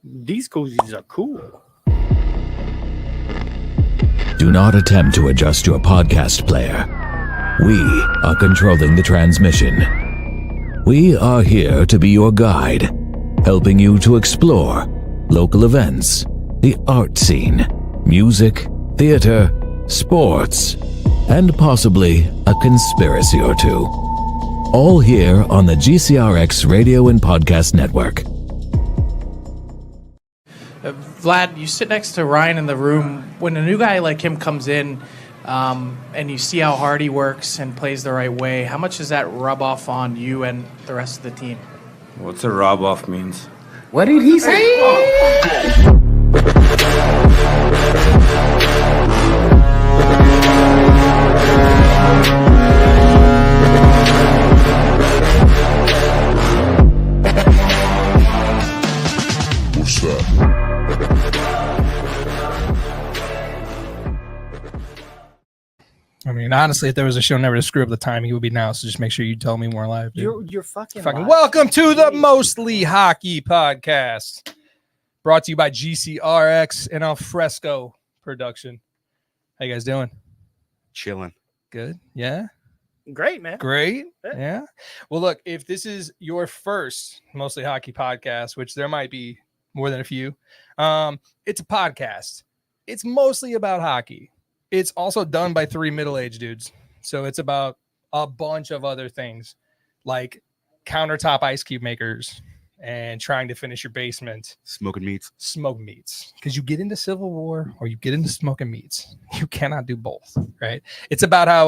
These koozies are cool. Do not attempt to adjust your podcast player. We are controlling the transmission. We are here to be your guide, helping you to explore local events, the art scene, music, theater, sports, and possibly a conspiracy or two. All here on the GCRX Radio and Podcast Network. Vlad, you sit next to Ryan in the room. When a new guy like him comes in and you see how hard he works and plays the right way, how much does that rub off on you and the rest of the team? What's a rub off means? What did he say? What's that? I mean, honestly, if there was a show never to screw up the time, he would be now. So just make sure you tell me more live. Dude. You're fucking Welcome to the Mostly Hockey Podcast, brought to you by GCRX and Alfresco Production. How you guys doing? Chilling. Good. Yeah. Great, man. Great. Yeah. Well, look, if this is your first Mostly Hockey Podcast, which there might be more than a few, it's a podcast. It's mostly about hockey. It's also done by three middle-aged dudes. So it's about a bunch of other things like countertop ice cube makers and trying to finish your basement. Smoking meats. Because you get into Civil War or you get into smoking meats. You cannot do both, right? It's about how,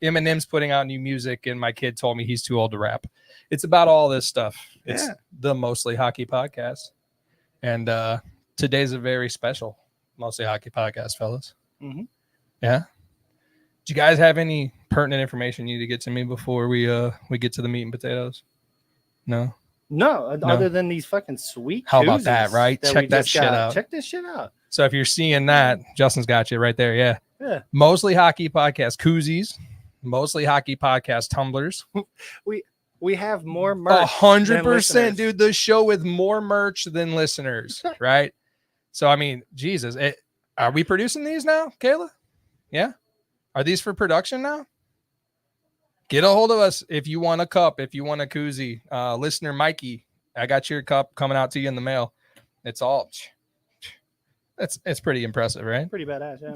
Eminem's putting out new music and my kid told me he's too old to rap. It's about all this stuff. It's the Mostly Hockey Podcast. And today's a very special Mostly Hockey Podcast, fellas. Mm-hmm. Yeah. Do you guys have any pertinent information you need to get to me before we get to the meat and potatoes? No, other than these fucking sweet. How about that, right? Check that shit out. Check this shit out. So if you're seeing that, Justin's got you right there. Yeah. Mostly Hockey Podcast koozies, Mostly Hockey Podcast tumblers. We have more merch. 100%, dude. The show with more merch than listeners, right? So I mean, Jesus, are we producing these now, Kayla? Yeah. Are these for production now? Get a hold of us if you want a cup, if you want a koozie. Listener Mikey, I got your cup coming out to you in the mail. It's pretty impressive, right? Pretty badass, yeah.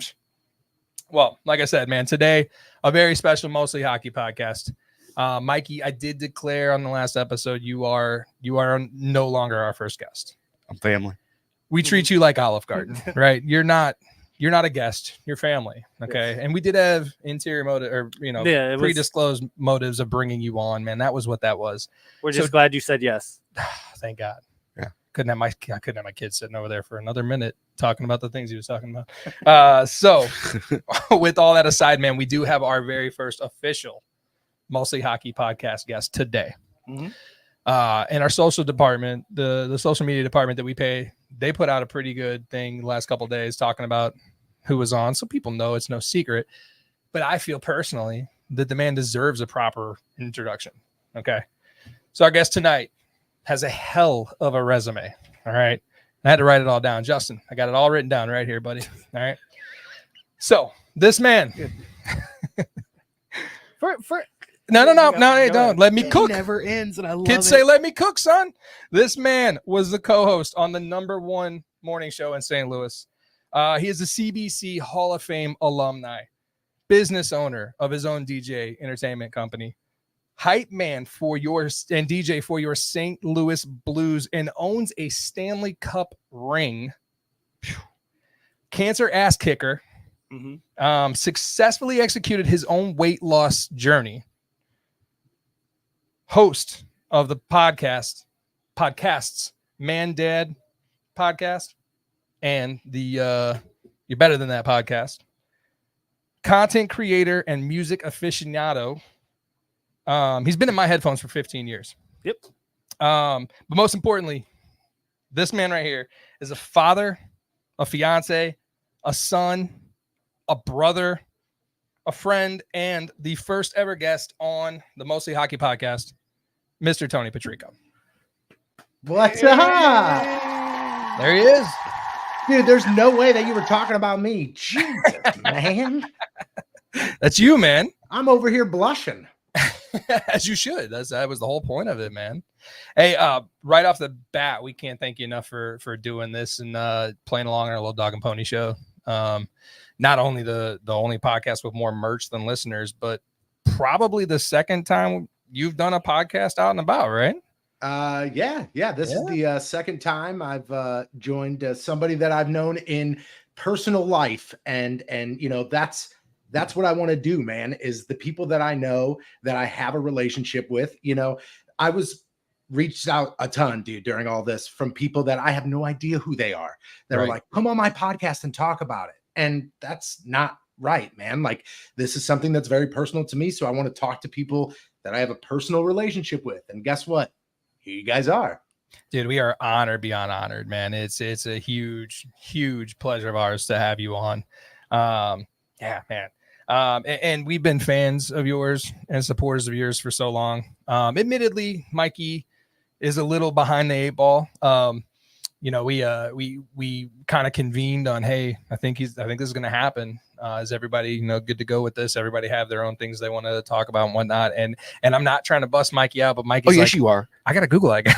Well, like I said, man, today a very special Mostly Hockey Podcast. Mikey, I did declare on the last episode you are no longer our first guest. I'm family. We treat you like Olive Garden, right? You're not a guest, you're family. Okay. Yes. And we did have interior motive or, predisclosed motives of bringing you on, man. That was what that was. We're just glad you said yes. Thank God. Yeah. I couldn't have my kid sitting over there for another minute talking about the things he was talking about. So with all that aside, man, we do have our very first official Mostly Hockey Podcast guest today. Mm-hmm. And our social department, the social media department that we pay, they put out a pretty good thing the last couple of days talking about who was on. So people know it's no secret, but I feel personally that the man deserves a proper introduction. Okay. So our guest tonight has a hell of a resume. All right. I had to write it all down. Justin, I got it all written down right here, buddy. All right. So this man. No, don't. Let me cook. It never ends, and I love Kids say, let me cook, son. This man was the co-host on the #1 morning show in St. Louis. He is a CBC Hall of Fame alumni, business owner of his own DJ entertainment company, hype man and DJ for your St. Louis Blues, and owns a Stanley Cup ring. Cancer ass kicker. Mm-hmm. Successfully executed his own weight loss journey. Host of the podcasts Man Dad podcast and the You're Better Than That podcast. Content creator and music aficionado. He's been in my headphones for 15 years. Yep. But most importantly, this man right here is a father, a fiance, a son, a brother, a friend, and the first ever guest on the Mostly Hockey Podcast, Mr. Tony Patrico. What's up? There he is. Dude, there's no way that you were talking about me. Jesus, man. That's you, man. I'm over here blushing. As you should. That was the whole point of it, man. Hey, right off the bat, we can't thank you enough for doing this and playing along in our little dog and pony show. Not only the only podcast with more merch than listeners, but probably the second time you've done a podcast out and about, right? Yeah. This is the second time I've joined somebody that I've known in personal life, and that's what I want to do, man. Is the people that I know that I have a relationship with. I was reached out a ton, dude, during all this from people that I have no idea who they are. That were like, "Come on my podcast and talk about it," and that's not right, man. Like, this is something that's very personal to me, so I want to talk to people that I have a personal relationship with. And guess what? Here you guys are. Dude, we are honored beyond honored, man. It's a huge pleasure of ours to have you on. Yeah, man. And we've been fans of yours and supporters of yours for so long. Admittedly, Mikey is a little behind the eight ball. We kind of convened on, hey, I think this is going to happen. Is everybody, good to go with this? Everybody have their own things they want to talk about and whatnot. And I'm not trying to bust Mikey out, but Mikey's yes, you are. I got to Google that guy.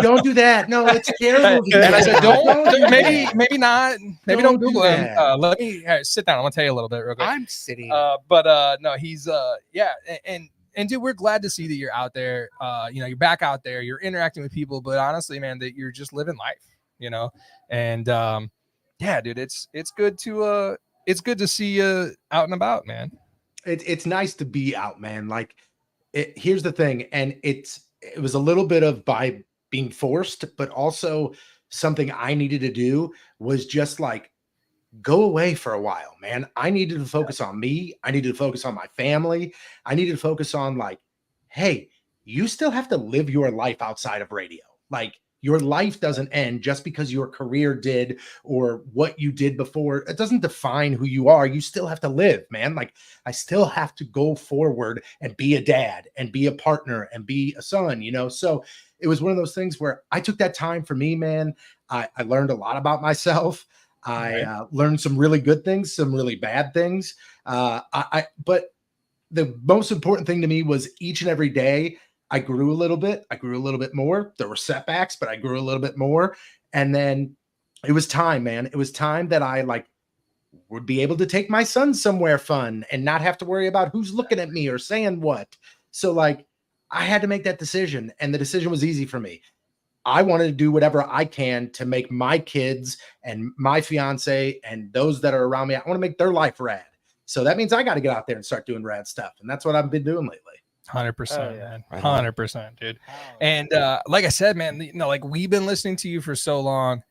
Don't do that. No, it's terrible. And I said, maybe not. Maybe don't Google him. Let me sit down. I'm going to tell you a little bit real quick. I'm sitting. No, he's, And dude, we're glad to see that you're out there. You're back out there. You're interacting with people, but honestly, man, that you're just living life. And yeah, dude, it's good to see you out and about, man. It's nice to be out, man. Like, here's the thing, and it was a little bit of by being forced, but also something I needed to do was just like go away for a while, man. I needed to focus on me. I needed to focus on my family. I needed to focus on like, hey, you still have to live your life outside of radio. Like, your life doesn't end just because your career did or what you did before. It doesn't define who you are. You still have to live, man. Like, I still have to go forward and be a dad and be a partner and be a son, So it was one of those things where I took that time for me, man. I learned a lot about myself. I learned some really good things, some really bad things. But the most important thing to me was each and every day I grew a little bit. I grew a little bit more. There were setbacks, but I grew a little bit more. And then it was time, man. It was time that I would be able to take my son somewhere fun and not have to worry about who's looking at me or saying what. So I had to make that decision, and the decision was easy for me. I wanted to do whatever I can to make my kids and my fiance and those that are around me, I want to make their life rad. So that means I got to get out there and start doing rad stuff. And that's what I've been doing lately. 100%, man. 100%, dude. And like I said, man, we've been listening to you for so long.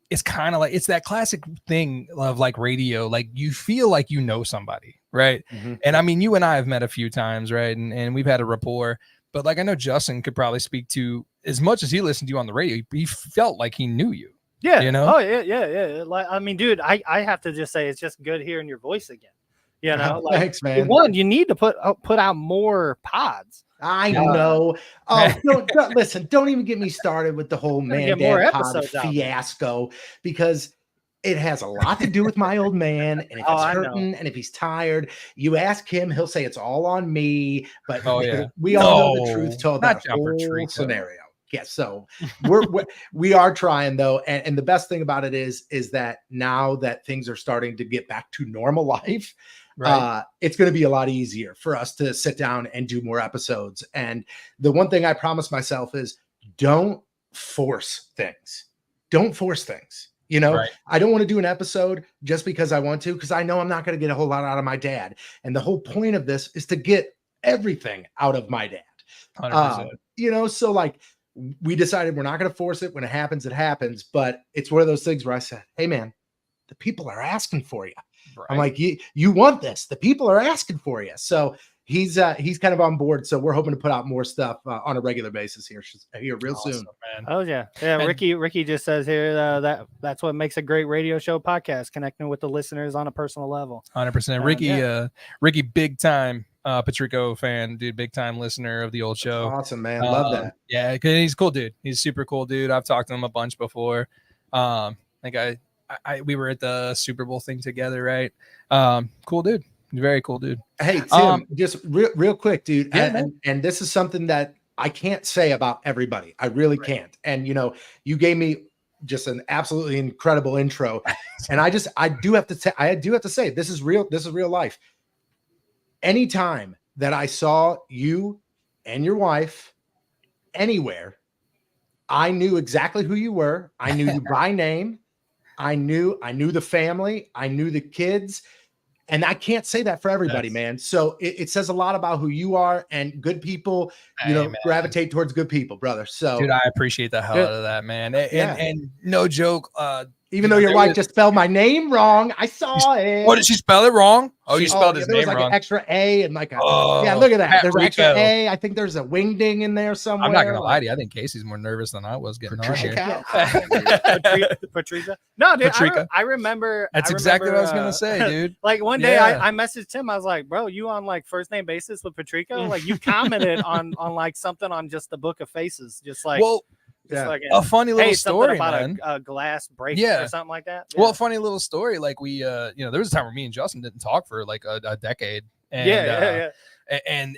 It's kind of like, it's that classic thing of radio. Like, you feel like you know somebody, right? Mm-hmm. And I mean, you and I have met a few times, right? And we've had a rapport. But I know Justin could probably speak to, as much as he listened to you on the radio, he felt like he knew you. Yeah. Oh, yeah. I mean, dude, I have to just say it's just good hearing your voice again. Thanks, man. One, you need to put out more pods. I know. Oh, don't listen. Don't even get me started with the whole man dad pod fiasco, because it has a lot to do with my old man. And if it's hurting and if he's tired, you ask him, he'll say it's all on me. But we all know the truth to that whole scenario. Yes, so we are trying though, and the best thing about it is that now that things are starting to get back to normal life, it's going to be a lot easier for us to sit down and do more episodes. And the one thing I promised myself is don't force things. Don't force things. I don't want to do an episode just because I want to, because I know I'm not going to get a whole lot out of my dad. And the whole point of this is to get everything out of my dad. 100%. So we decided we're not going to force it. When it happens, it happens. But it's one of those things where I said, hey, man, the people are asking for you. Right. I'm like, you want this. The people are asking for you. So he's kind of on board. So we're hoping to put out more stuff on a regular basis here real soon. Man. Oh, yeah. Yeah. And Ricky just says here that's what makes a great radio show podcast, connecting with the listeners on a personal level. 100%. Ricky, big time Patrico fan, dude, big time listener of the old show. Awesome, man. Love that. Yeah, because he's a cool dude. He's a super cool dude. I've talked to him a bunch before. Like we were at the Super Bowl thing together, right? Cool dude. Very cool dude. Hey, Tim, just real quick, dude. Yeah, and this is something that I can't say about everybody. I really can't. And you gave me just an absolutely incredible intro. And I do have to say, this is real. This is real life. Anytime that I saw you and your wife anywhere, I knew exactly who you were. I knew you by name. I knew the family. I knew the kids. And I can't say that for everybody, man. So it says a lot about who you are, and good people, gravitate towards good people, brother. So, dude, I appreciate the hell out of that, man. And no joke. Even though your wife just spelled my name wrong, I saw it. What, did she spell it wrong? Oh, you spelled his name like wrong. An extra A and like look at that. There's an extra A. I think there's a wingding in there somewhere. I'm not gonna lie to you. I think Casey's more nervous than I was getting on here. Patricia. No, dude, Patrica. I remember. That's exactly what I was gonna say, dude. Like one day I messaged him. I was like, bro, you on like first name basis with Patrico? Like you commented on like something on just the Book of Faces, just like. Well, like a funny little story, about man. A glass break or something like that. Well, a funny little story. Like we, there was a time where me and Justin didn't talk for like a decade. And,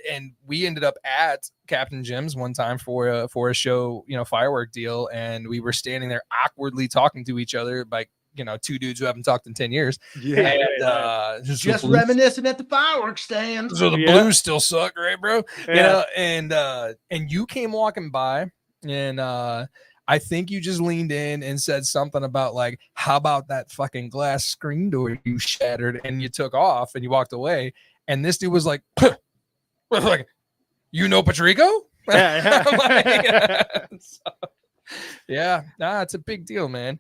and we ended up at Captain Jim's one time for a show, firework deal, and we were standing there awkwardly talking to each other, like two dudes who haven't talked in 10 years. Just reminiscing at the fireworks stand. So the Blues still suck, right, bro? And you came walking by. And I think you just leaned in and said something about like, how about that fucking glass screen door you shattered, and you took off and you walked away. And this dude was like, like, Patrico? It's a big deal, man.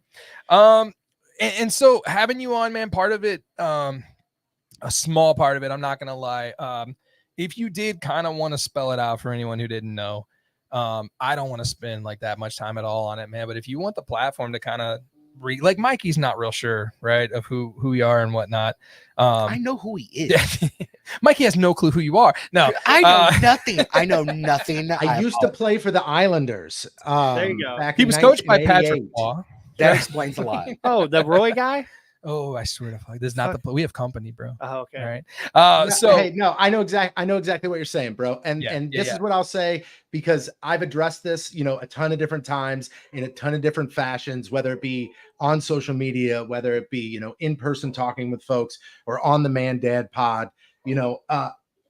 And so having you on, man, part of it, a small part of it, I'm not gonna lie. If you did kind of want to spell it out for anyone who didn't know, I don't want to spend like that much time at all on it, man. But if you want the platform to kind of like Mikey's not real sure, right, of who you are and whatnot. I know who he is. Mikey has no clue who you are. No, I know nothing. I know nothing. I used to play for the Islanders. There you go. He was coached by PATRICO. That explains a lot. Oh, the Roy guy. Oh, I swear to fuck. This is not we have company, bro. Oh, okay. All right. I know exactly what you're saying, bro. And this is what I'll say, because I've addressed this, a ton of different times in a ton of different fashions, whether it be on social media, whether it be, in person talking with folks, or on the Man Dad Pod.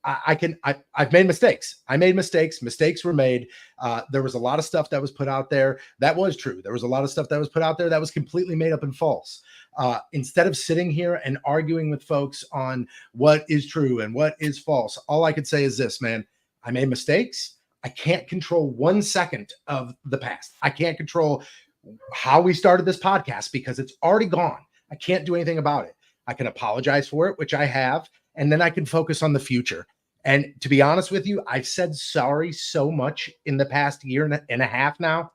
I've made mistakes. I made mistakes. Mistakes were made. There was a lot of stuff that was put out there that was true. There was a lot of stuff that was put out there that was completely made up and false. Instead of sitting here and arguing with folks on what is true and what is false, all I could say is this, man. I made mistakes. I can't control 1 second of the past. I can't control how we started this podcast because it's already gone. I can't do anything about it. I can apologize for it, which I have, and then I can focus on the future. And to be honest with you, I've said sorry so much in the past year and a half now.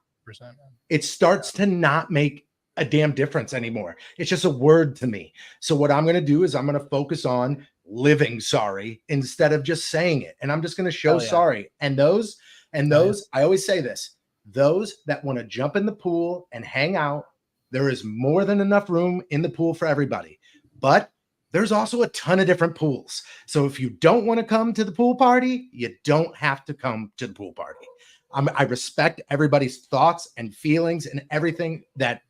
It starts to not make a damn difference anymore. It's just a word to me. So what I'm going to do is I'm going to focus on living sorry instead of just saying it. And I'm just going to show sorry. And those, I always say this, those that want to jump in the pool and hang out, there is more than enough room in the pool for everybody. But there's also a ton of different pools. So if you don't want to come to the pool party, you don't have to come to the pool party. I respect everybody's thoughts and feelings and everything that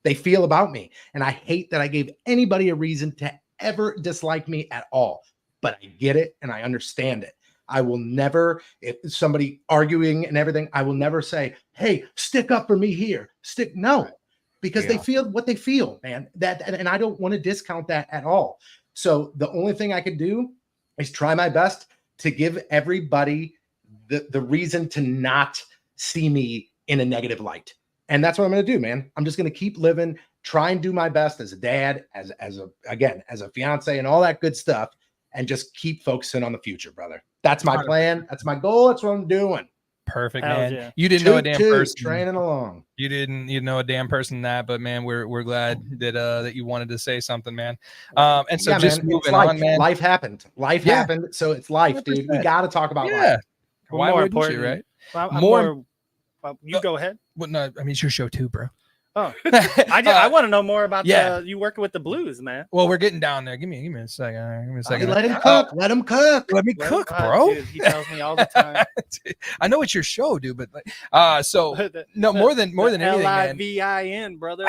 they feel about me. And I hate that I gave anybody a reason to ever dislike me at all. But I get it and I understand it. I will never, if somebody arguing and everything, I will never say, hey, stick up for me here. No. Because they feel what they feel, man. And I don't want to discount that at all. So the only thing I could do is try my best to give everybody the reason to not see me in a negative light. And that's what I'm going to do, man. I'm just going to keep living, try and do my best as a dad, as a fiance and all that good stuff, and just keep focusing on the future, brother. That's my plan. That's my goal. That's what I'm doing. Perfect, Hells man. yeah. You didn't know a damn person. training along. You didn't know a damn person that, but man, we're glad that you wanted to say something, man. And so Yeah, just man, it's moving life. on, man. Life happened. Life Yeah. happened. So it's life, dude. We 100%. got to talk about Yeah. life. We're Why more wouldn't important, you, right? Well, I'm More- more. Well, you go ahead. Well, no, I mean it's your show too, bro. Oh, I want to know more about yeah. you working with the Blues, man. Well, we're getting down there. Give me a second. Give me a second. Let him cook. Let him cook. Let me cook, bro. Dude, he tells me all the time. I know it's your show, dude, but so no, more than anything, man. LIVIN, brother.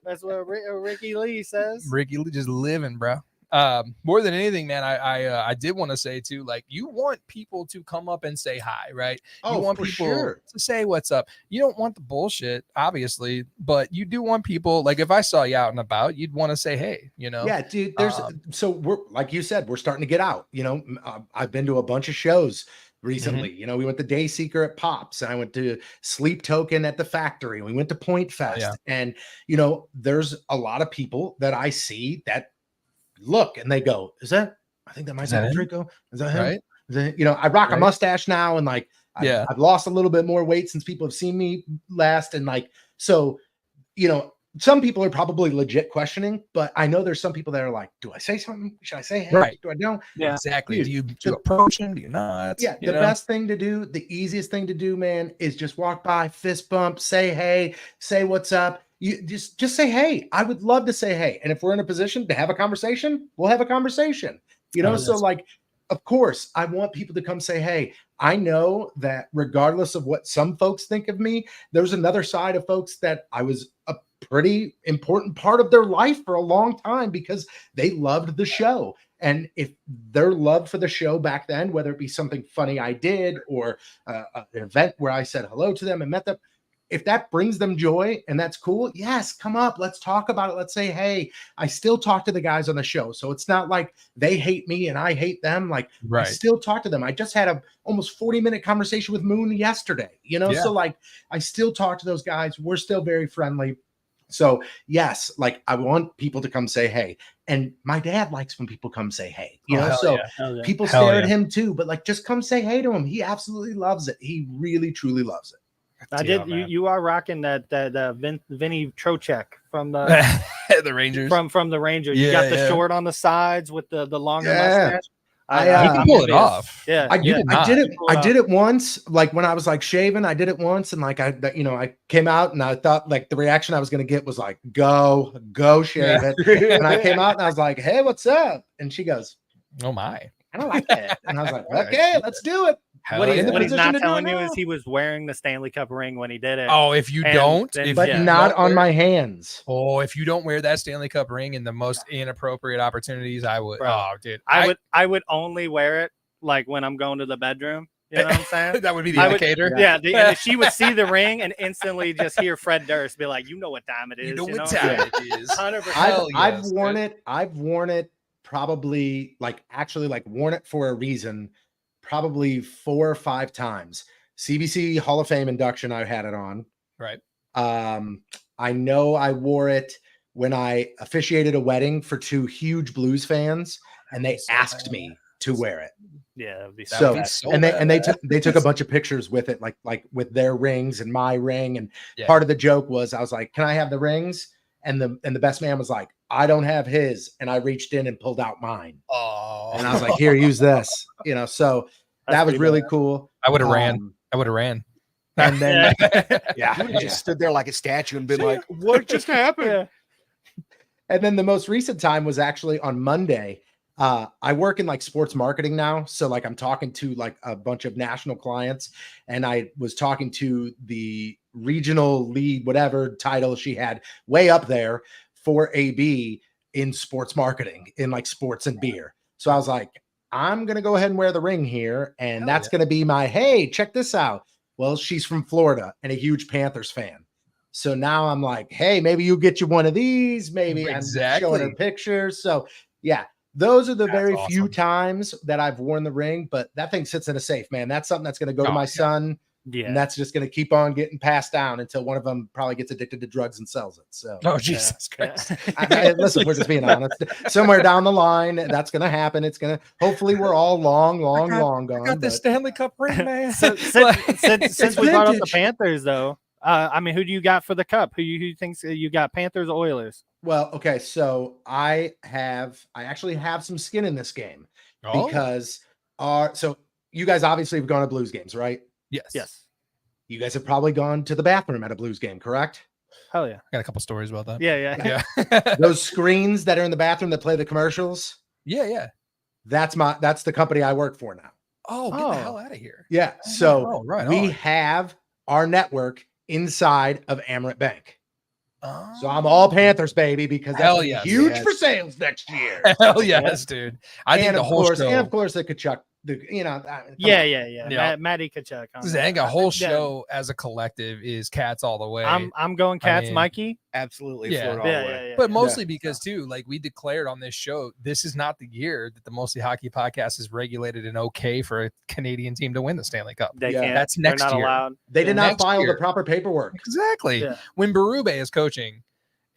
That's what Ricky Lee says. Ricky Lee just living, bro. More than anything, man, I did want to say too, like, you want people to come up and say hi, right? You want for people sure. to say what's up. You don't want the bullshit, obviously, but you do want people, like, if I saw you out and about, you'd want to say hey, you know? Yeah, dude. So we're, like you said, we're starting to get out. You know, I've been to a bunch of shows recently. You know, we went to Day Seeker at Pops, and I went to Sleep Token at the Factory. We went to Point Fest, and you know, there's a lot of people that I see that look and they go, "Is that? I think that might be PATRICO. Is that him?" Right? Is that, you know, I rock a mustache now, and like, I've lost a little bit more weight since people have seen me last, and like, so, you know. Some people are probably legit questioning, but I know there's some people that are like, do I say something? Should I say hey? Right. Do I don't? Yeah, exactly. Do you approach him? Do you not? Yeah, the best thing to do, the easiest thing to do, man, is just walk by, fist bump, say hey, say what's up. You just say hey. I would love to say hey. And if we're in a position to have a conversation, we'll have a conversation. You know, so like, of course, I want people to come say hey. I know that regardless of what some folks think of me, there's another side of folks that I was a pretty important part of their life for a long time because they loved the show. And if their love for the show back then, whether it be something funny I did or an event where I said hello to them and met them, if that brings them joy and that's cool, yes, come up. Let's talk about it. Let's say, hey, I still talk to the guys on the show. So it's not like they hate me and I hate them. Like, I still talk to them. I just had a almost 40-minute conversation with Moon yesterday, you know? So like, I still talk to those guys. We're still very friendly. So yes, like, I want people to come say hey. And my dad likes when people come say hey, you know, so people stare at him too, but like, just come say hey to him. He absolutely loves it. He really, truly loves it. I did. You are rocking that Vinny Trocheck from the the Rangers. From the Rangers. You got the short on the sides with the longer mustache. You can pull it off. Yeah, I did it once. Like when I was like shaving, I did it once, and like I came out and I thought like the reaction I was gonna get was like go shave it. And I came out and I was like, hey, what's up? And she goes, oh my, I don't like that. And I was like, okay, let's do it. What he's not telling you is he was wearing the Stanley Cup ring when he did it. Oh, if you don't, not on my hands. Oh, if you don't wear that Stanley Cup ring in the most inappropriate opportunities, I would. Bro, oh, dude, I would only wear it like when I'm going to the bedroom. You know what I'm saying? That would be the indicator. And she would see the ring and instantly just hear Fred Durst be like, "You know what time it is? You know what time it is." 100%. I've worn it. I've worn it probably worn it for a reason. Probably 4 or 5 times. CBC Hall of Fame induction, I had it on. Right. I know I wore it when I officiated a wedding for 2 huge Blues fans, and they asked me to wear it. Yeah, that'd be they took a bunch of pictures with it, like with their rings and my ring. And part of the joke was I was like, "Can I have the rings?" And the best man was like, "I don't have his." And I reached in and pulled out mine. Oh, and I was like, "Here, use this." You know, so that was really cool. I would have ran. I would have ran. And then, just stood there like a statue and been like, "What just happened?" And then the most recent time was actually on Monday. I work in like sports marketing now. So like I'm talking to like a bunch of national clients, and I was talking to the regional lead, whatever title she had, way up there for AB in sports marketing, in like sports and beer. So I was like, I'm going to go ahead and wear the ring here. And that's going to be my, hey, check this out. Well, she's from Florida and a huge Panthers fan. So now I'm like, hey, maybe you get you one of these. Maybe I'm showing her pictures. So yeah, those are the very few times that I've worn the ring, but that thing sits in a safe, man. That's something that's going to go to my son Yeah. And that's just going to keep on getting passed down until one of them probably gets addicted to drugs and sells it. So, Oh, Jesus Christ. listen, we're just being honest. Somewhere down the line, that's going to happen. It's going to, hopefully we're all long gone. I got this Stanley Cup ring, man. So, since we brought up the Panthers, though, I mean, who do you got for the cup? Who thinks you got? Panthers, Oilers? Well, okay, so I actually have some skin in this game because so you guys obviously have gone to Blues games, right? Yes. You guys have probably gone to the bathroom at a Blues game, correct? Hell yeah. I got a couple stories about that. Yeah. Those screens that are in the bathroom that play the commercials. Yeah. That's the company I work for now. Oh, get the hell out of here. Yeah. So we have our network inside of Amerant Bank. So I'm all Panthers, baby, because that's huge for sales next year. Hell yes, dude. I think the whole show. And of course, the Kachuk. Maddie Kachuk. I think a whole show as a collective is Cats all the way. I'm going Cats, Mikey. Absolutely. Yeah. All the way. But mostly because too, like we declared on this show, this is not the year that the Mostly Hockey Podcast is regulated and okay for a Canadian team to win the Stanley Cup. They can't. That's next They're not year. allowed. They did not file the proper paperwork. Exactly. Yeah. When Berube is coaching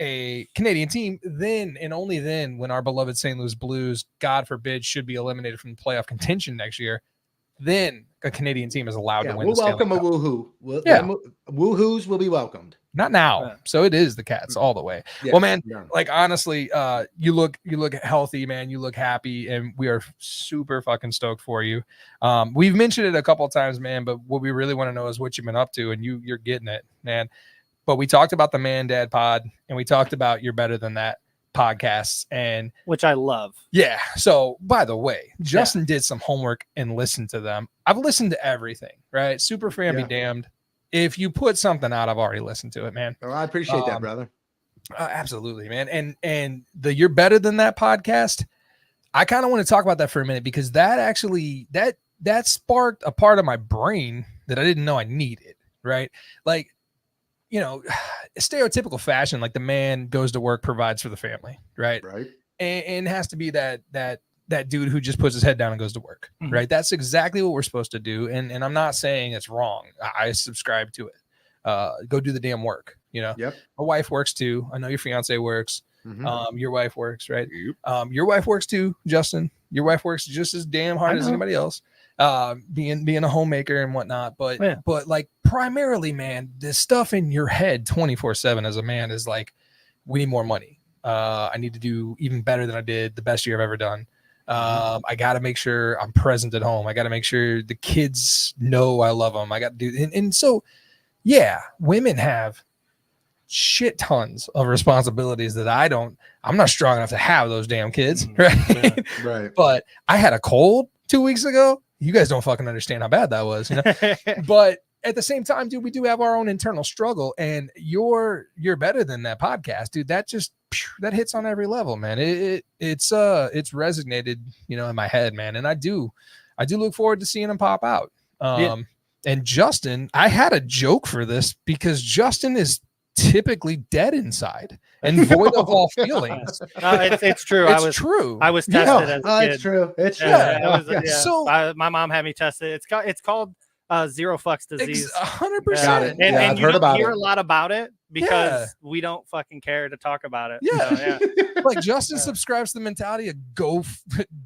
a Canadian team, then and only then, when our beloved St. Louis Blues, God forbid, should be eliminated from playoff contention next year, then a Canadian team is allowed to win. We'll welcome a woohoo. Woohoos will be welcomed. Not now. So it is the Cats all the way. Well, man, like honestly, you look healthy, man. You look happy, and we are super fucking stoked for you. We've mentioned it a couple of times, man, but what we really want to know is what you've been up to, and you're getting it, man. But we talked about the Man Dad Pod, and we talked about You're Better Than That podcasts, and which I love. Yeah. So by the way, Justin did some homework and listened to them. I've listened to everything, right? Super fan be damned. If you put something out, I've already listened to it, man. Oh, I appreciate that, brother. Absolutely, man. And the You're Better Than That podcast, I kind of want to talk about that for a minute, because that actually that sparked a part of my brain that I didn't know I needed, right? Like, you know, stereotypical fashion, like the man goes to work, provides for the family, right? Right. And has to be that dude who just puts his head down and goes to work, right? That's exactly what we're supposed to do. And I'm not saying it's wrong. I subscribe to it. Go do the damn work, you know? Yep. My wife works too. I know your fiance works. Mm-hmm. Your wife works, right? Yep. Your wife works too, Justin. Your wife works just as damn hard as anybody else. Being a homemaker and whatnot, but like primarily, man, this stuff in your head 24/7 as a man is like, we need more money. I need to do even better than I did the best year I've ever done. I got to make sure I'm present at home. I got to make sure the kids know I love them. I got to do, and so, yeah, women have shit tons of responsibilities that I'm not strong enough to have those damn kids. Right. Yeah, right. But I had a cold 2 weeks ago. You guys don't fucking understand how bad that was, you know? But at the same time, dude, we do have our own internal struggle, and You're Better Than That podcast, dude. That just, that hits on every level, man. It's resonated, you know, in my head, man. And I do look forward to seeing them pop out. And Justin, I had a joke for this because Justin is typically dead inside and void of all feelings. It's true. It's true. I was tested as a kid. It's true. It's true. So my mom had me tested. It's called zero fucks disease. 100%. And I've you heard don't about hear it. a lot about it because we don't fucking care to talk about it. Yeah. So, Like Justin subscribes to the mentality of go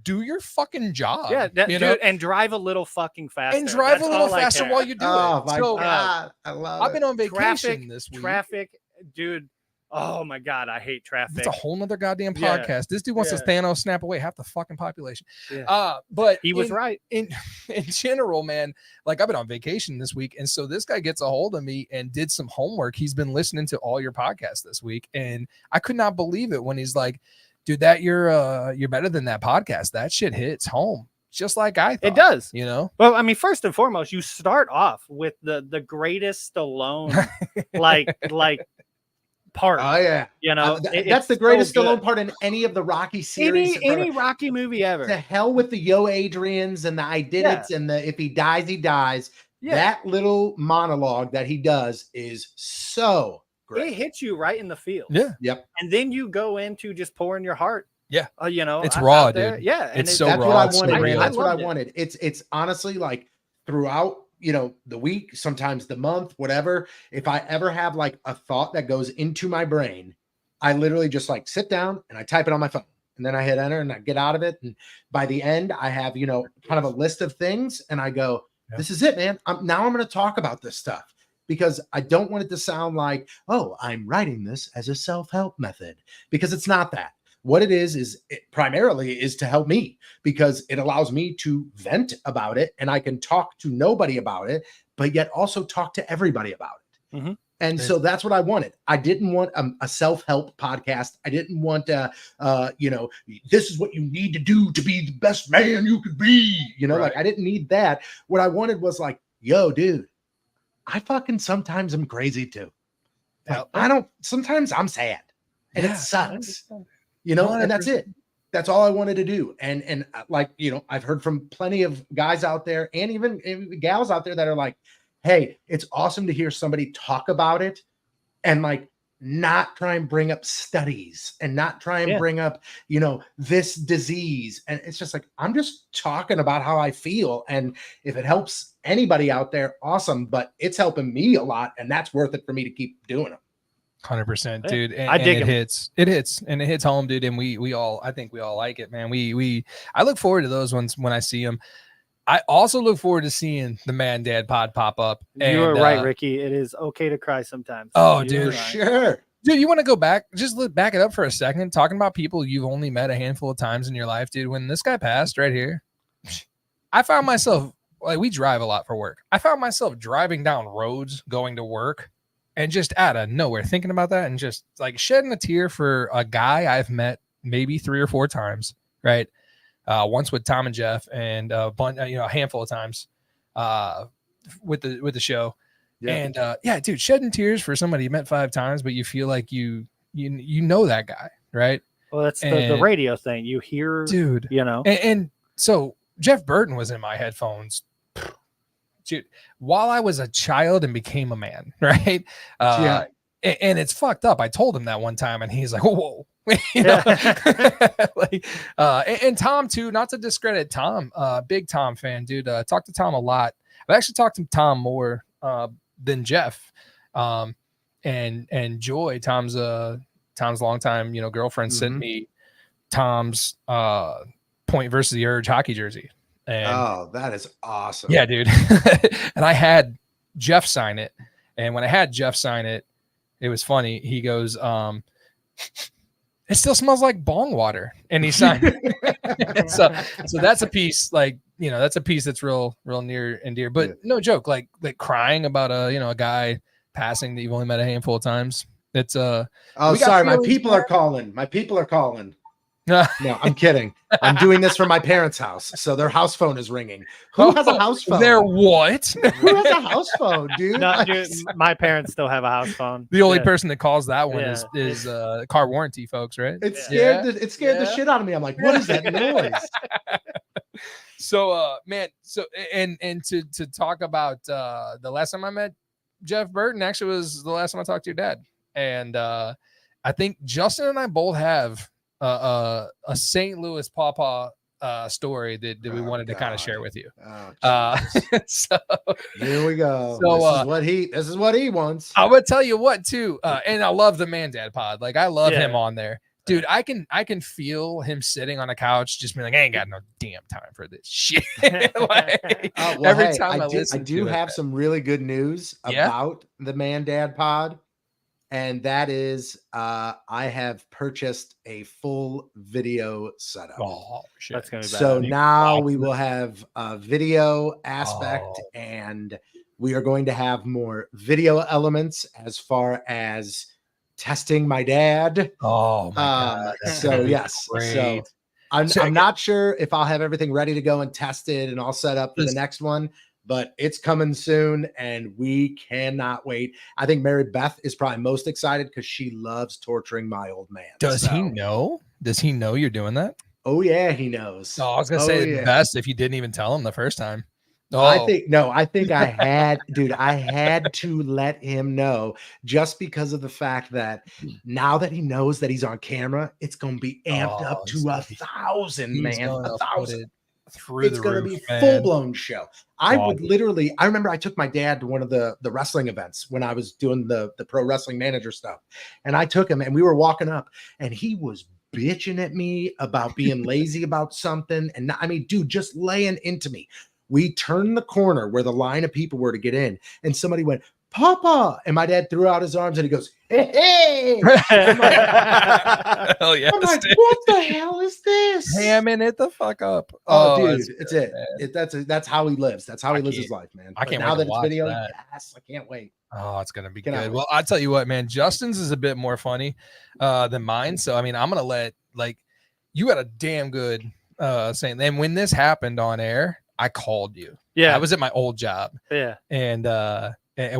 do your fucking job. Yeah, you know? and drive a little fucking faster. And drive That's a little all I faster care. while you do Oh it. my So, God, I love I've been on vacation this week. Traffic, dude. Oh my God, I hate traffic. It's a whole nother goddamn Yeah. podcast. This dude wants to Thanos snap away half the fucking population. Yeah. But He was right. In general, man, like I've been on vacation this week. And so this guy gets a hold of me and did some homework. He's been listening to all your podcasts this week. And I could not believe it when he's like, dude, that You're Better Than That podcast. That shit hits home. Just like I thought. It does. You know? Well, I mean, first and foremost, you start off with the greatest Stallone like part. Oh yeah, you know, that's the greatest Stallone part in any of the Rocky series. Any Rocky movie ever. To hell with the Yo Adrians and the I did it and the if he dies, he dies. Yeah. That little monologue that he does is so great. It hits you right in the feels. Yeah. Yep. And then you go into just pouring your heart. Yeah. You know, it's raw, dude. Yeah. It's so that's raw. what I wanted. So That's what I wanted. It's honestly like throughout the week, sometimes the month, whatever. If I ever have like a thought that goes into my brain, I literally just like sit down and I type it on my phone and then I hit enter and I get out of it. And by the end, I have, kind of a list of things and I go, this is it, man. I'm going to talk about this stuff because I don't want it to sound like, oh, I'm writing this as a self-help method, because it's not that. What it is it primarily is to help me, because it allows me to vent about it and I can talk to nobody about it, but yet also talk to everybody about it. Mm-hmm. And so that's what I wanted. I didn't want a self-help podcast. I didn't want, this is what you need to do to be the best man you could be. Like I didn't need that. What I wanted was like, yo, dude, I fucking sometimes am crazy too. Like, sometimes I'm sad and it sucks. And that's it. That's all I wanted to do. And like, I've heard from plenty of guys out there and even gals out there that are like, hey, it's awesome to hear somebody talk about it and like not try and bring up studies and not try and bring up, this disease. And it's just like, I'm just talking about how I feel. And if it helps anybody out there, awesome. But it's helping me a lot. And that's worth it for me to keep doing it. 100%, dude. And, I dig it hits and it hits home, dude. And I think we all like it, man. I look forward to those ones when I see them. I also look forward to seeing the Man Dad Pod pop up. You are right, Ricky. It is okay to cry sometimes. Oh, dude, sure. Dude, you want to go back? Just back it up for a second. Talking about people you've only met a handful of times in your life, dude. When this guy passed right here, I found myself, like, we drive a lot for work. I found myself driving down roads going to work and just out of nowhere thinking about that and just like shedding a tear for a guy I've met maybe 3 or 4 times, right? Once with Tom and Jeff and a bunch, a handful of times with the show. Yeah. And dude, shedding tears for somebody you met 5 times, but you feel like you know that guy, right? Well, that's the radio thing. You hear, dude, and so Jeff Burton was in my headphones, dude, while I was a child and became a man, right? And it's fucked up. I told him that one time, and he's like, "Whoa." And Tom too, not to discredit Tom, big Tom fan, dude. Talked to Tom a lot. I've actually talked to Tom more than Jeff, and Joy, Tom's longtime girlfriend, sent me Tom's Point versus the Urge hockey jersey. And that is awesome. Yeah, dude. And I had Jeff sign it, and when I had Jeff sign it, it was funny. He goes, it still smells like bong water, and he signed it. so that's a piece, like, that's a piece that's real near and dear, but no joke, like crying about a guy passing that you've only met a handful of times. It's sorry, my people are calling. No, I'm kidding. I'm doing this from my parents' house, so their house phone is ringing. Who has a house phone? They're what? Who has a house phone, dude? No, dude, my parents still have a house phone. The only person that calls that one is car warranty folks, right? It scared the shit out of me. I'm like, what is that noise? So, man, and to talk about the last time I met Jeff Burton actually was the last time I talked to your dad, and I think Justin and I both have a St. Louis Pawpaw story that we wanted to kind of share with you. So here we go. So this is what he wants. I'm gonna tell you what too, and I love the Man Dad Pod. Like, I love him on there, dude. I can feel him sitting on a couch just being like, I ain't got no damn time for this shit. Every time I do have some really good news about the Man Dad Pod. And that is, I have purchased a full video setup. Oh, shit. That's gonna be bad. So now we will have a video aspect, and we are going to have more video elements as far as testing my dad. Oh, my God. So yes, so I'm not sure if I'll have everything ready to go and tested and all set up for the next one. But it's coming soon, and we cannot wait. I think Mary Beth is probably most excited because she loves torturing my old man. Does he know? Does he know you're doing that? Oh, yeah, he knows. Oh, I was going to say the best if you didn't even tell him the first time. Oh. I think I had, dude, I had to let him know, just because of the fact that now that he knows that he's on camera, it's going to be amped up to 1,000, man. 1,000. through It's the going to roof, be man. full blown show. I Wow. would literally, I remember I took my dad to one of the wrestling events when I was doing the pro wrestling manager stuff. And I took him and we were walking up and he was bitching at me about being lazy about something. And I mean, dude, just laying into me. We turned the corner where the line of people were to get in and somebody went, Papa. And my dad threw out his arms and he goes, hey, hey. I'm like, Hell yes, I'm like, dude. what the hell is this? Hamming it the fuck up. Oh, dude, it's it's good, it. That's how he lives. That's how I he lives his can't- life, man. I But can't now wait to that it's watch video, that. yes, I can't wait. Oh, it's gonna be Cannot good. wait. Well, I'll tell you what, man. Justin's is a bit more funny than mine. So I mean, I'm gonna let like you had a damn good saying. And when this happened on air, I called you. Yeah. I was at my old job, Yeah. and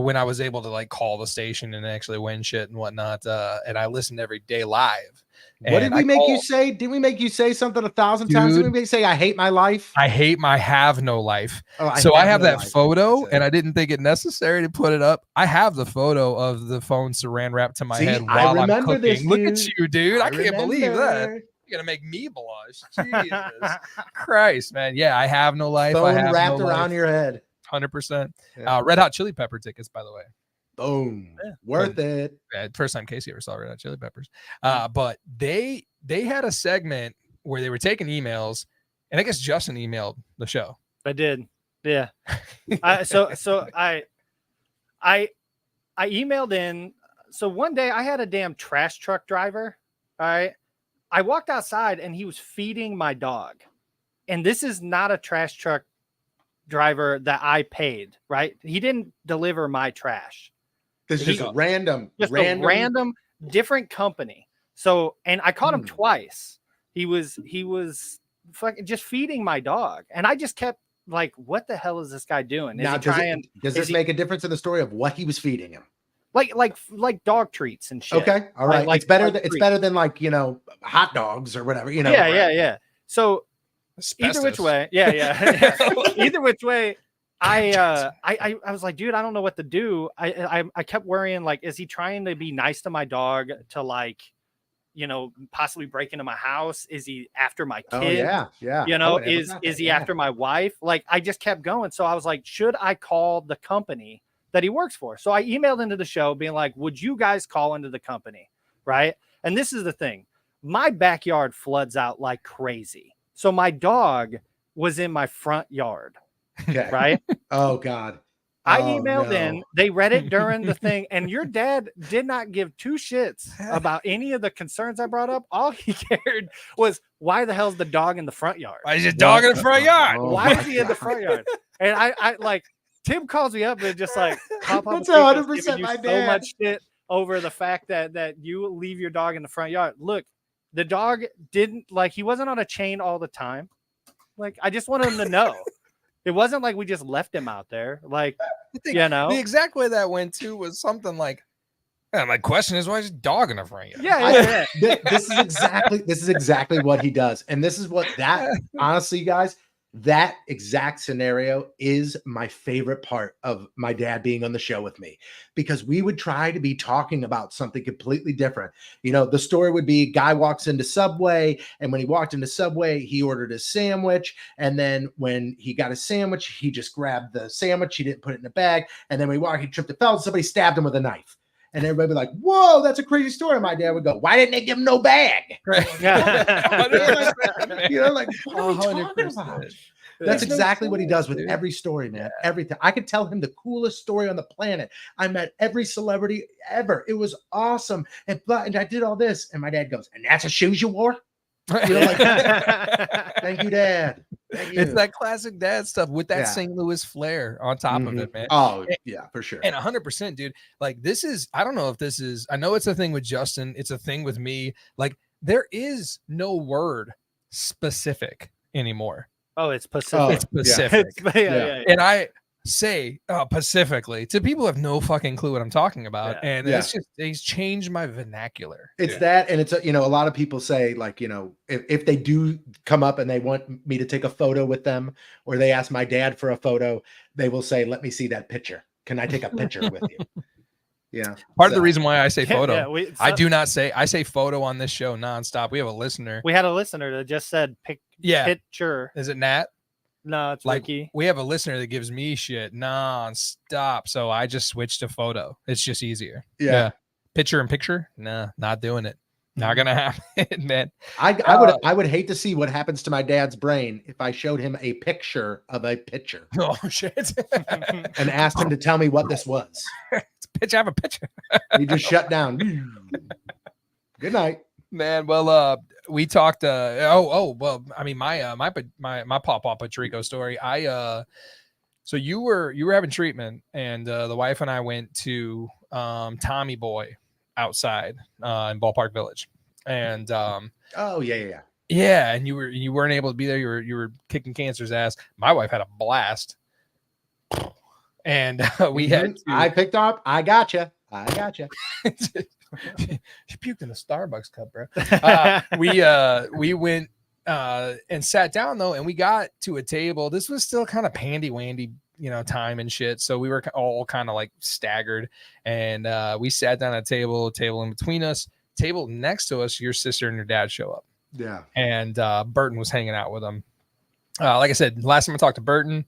when I was able to like call the station and actually win shit and whatnot, and I listened every day live. What did And we I make you called, say? Did we make you say something 1,000 times? Did Dude. we say I hate my life? I hate my have no life. Oh, So I have no that life. photo, That's it. and I didn't think it necessary to put it up. I have the photo of the phone saran wrap to my See, head I while I'm remember cooking. this, Look at dude. you, dude. I can't believe that. remember. You're gonna make me blush. Jesus Christ, man. Yeah, I have no life. I Phone have wrapped no around life. your head. 100%. Yeah. Red Hot Chili Pepper tickets, by the way. Boom. Yeah. Worth it. First time Casey ever saw Red Hot Chili Peppers. But they had a segment where they were taking emails, and I guess Justin emailed the show. I did. Yeah. I emailed in. So one day I had a damn trash truck driver. All right. I walked outside and he was feeding my dog. And this is not a trash truck driver that I paid, right? He didn't deliver my trash. This is just a random, A random different company. So, and I caught him twice. He was fucking just feeding my dog. And I just kept like, what the hell is this guy doing? Is Now, he trying, does this make a difference in the story of what he was feeding him? like dog treats and shit. Okay. All right. Like it's better. dog It's treats. better than like, hot dogs or whatever, Yeah. So either which Asbestos. way. Yeah. Either which way. I was like, dude, I don't know what to do. I kept worrying, like, is he trying to be nice to my dog to like, possibly break into my house? Is he after my kid? Oh, yeah. Yeah. Is he after my wife? Like, I just kept going. So I was like, should I call the company that he works for? So I emailed into the show being like, would you guys call into the company? Right. And this is the thing. My backyard floods out like crazy. So my dog was in my front yard. Okay. Right. Oh, God. I emailed in, they read it during the thing, and your dad did not give two shits about any of the concerns I brought up. All he cared was, why the hell's the dog in the front yard? Why is your dog in the front yard? Oh, Why my is he in the front yard? And I like, Tim calls me up and just like, Papa, That's Patrico's 100% giving you my so dad. much shit over the fact that you leave your dog in the front yard. Look, the dog didn't, like, he wasn't on a chain all the time. Like, I just wanted him to know. It wasn't like we just left him out there. Like, The exact way that went to was something like, my question is, why is your dog in the front yard? Yeah. This is exactly what he does. And this is what honestly, guys, that exact scenario is my favorite part of my dad being on the show with me, because we would try to be talking about something completely different. The story would be, guy walks into Subway, and when he walked into Subway, he ordered a sandwich. And then when he got a sandwich, he just grabbed the sandwich. He didn't put it in a bag. And then when he walked, he tripped and fell, and somebody stabbed him with a knife. And everybody would be like, whoa, that's a crazy story. And my dad would go, why didn't they give him no bag? Right. Like, what are we talking about? That's exactly what he does with every story, man. Everything. I could tell him the coolest story on the planet. I met every celebrity ever. It was awesome. And I did all this. And my dad goes, and that's the shoes you wore? Thank you, Dad. Thank you. It's that classic dad stuff with that St. Louis flair on top of it, man. Oh, yeah, for sure. And 100%, dude. Like, this is, I don't know if this is, I know it's a thing with Justin. It's a thing with me. Like, there is no word specific anymore. Oh, it's Pacific. It's Pacific. Yeah. And I say Pacifically to people who have no fucking clue what I'm talking about. Yeah. And it's just, he's changed my vernacular. It's that, and it's a lot of people say, like, if they do come up and they want me to take a photo with them, or they ask my dad for a photo, they will say, let me see that picture. Can I take a picture with you? Yeah. Part of the reason why I say photo, I say photo on this show nonstop. We have a listener. We had a listener that just said picture. Is it Nat? No, it's Like Ricky. we have a listener that gives me shit non-stop, so I just switched to photo. It's just easier. Yeah. Picture in picture? Nah, not doing it. Not gonna happen, man. I would hate to see what happens to my dad's brain if I showed him a picture of a picture Oh shit. and asked him to tell me what this was. It's a picture. I have a picture. He just shut down. Good night. Man, well, we talked. Well, I mean, my Papa Patrico story. So you were having treatment, and the wife and I went to Tommy Boy outside in Ballpark Village, and Oh yeah. yeah, and you weren't able to be there. You were kicking cancer's ass. My wife had a blast, and we had. I picked up. I gotcha. She puked in a Starbucks cup, bro. We went and sat down though, and we got to a table. This was still kind of pandy wandy, time and shit. So we were all kind of like staggered, and we sat down at a table in between us. Table next to us, your sister and your dad show up. Yeah. And Burton was hanging out with them. Like I said, last time I talked to Burton,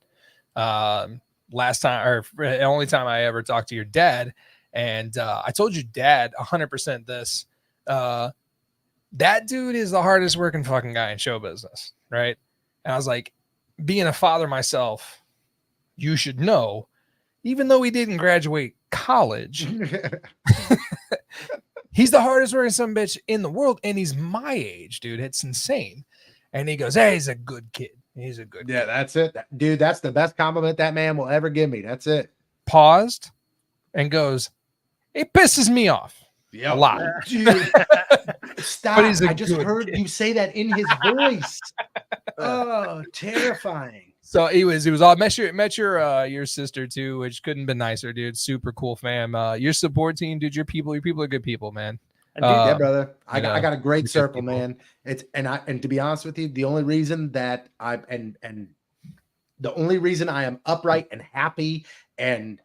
last time or the only time I ever talked to your dad. And I told you, Dad, 100% this. That dude is the hardest working fucking guy in show business, right? And I was like, being a father myself, you should know, even though he didn't graduate college, he's the hardest working son of a bitch in the world, and he's my age, dude. It's insane. And he goes, "Hey, he's a good kid. He's a good kid." That's it. Dude, that's the best compliment that man will ever give me. That's it. Paused and goes, "It pisses me off a lot." Dude, stop. But I just heard you say that in his voice. Oh, terrifying. So he was all met your sister too, which couldn't be nicer, dude. Super cool fam. Your support team, dude. Your people are good people, man. Yeah, brother. I got a great good circle, people. man. And to be honest with you, the only reason that I am upright and happy and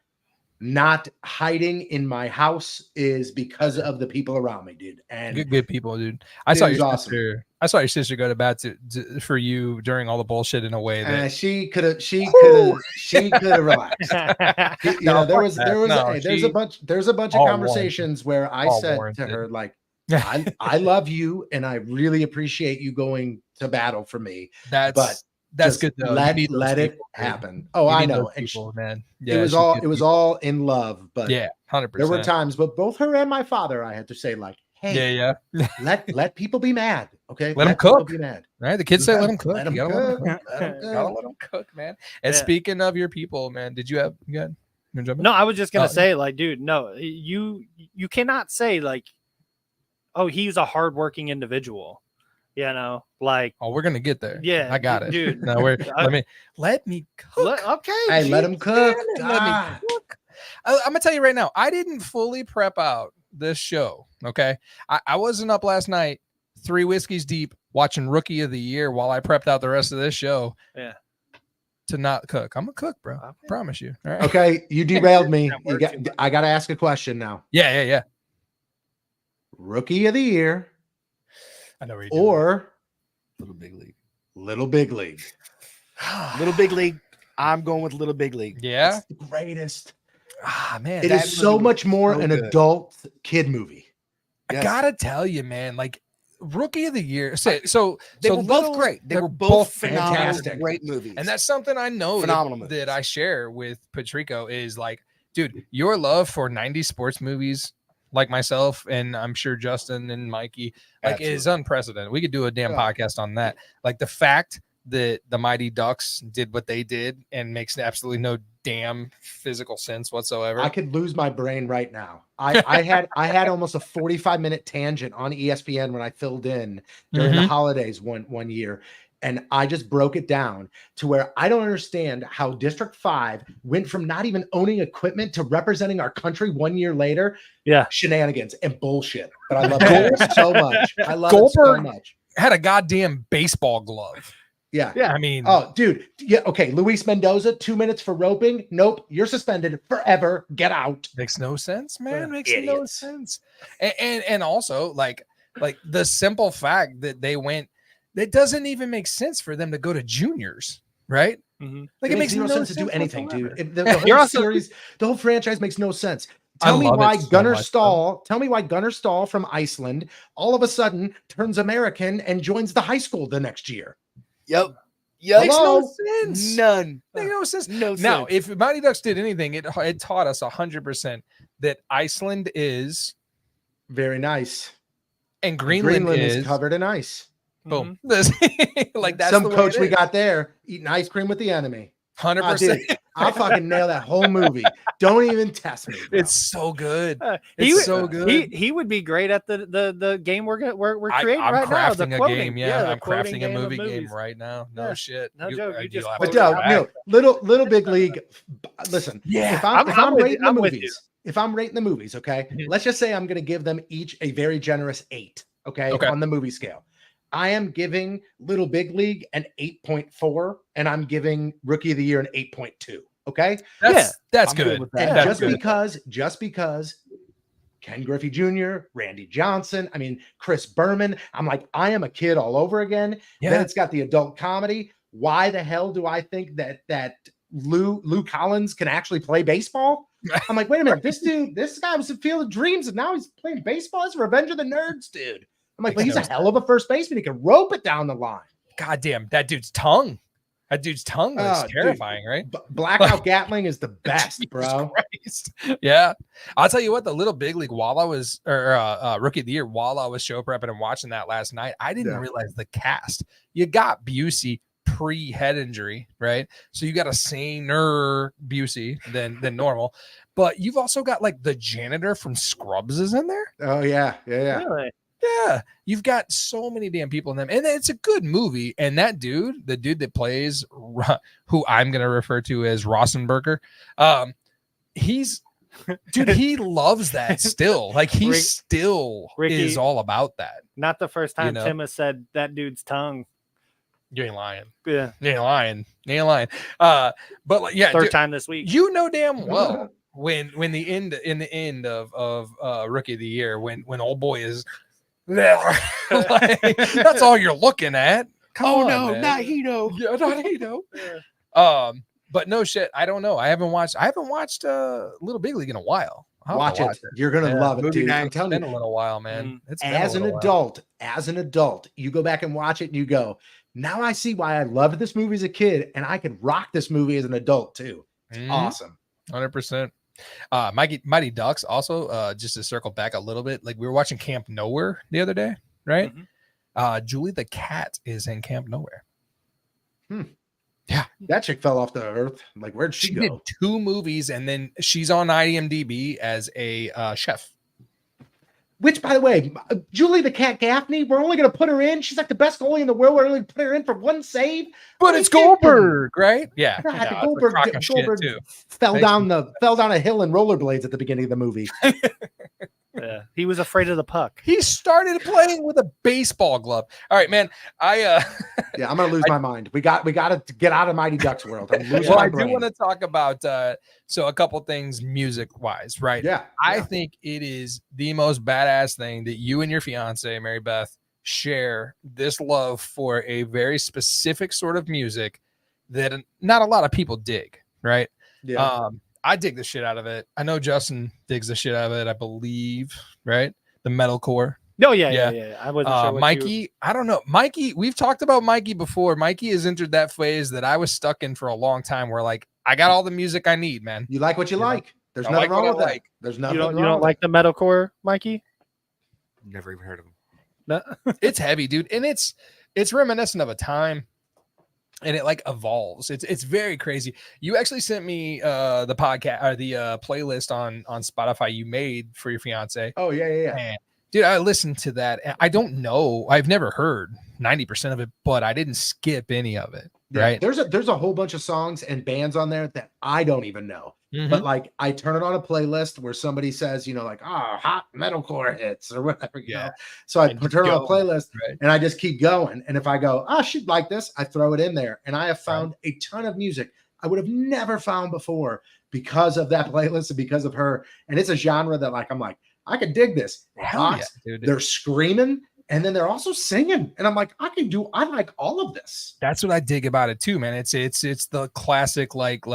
not hiding in my house is because of the people around me, dude. And good people, dude. I saw your awesome. sister. I saw your sister go to bat for you during all the bullshit in a way that she could have relaxed. There's a bunch of conversations where I said to her, like, I love you and I really appreciate you going to battle for me. That's good though. Let it happen. Oh, I know. And people, man. Yeah, it was all in love, but yeah, 100%. There were times, but both her and my father, I had to say, like, hey, yeah. let people be mad. Okay. Let them cook. Be mad. Right. The kids say let them cook. Let them gotta cook. let them cook, man. And speaking of your people, man, did you have No, I was just gonna say, like, dude, no, you cannot say like, oh, he's a hardworking individual. Like, we're gonna get there. Yeah, I got it, dude. No, let me cook. Okay, hey, let him cook. Let me cook. I'm gonna tell you right now, I didn't fully prep out this show. Okay, I wasn't up last night 3 whiskeys deep watching Rookie of the Year while I prepped out the rest of this show. Yeah. To not cook. I'm a cook, bro. Okay. I promise you. All right. Okay, you derailed me. I got to ask a question now. Yeah. Rookie of the Year. I know where or Little Big League. Little Big League. Little Big League. I'm going with Little Big League. Yeah. It's the greatest. Man. It is so much more an adult kid movie. I gotta tell you, man, like Rookie of the Year. So they were both great. They were both fantastic. Great movies. And that's something I know that I share with Patrico is like, dude, your love for 90s sports movies, like myself, and I'm sure Justin and Mikey, like, is unprecedented. We could do a damn podcast on that. Like the fact that the Mighty Ducks did what they did and makes absolutely no damn physical sense whatsoever. I could lose my brain right now. I had almost a 45-minute tangent on ESPN when I filled in during the holidays one year. And I just broke it down to where I don't understand how District 5 went from not even owning equipment to representing our country 1 year later. Yeah. Shenanigans and bullshit. But I love it so much. I love it so much. Had a goddamn baseball glove. Yeah. I mean, oh, dude. Yeah. Okay. Luis Mendoza, 2 minutes for roping. Nope. You're suspended forever. Get out. Makes no sense, man. Makes no sense. And also like the simple fact that they went, it doesn't even make sense for them to go to juniors. right? Mhm. Like It makes no sense to do anything, whatsoever. dude. The You're whole also- series, the whole franchise makes no sense. I Tell me love it why so Gunnar much, Stahl. Tell me why Gunnar Stahl from Iceland all of a sudden turns American and joins the high school the next year. Yep. Yep. Makes no Hello? sense. None. Makes no sense. No Now, sense. if Mighty Ducks did anything, it taught us 100% that Iceland is Very nice. and Greenland is is covered in ice. boom. Mhm. Like that's Some the way coach it we is. got there eating ice cream with the enemy. 100%. Dude, I'll fucking nail that whole movie. Don't even test me. Bro. It's so good. He It's would- so good. He would be great at the game we're creating I'm right now. The crafting a quoting. game. Yeah, the I'm quoting crafting a game of movie game movies. right now. No Yeah. shit. No joke, you just have But to go back. little big league. Listen, Yeah, if I'm I'm with you. rating the I'm with movies, if I'm rating the movies, okay, Mhm. let's just say I'm going to give them each a very generous 8, okay, Okay. on the movie scale. I am giving Little Big League an 8.4, and I'm giving Rookie of the Year an 8.2. Okay, That's I'm good. good with that. and That's just because Ken Griffey Jr., Randy Johnson, I mean Chris Berman, I'm like, I am a kid all over again. Then Yeah. it's got the adult comedy. Why the hell do I think that Lou Collins can actually play baseball? I'm like, wait a minute, this guy was in Field of Dreams, and now he's playing baseball. It's Revenge of the Nerds, dude. I'm like, but he's a hell of a first baseman. He can rope it down the line. God damn, that dude's tongue. That dude's tongue was Dude, terrifying, right? Blackout Gatling is the best, Jesus bro. Christ. Yeah. I'll tell you what, the Little Big League, while I was Rookie of the Year, while I was show prepping and watching that last night, I didn't Yeah. realize the cast. You got Busey pre-head injury, right? So you got a saner Busey than normal. But you've also got like the janitor from Scrubs is in there. Oh yeah. Really? Yeah, you've got so many damn people in them, and it's a good movie. And that dude, the dude that plays, who I'm gonna refer to as Rossenberger, he's dude. He loves that still. Like he Rick- still Ricky- is all about that. Not the first time know? Tim has said that dude's tongue. You ain't lying. Yeah. You ain't lying. You ain't lying. But like, yeah, Third dude, time this week. you know damn well when the end of Rookie of the Year when old boy is. Like, that's all you're looking at. Come Oh on, no, man. not Hito. Yeah, not Hito. But no shit. I don't know. I haven't watched Little Big League in a while. I'll have Watch to it. You're gonna Yeah, love it, movie dude. night. I'm It's telling been you. a little while, man. It's been a As an little while. adult, you go back and watch it and you go, now I see why I loved this movie as a kid, and I could rock this movie as an adult too. It's Mhm. awesome. 100%. Mighty Ducks also, just to circle back a little bit, like we were watching Camp Nowhere the other day, right? Julie the cat is in Camp Nowhere. That chick fell off the earth. Like, where'd she She go? did 2 movies, and then she's on IMDb as a chef. Which, by the way, Julie the Cat Gaffney, we're only gonna put her in. She's like the best goalie in the world. We're only gonna put her in for one save. But What it's are you thinking? Goldberg, right? Yeah. God, yeah, it's a Goldberg, crock of shit, Goldberg too. fell Makes down a hill in rollerblades at the beginning of the movie. Yeah. He was afraid of the puck. He started playing with a baseball glove. All right, man. Yeah, I'm gonna lose my mind. We got to get out of Mighty Ducks world. I'm losing Well, my I do brain. want to talk about so a couple things music wise, right? Yeah, I think it is the most badass thing that you and your fiance, Mary Beth, share this love for a very specific sort of music that not a lot of people dig, right? yeah. I dig the shit out of it. I know Justin digs the shit out of it, I believe, right? The metalcore. No, yeah. I wasn't sure. What Mikey, I don't know. Mikey, we've talked about Mikey before. Mikey has entered that phase that I was stuck in for a long time where like I got all the music I need, man. You like what you You know, like. There's I nothing like wrong what with I that. like. There's You nothing. don't wrong with like the metalcore, Mikey? Never even heard of him. No. It's heavy, dude, and it's reminiscent of a time, and it like evolves. It's very crazy. You actually sent me the podcast or the playlist on Spotify you made for your fiance. Oh yeah. Man, dude, I listened to that. And I don't know. I've never heard 90% of it, but I didn't skip any of it. Yeah, Right. There's a whole bunch of songs and bands on there that I don't even know. Mhm. But like I turn it on a playlist where somebody says, like, hot metalcore hits or whatever, you know. So I And just turn on a go, playlist right. and I just keep going. And if I go, she'd like this, I throw it in there. And I have found a ton of music I would have never found before because of that playlist and because of her. And it's a genre that like I'm like, I could dig this. Hell yeah, Hot, dude. they're screaming, and then they're also singing, and I'm like, I like all of this. That's what I dig about it too, man. It's the classic like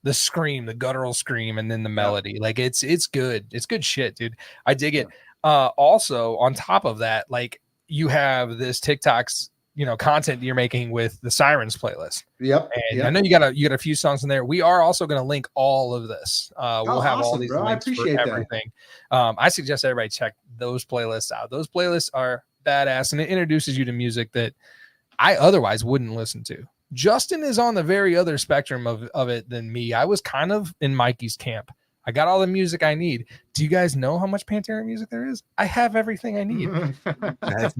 the scream, the guttural scream, and then the melody. Like it's good. It's good shit, dude. I dig it. Also, on top of that, like you have this TikTok's content you're making with the Sirens playlist. Yep. And I know you got a few songs in there. We are also going to link all of this. We'll have all these links for everything. I suggest everybody check those playlists out. Those playlists are badass, and it introduces you to music that I otherwise wouldn't listen to. Justin is on the very other spectrum of it than me. I was kind of in Mikey's camp. I got all the music I need. Do you guys know how much Pantera music there is? I have everything I need. But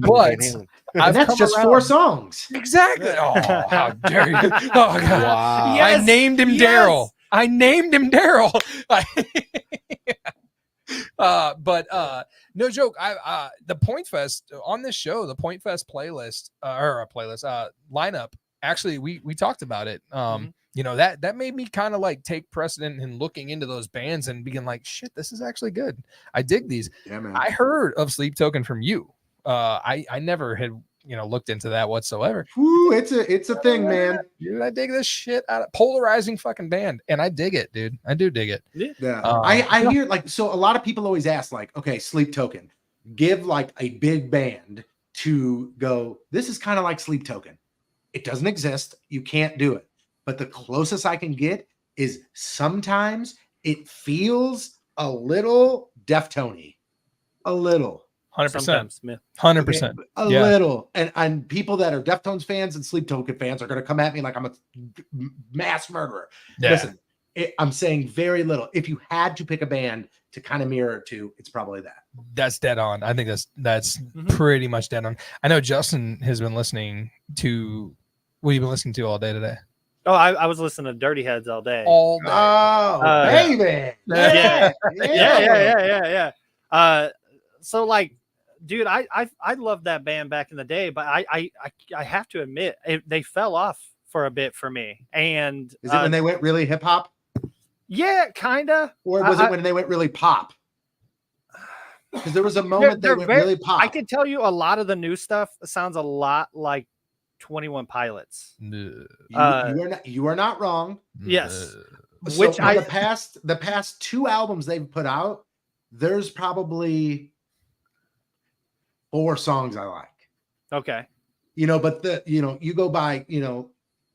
that's just 4 songs. Exactly. Oh, how dare you? Oh, God. Wow. Yes, I named him Daryl. No joke. The Point Fest on this show, the Point Fest playlist lineup. Actually, we talked about it. That made me kind of like take precedent in looking into those bands and being like, shit, this is actually good. I dig these. Yeah, man. I heard of Sleep Token from you. I never had looked into that whatsoever. Ooh, it's a thing, man. Dude, I dig this shit out of polarizing fucking band, and I dig it, dude. I do dig it. Yeah. I hear like, so a lot of people always ask like, okay, Sleep Token, give like a big band to go, this is kind of like Sleep Token. It doesn't exist. You can't do it. But the closest I can get is sometimes it feels a little Deftone-y. A little. 100%. 100%. A little. And people that are Deftones fans and Sleep Token fans are going to come at me like I'm a mass murderer. Yeah. Listen, I'm saying very little. If you had to pick a band to kind of mirror it to, it's probably that. That's dead on. I think that's pretty much dead on. I know Justin has been listening to, what have you been listening to all day today? Oh, I was listening to Dirty Heads all day. All day. Oh, baby. Yeah. So like, dude, I loved that band back in the day, but I have to admit they fell off for a bit for me. And is it when they went really hip hop? Yeah, kind of. Or was it when they went really pop? Because there was a moment they went really pop. I can tell you a lot of the new stuff sounds a lot like 21 Pilots. You are not wrong. Yes. So which the past 2 albums they've put out, there's probably 4 songs I like. Okay. But you go by,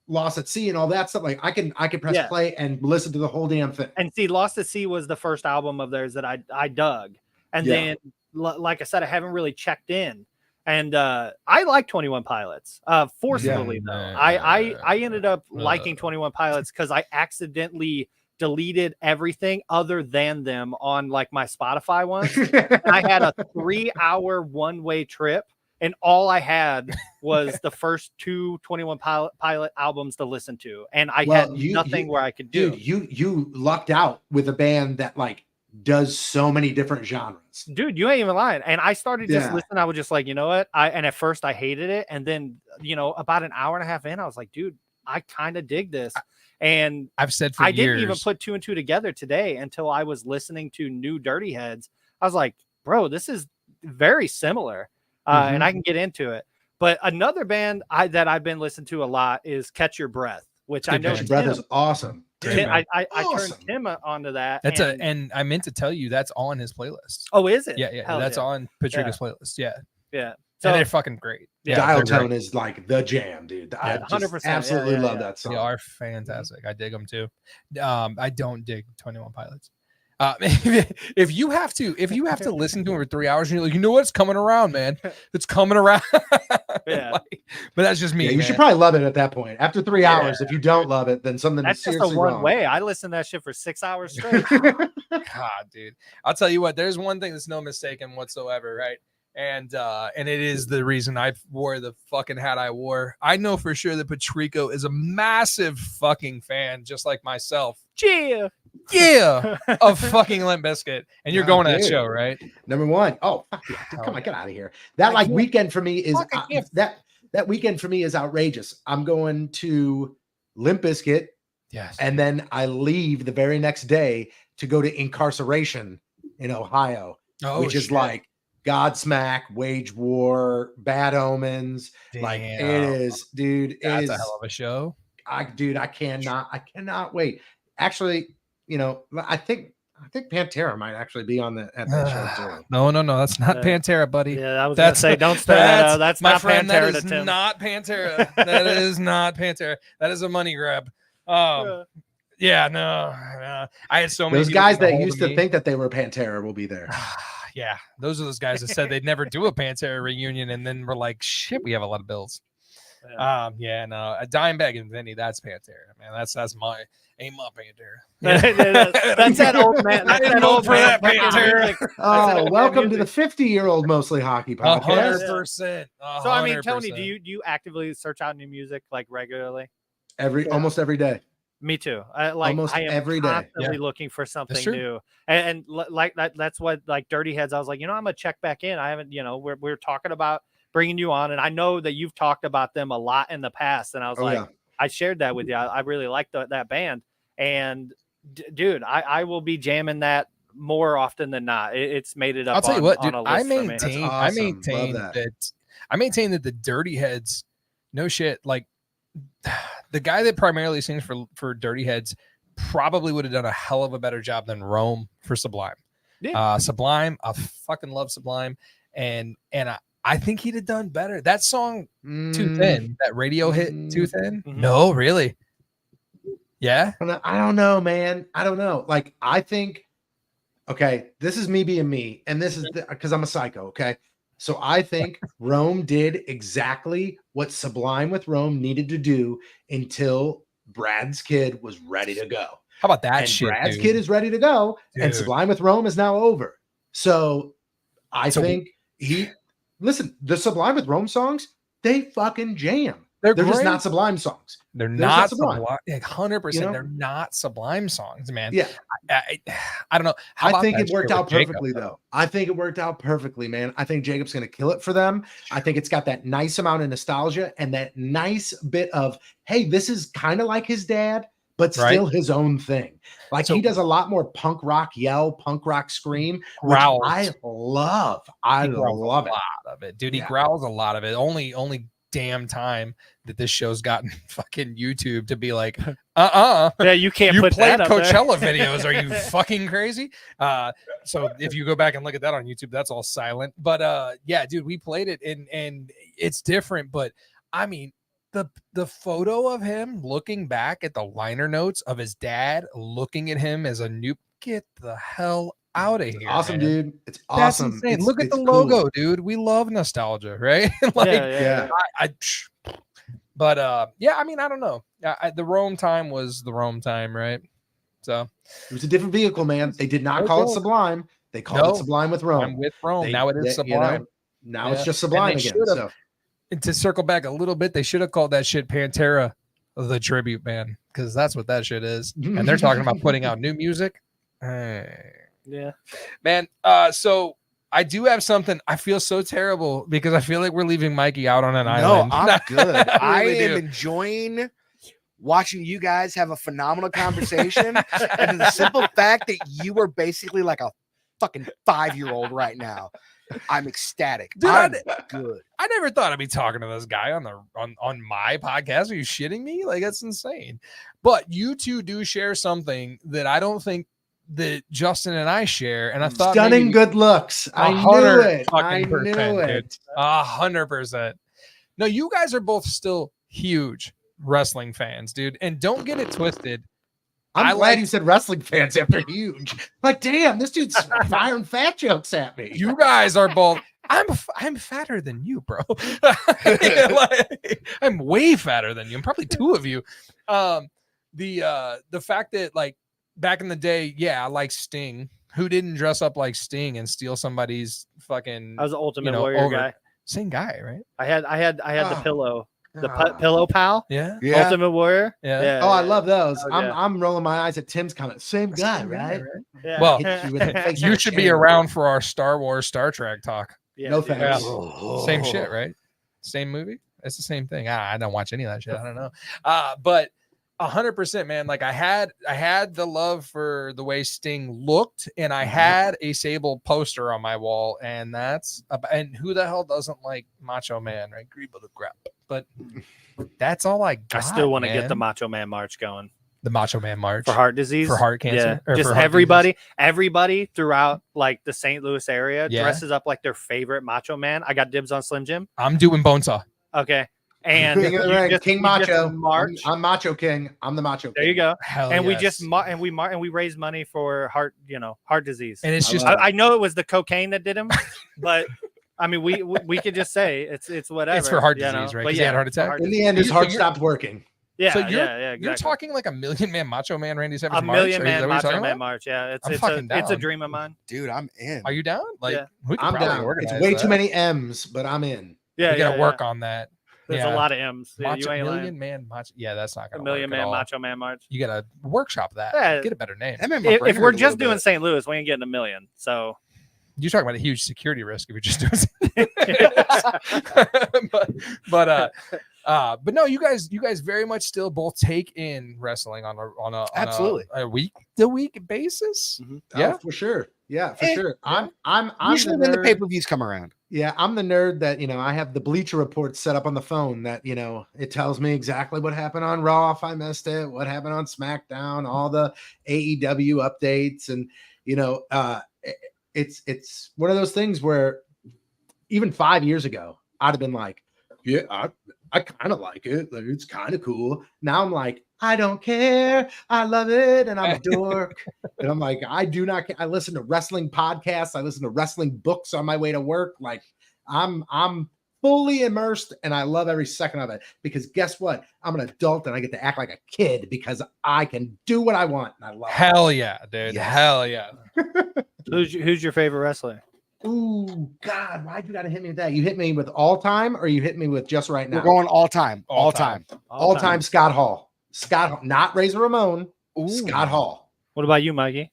Lost at Sea and all that stuff. Like I can press play and listen to the whole damn thing. And see, Lost at Sea was the first album of theirs that I dug. And then, like I said, I haven't really checked in. And I like 21 Pilots. Forcefully though. I ended up liking 21 Pilots because I accidentally deleted everything other than them on like my Spotify once. I had a 3-hour one-way trip, and all I had was the first 2 21 Pilot albums to listen to, and I had nothing where I could do. Dude, you lucked out with a band that like does so many different genres. Dude, you ain't even lying. And I started just listening. I was just like, you know what? And at first I hated it, and then about an hour and a half in, I was like, dude, I kind of dig this. And I've said for I years, didn't even put 2 and 2 together today until I was listening to new Dirty Heads. I was like, bro, this is very similar. And I can get into it. But another band that I've been listening to a lot is Catch Your Breath, which I know Catch Your Breath is awesome. I turned Tim onto that. That's and I meant to tell you that's on his playlist. Oh, is it? Yeah. Hell that's on Patrico's playlist. Yeah. So and they're fucking great. Yeah, Dial Tone is like the jam, dude. I 100% absolutely love that song. They are fantastic. I dig them too. I don't dig 21 Pilots. If you have to listen to them for 3 hours and you're like, you know what, it's coming around, man. It's coming around. But that's just me. Yeah, you should probably love it at that point. After 3 hours, if you don't love it, then something that's just a one way. I listen to that shit for 6 hours straight. God, dude. I'll tell you what, there's one thing that's no mistaken whatsoever, right? And it is the reason I wore the fucking hat I wore. I know for sure that Patrico is a massive fucking fan, just like myself. Yeah, of fucking Limp Bizkit. And you're going to that show, right? Number 1. Oh, fuck yeah. Dude, come on, get out of here. That like weekend for me is that weekend for me is outrageous. I'm going to Limp Bizkit. Yes. And then I leave the very next day to go to Incarceration in Ohio, which is like Godsmack, Wage War, Bad Omens. Like it Damn. is, dude. That's It a is. hell of a show. I cannot wait. Actually, I think Pantera might actually be on at that show too. No, that's not Pantera, buddy. Yeah, I was gonna say, don't stir that up. That's my not friend. Pantera That is to Tim. not Pantera. That is not Pantera. That is a money grab. Yeah, no. I had so many Those people guys get a that hold used of to me. think that they were Pantera will be there. Yeah, those are those guys that said they'd never do a Pantera reunion, and then we're like, shit, we have a lot of bills. A Dimebag and Vinny, that's Pantera, man. That's my Pantera. That's that old man. That's that old for man. that Pantera. Oh, welcome to the 50-year-old Mostly Hockey podcast. 100%. So I mean, Tony, do you actively search out new music like regularly? Almost every day. Me too. Almost I am every day. constantly looking for something new, and like that. That's what like Dirty Heads. I was like, I'm gonna check back in. I haven't, we're talking about bringing you on, and I know that you've talked about them a lot in the past, and I was I shared that with you. I really liked that band, and dude, I will be jamming that more often than not. It's made it up. I'll tell you what, dude. I maintain that the Dirty Heads, no shit, like. The guy that primarily sings for Dirty Heads probably would have done a hell of a better job than Rome for Sublime. Yeah. Sublime, I fucking love Sublime, and I think he'd have done better. That song Too Thin, that radio hit Too Thin. Mm-hmm. No, really. Yeah. I don't know, man. I don't know. Like I think, okay, this is me being me, and this is because I'm a psycho. Okay. So I think Rome did exactly what Sublime with Rome needed to do until Brad's Kid was ready to go. How about that and shit? Brad's dude? Kid is ready to go, Dude. and Sublime with Rome is now over. So I think listen, the Sublime with Rome songs, they fucking jam. They're just not Sublime songs. They're not Sublime. 100%. They're not Sublime songs, man. Yeah. I don't know. I think it worked out perfectly, though. I think it worked out perfectly, man. I think Jacob's going to kill it for them. I think it's got that nice amount of nostalgia and that nice bit of, hey, this is kind of like his dad, but still his own thing. Like he does a lot more punk rock yell, punk rock scream, which I love. I love it. A lot of it, dude. He growls a lot of it. Only damn time that this show's gotten fucking YouTube to be like, yeah, you can't you put played that up Coachella there. videos. Are you fucking crazy? So if you go back and look at that on YouTube, that's all silent. But yeah, dude, we played it and it's different. But I mean, the photo of him looking back at the liner notes of his dad looking at him as a new, get the hell out of here. Awesome, man. dude. It's awesome. That's insane. Look at the logo, dude. We love nostalgia, right? But yeah, I mean, I don't know. The Rome time was the Rome time, right? So it was a different vehicle, man. They did not call it Sublime. They called it Sublime with Rome. I'm with Rome. Now it is Sublime. Now it's just Sublime again. So. And to circle back a little bit, they should have called that shit Pantera the tribute band, because that's what that shit is. And they're talking about putting out new music. Yeah, man. So I do have something. I feel so terrible because I feel like we're leaving Mikey out on an island. No, I'm good. I really am enjoying watching you guys have a phenomenal conversation. And the simple fact that you are basically like a fucking 5-year-old right now. I'm ecstatic. Dude, I'm good. I never thought I'd be talking to this guy on my podcast. Are you shitting me? Like, that's insane. But you two do share something that I don't think that Justin and I share, and I thought stunning good looks. I knew it. 100%. No, you guys are both still huge wrestling fans, dude, and don't get it twisted. I'm glad you said wrestling fans after huge. Like, damn, this dude's firing fat jokes at me. You guys are both. I'm fatter than you, bro. I'm way fatter than you. I'm probably two of you. The fact that, like, back in the day, I like Sting. Who didn't dress up like Sting and steal somebody's fucking? I was the Ultimate Warrior guy. Same guy, right? I had the pillow, pillow pal. Yeah. Ultimate Warrior. Yeah. Oh, I love those. Oh, yeah. I'm rolling my eyes at Tim's comment. Same guy, right? Yeah. Well, you should be around for our Star Wars, Star Trek talk. Yeah, no thanks. Same shit, right? Same movie. It's the same thing. I don't watch any of that shit. I don't know. But 100%, man. Like I had the love for the way Sting looked, and I had a Sable poster on my wall, and and who the hell doesn't like Macho Man, right? Greba the crap. But that's all I got. I still want to get the man. Macho Man March going. The Macho Man March For heart disease, for heart cancer, yeah. or Just for heart everybody throughout like the St. Louis area Yeah. dresses up like their favorite Macho Man. I got dibs on Slim Jim. I'm doing Bonesaw. Okay, and King of the you ring, just- King you just Macho. March. I'm Macho King. I'm the Macho King. There you go. Hell And we yes. just and we raise money for heart disease. And it's just I know it was the cocaine that did him, but I mean we could just say it's whatever. It's for heart you disease, know? right? But 'Cause he yeah, had a heart attack? heart In disease. the end, his You- heart you're- stopped working. Yeah, So you're yeah, exactly. you're talking like a Million Man Macho Man Randy Savage a March? million Or is that man what you're Macho talking Man about? March. Yeah, I'm it's fucking a down. dream of mine. Dude, I'm in. Are you down? Like Yeah. we could I'm probably down. organize It's way that. too many M's, but I'm in. Yeah, We gotta yeah, work yeah. on that. There's Yeah. a lot of M's. Yeah, Macho, you ain't Million lying. Man Macho. Yeah, that's not A gonna million work at man all. Macho Man March. You gotta workshop that. Yeah. Get a better name. That made my If brain we're hurt a just little doing bit. St. Louis, we ain't getting a million. So You're talking about a huge security risk if you're just doing but no, you guys very much still both take in wrestling on a Absolutely. a week to week basis. Yeah. Oh, for sure. Yeah, for Eh, sure. I'm Usually the when the nerd- pay-per-views come around. Yeah, I'm the nerd that, I have the Bleacher Report set up on the phone that, it tells me exactly what happened on Raw if I missed it, what happened on SmackDown, all the AEW updates. And, it's one of those things where even 5 years ago, I'd have been like, yeah, I kind of like it. Like, it's kind of cool. Now I'm like, I don't care. I love it. And I'm a dork. And I'm like, I do not care. I listen to wrestling podcasts. I listen to wrestling books on my way to work. Like I'm fully immersed and I love every second of it because guess what? I'm an adult and I get to act like a kid because I can do what I want. And I love Hell yeah, dude. Yes. Hell yeah. who's your favorite wrestler? it. Ooh, God, why'd you got to hit me with that? You hit me with all time or you hit me with just right now? We're going all time. All time. all time Scott Hall. Scott Hall, not Razor Ramon. Ooh. Scott Hall. What about you, Mikey?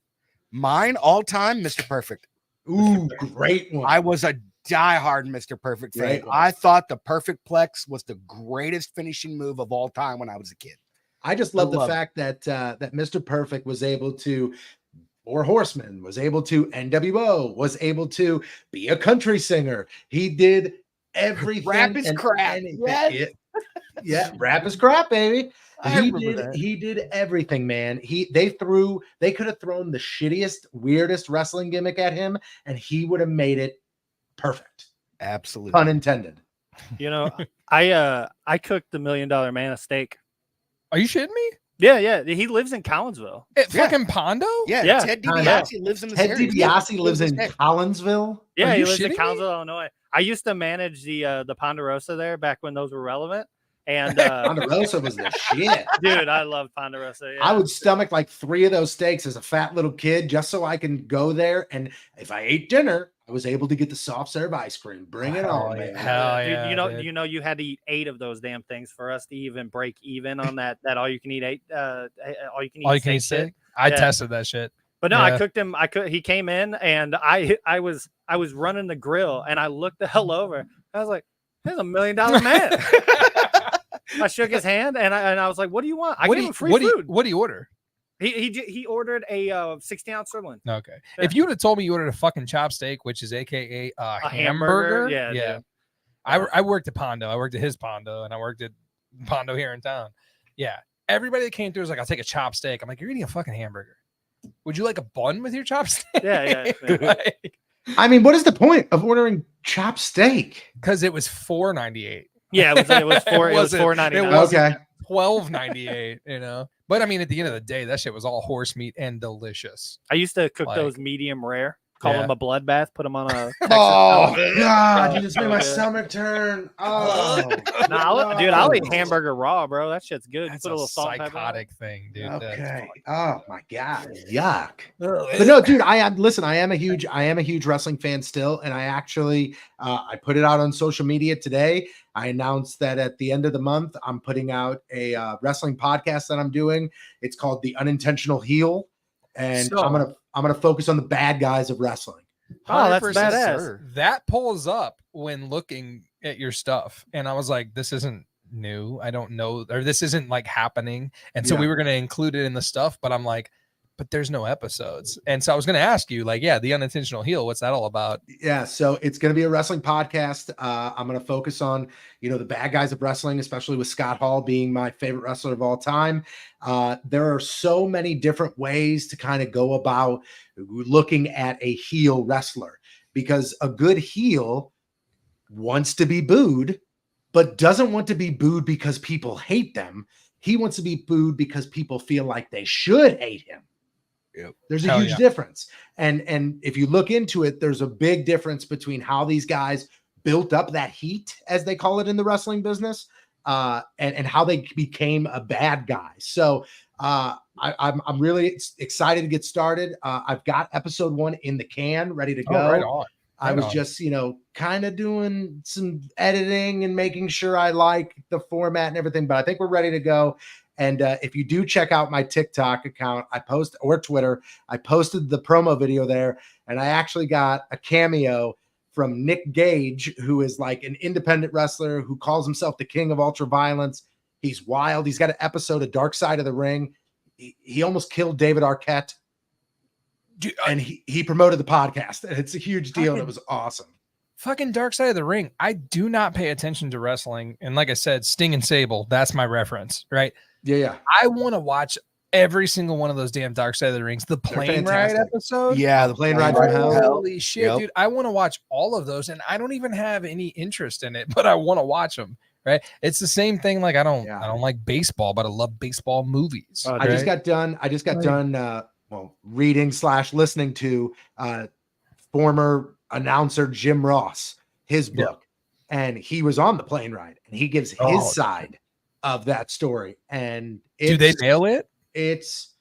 Mine all time, Mr. Perfect. Ooh, great one. I was a diehard Mr. Perfect fan. Great one. I thought the Perfect Plex was the greatest finishing move of all time when I was a kid. I just love the love it. fact that that Mr. Perfect was able to, or Horseman was able to, NWO was able to be a country singer. He did everything. Rap is and crap. anything. Yes. Yeah, rap is crap, baby. I He remember did. that. He did everything, man. They could have thrown the shittiest, weirdest wrestling gimmick at him, and he would have made it perfect. Absolutely. Pun intended. I cooked the $1 Million Man a steak. Are you shitting me? Yeah. He lives in Collinsville. At Yeah. fucking Pondo? Yeah, Yeah. Ted I know. DiBiase lives in the Ted DiBiase lives in Heck. Collinsville. Yeah, Are he you lives in shitting me? Collinsville, Illinois. I used to manage the Ponderosa there back when those were relevant. And Ponderosa was the shit. dude, I love Ponderosa. Yeah. I would stomach like 3 of those steaks as a fat little kid just so I can go there. And if I ate dinner, I was able to get the soft serve ice cream. Bring it Hell on, yeah. man. Hell Dude, yeah. dude. you had to eat 8 of those damn things for us to even break even on that all you can eat all you can eat All you can eat steak steak? I Yeah. tested that shit. But no, I Yeah. cooked him. He came in and I was running the grill and I looked the hell over. I was like, "There's $1 million man." I shook his hand and I was like, "What do you want?" I gave him free food. What do you order? He ordered a 60-ounce sirloin. Okay. Yeah. If you would have told me you ordered a fucking chop steak, which is AKA a hamburger. Yeah, Yeah. dude. I worked at Pondo. I worked at his Pondo and I worked at Pondo here in town. Yeah. Everybody that came through was like, I'll take a chop steak. I'm like, you're eating a fucking hamburger. Would you like a bun with your chop steak? Yeah. I mean, what is the point of ordering chop steak? Because it was $4.98. Yeah, it was wasn't- $4.99. it wasn't Okay. $12.98, you know. But I mean, at the end of the day, that shit was all horse meat and delicious. I used to cook Like- those medium rare. Call Yeah. them a bloodbath. Put them on a. Oh, God. You just made my Yeah. stomach turn. Oh. I'll eat hamburger raw, bro. That shit's good. That's Put a little salt and pepper on it. psychotic thing, dude. Okay. Oh, my God. Yuck. But But no, dude, I am a huge wrestling fan still. And I actually, I put it out on social media today. I announced that at the end of the month, I'm putting out a wrestling podcast that I'm doing. It's called The Unintentional Heel. And So- I'm gonna focus on the bad guys of wrestling. Oh, that's 100%, badass. sir. That pulls up when looking at your stuff, and I was like, "This isn't new. I don't know, or this isn't like happening. And so Yeah. we were going to include it in the stuff, but I'm like, but there's no episodes. And so I was going to ask you, like, yeah, the unintentional heel, what's that all about? Yeah, so it's going to be a wrestling podcast. I'm going to focus on, the bad guys of wrestling, especially with Scott Hall being my favorite wrestler of all time. There are so many different ways to kind of go about looking at a heel wrestler, because a good heel wants to be booed, but doesn't want to be booed because people hate them. He wants to be booed because people feel like they should hate him. Yep. There's a Hell huge yeah. difference. And if you look into it, there's a big difference between how these guys built up that heat, as they call it in the wrestling business, and how they became a bad guy. So I'm really excited to get started. I've got episode 1 in the can, ready to go. Oh, right on. I was just, kind of doing some editing and making sure I like the format and everything, but I think we're ready to go. And if you do check out my TikTok account, or Twitter, I posted the promo video there, and I actually got a cameo from Nick Gage, who is like an independent wrestler who calls himself the king of ultra violence. He's wild. He's got an episode of Dark Side of the Ring. He almost killed David Arquette. And he promoted the podcast, and it's a huge deal. And it was awesome. Fucking Dark Side of the Ring. I do not pay attention to wrestling. And like I said, Sting and Sable, that's my reference, right? Yeah. I want to watch every single one of those damn Dark Side of the Rings. The plane ride fantastic. episode. Yeah, the Plane Ride from Hell. Holy shit, Yep. dude. I want to watch all of those, and I don't even have any interest in it, but I want to watch them. Right? It's the same thing. Like I don't like baseball, but I love baseball movies. I just got done reading / listening to former announcer Jim Ross, his book, and he was on the plane ride, and he gives his side of that story. And do they nail it? It's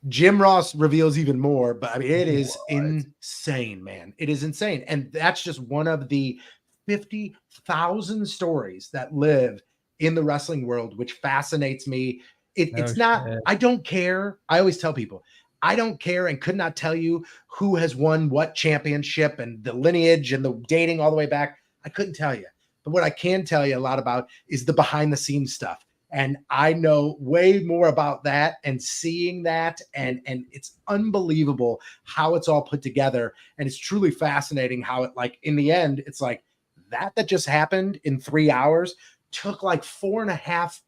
Jim Ross reveals even more, but I mean, it is insane, man. It is insane. And that's just one of the 50,000 stories that live in the wrestling world, which fascinates me. It's not, I don't care. I always tell people, I don't care and could not tell you who has won what championship and the lineage and the dating all the way back. I couldn't tell you. But what I can tell you a lot about is the behind the scenes stuff. And I know way more about that and seeing that. And it's unbelievable how it's all put together. And it's truly fascinating how it, like, in the end, it's like that just happened in 3 hours took like 4.5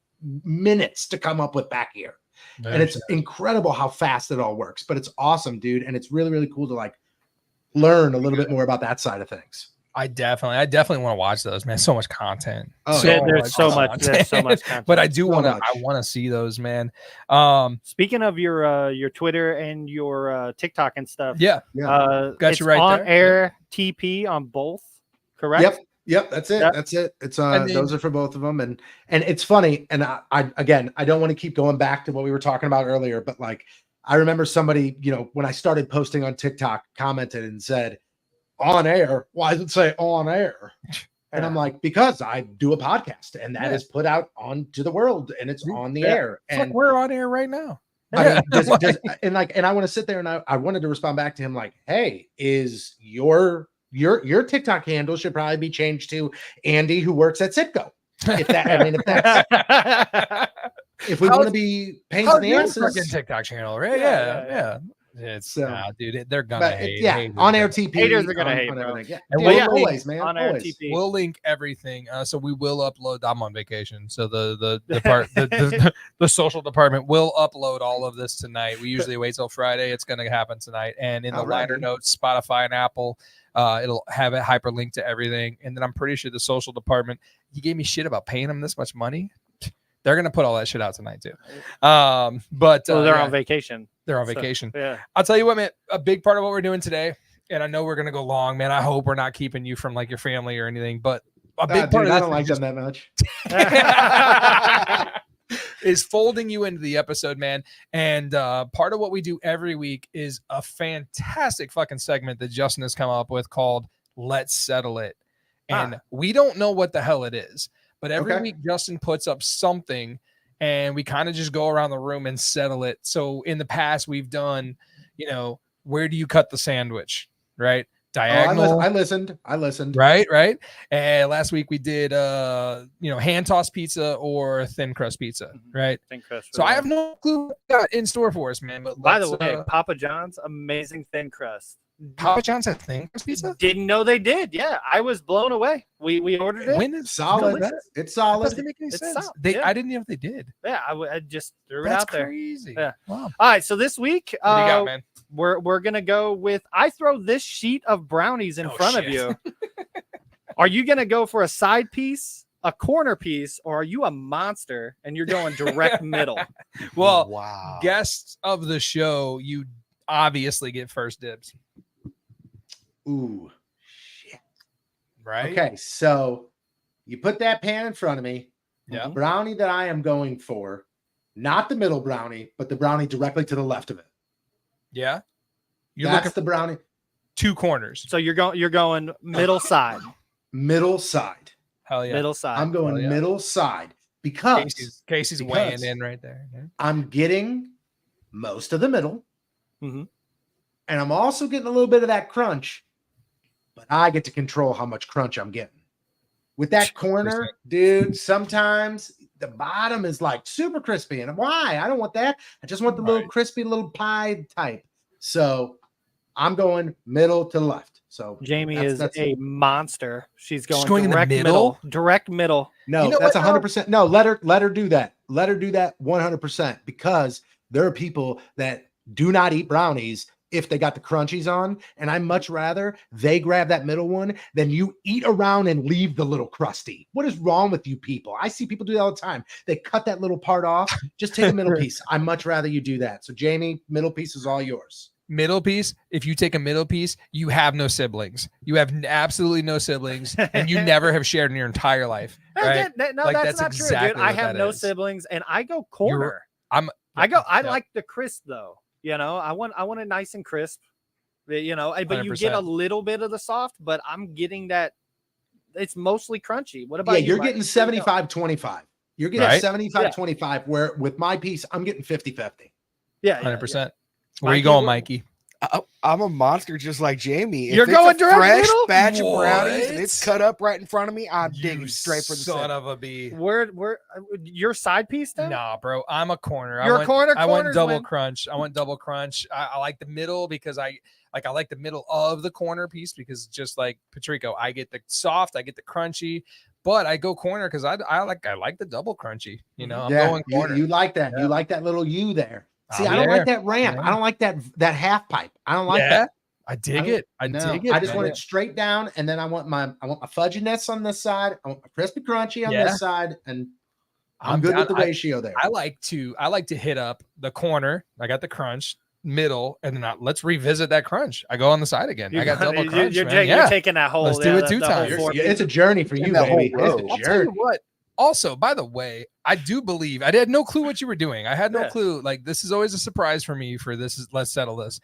minutes to come up with back here. And it's incredible how fast it all works, but it's awesome, dude. And it's really, really cool to like learn a little bit more about that side of things. I definitely want to watch those, man. So much content. Oh, there's so much content. But I want to see those, man. Speaking of your Twitter and your TikTok and stuff. Got it's you right on there. air TP on both, correct? Yep, that's it. That's it. It's those are for both of them. And it's funny. And I don't want to keep going back to what we were talking about earlier, but like I remember somebody, when I started posting on TikTok, commented and said, on air. Why does it say on air? And I'm like, because I do a podcast and that is put out onto the world and it's on the air. And we're on air right now. I mean, and I want to sit there and I wanted to respond back to him like, hey, is your TikTok handle should probably be changed to Andy, who works at Citgo. If we want to be pains in the asses, TikTok channel, right? Yeah. It's dude, they're gonna hate on air TP. Haters are gonna hate, bro. Yeah. And always, man. On air TP. We'll link everything. So we will upload. I'm on vacation, so the social department will upload all of this tonight. We usually wait till Friday. It's gonna happen tonight. And in the liner notes, Spotify and Apple, it'll have it hyperlinked to everything. And then I'm pretty sure the social department, he gave me shit about paying them this much money. They're gonna put all that shit out tonight too. But they're on vacation. They're on vacation. Yeah. I'll tell you what, man, a big part of what we're doing today, and I know we're going to go long, man. I hope we're not keeping you from like your family or anything, but a big part of I don't like them that much. is folding you into the episode, man. And part of what we do every week is a fantastic fucking segment that Justin has come up with called Let's Settle It. And we don't know what the hell it is, but every week Justin puts up something and we kind of just go around the room and settle it. So in the past, we've done, where do you cut the sandwich, right? diagonal. I listened. Right. And last week we did hand tossed pizza or thin crust pizza, right? Thin crust. So I have no clue what you got in store for us, man. But by the way, Papa John's amazing thin crust. Papa John's had thin crust pizza? Didn't know they did. Yeah, I was blown away. We ordered it. When is Solid. It's solid. That doesn't make any It's sense. solid, They, yeah. I didn't know if they did. Yeah, I just threw it That's out there. crazy. Yeah. Wow. All right, so this week, What do you got, man? we're gonna go with. I throw this sheet of brownies in front of shit. you. Are you gonna go for a side piece, a corner piece, or are you a monster and you're going direct middle? Well, Wow. guests of the show, you obviously get first dibs, Ooh. right? Okay, so you put that pan in front of me. Yeah. The brownie that I am going for, not the middle brownie, but the brownie directly to the left of it. Yeah. You're That's looking the brownie two corners. So you're going middle side, middle side. Hell yeah. middle side. I'm going Oh, yeah. middle side because Casey's because- weighing in right there. Yeah. I'm getting most of the middle. Mhm. And I'm also getting a little bit of that crunch, but I get to control how much crunch I'm getting. With that corner, dude, sometimes the bottom is like super crispy. And why? I don't want that. I just want the little Right. crispy little pie type. So I'm going middle to left. So Jamie that's- is a monster. She's going, going in the direct middle? direct middle. no, You know that's what, 100%. No, let her do that. Let her do that 100% because there are people that do not eat brownies if they got the crunchies on. And I much rather they grab that middle one than you eat around and leave the little crusty. What is wrong with you people? I see people do that all the time. They cut that little part off. Just take a middle piece. I much rather you do that. So Jamie, middle piece is all yours. Middle piece. If you take a middle piece, you have no siblings. You have absolutely no siblings, and you never have shared in your entire life. Right? No, Like, that's that's not true, exactly dude. I what have that no is. siblings, and I go corner. I'm. I yeah. like the crisp though. You know, I want it nice and crisp. You know, but you get a 100%. little bit of the soft, but I'm getting that. It's mostly crunchy. What about Yeah, you, you're Mike? getting 75-25. You're getting Right? 75-25, where with my piece, I'm getting 50-50. Yeah, 100%. Where you Mikey, going, what- Mikey? I'm a monster just like Jamie. If You're it's going a direct fresh middle? batch of brownies and What? it's cut up right in front of me, I'm You digging straight for the son center. of a b. Where your side piece then? Nah, bro. I'm a corner. You're a corner. I went Corners double win. crunch. I like the middle because I like the middle of the corner piece because just like Patrico, I get the soft, I get the crunchy, but I go corner because I like the double crunchy. You know, I'm going corner. You like that. Yeah. You like that little U there. See, I'm I don't there. like that ramp. Yeah. I don't like that half pipe. I don't like Yeah, that. I dig I- it. I No, dig it. I just man. want it straight down, and then I want my fudginess on this side. I want my crispy crunchy on Yeah. this side, and I'm good down. with the ratio there. I like to hit up the corner. I got the crunch middle, and then let's revisit that crunch. I go on the side again. I got double crunch. You're man. taking that whole. Let's do it two the whole times. four Yeah, it's a journey for you, that whole baby. row. It's I'll a tell you journey. what. Also, by the way, I do believe I had no clue what you were doing. I had no Yeah. clue. Like this is always a surprise for me. For this is let's settle this.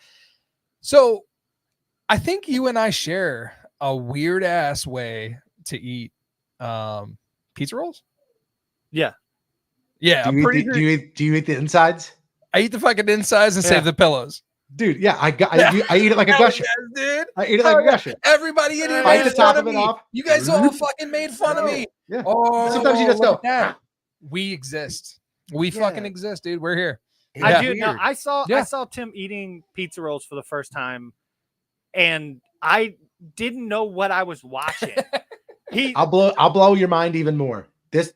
So, I think you and I share a weird ass way to eat pizza rolls. Yeah. Yeah, I'm Do pretty. you eat the insides? I eat the fucking insides and Yeah. save the pillows. Dude, yeah, I eat it like a Hell gusher. yes, dude. I eat it like a gusher. Everybody in here Bite made the fun top of of it me. off. You guys all fucking made fun of me. Yeah. Oh, Sometimes you just look go, at that. We exist. We fucking Yeah. exist, dude. We're here. It's I do. No, weird. I saw Yeah. Tim eating pizza rolls for the first time, and I didn't know what I was watching. I'll blow your mind even more. This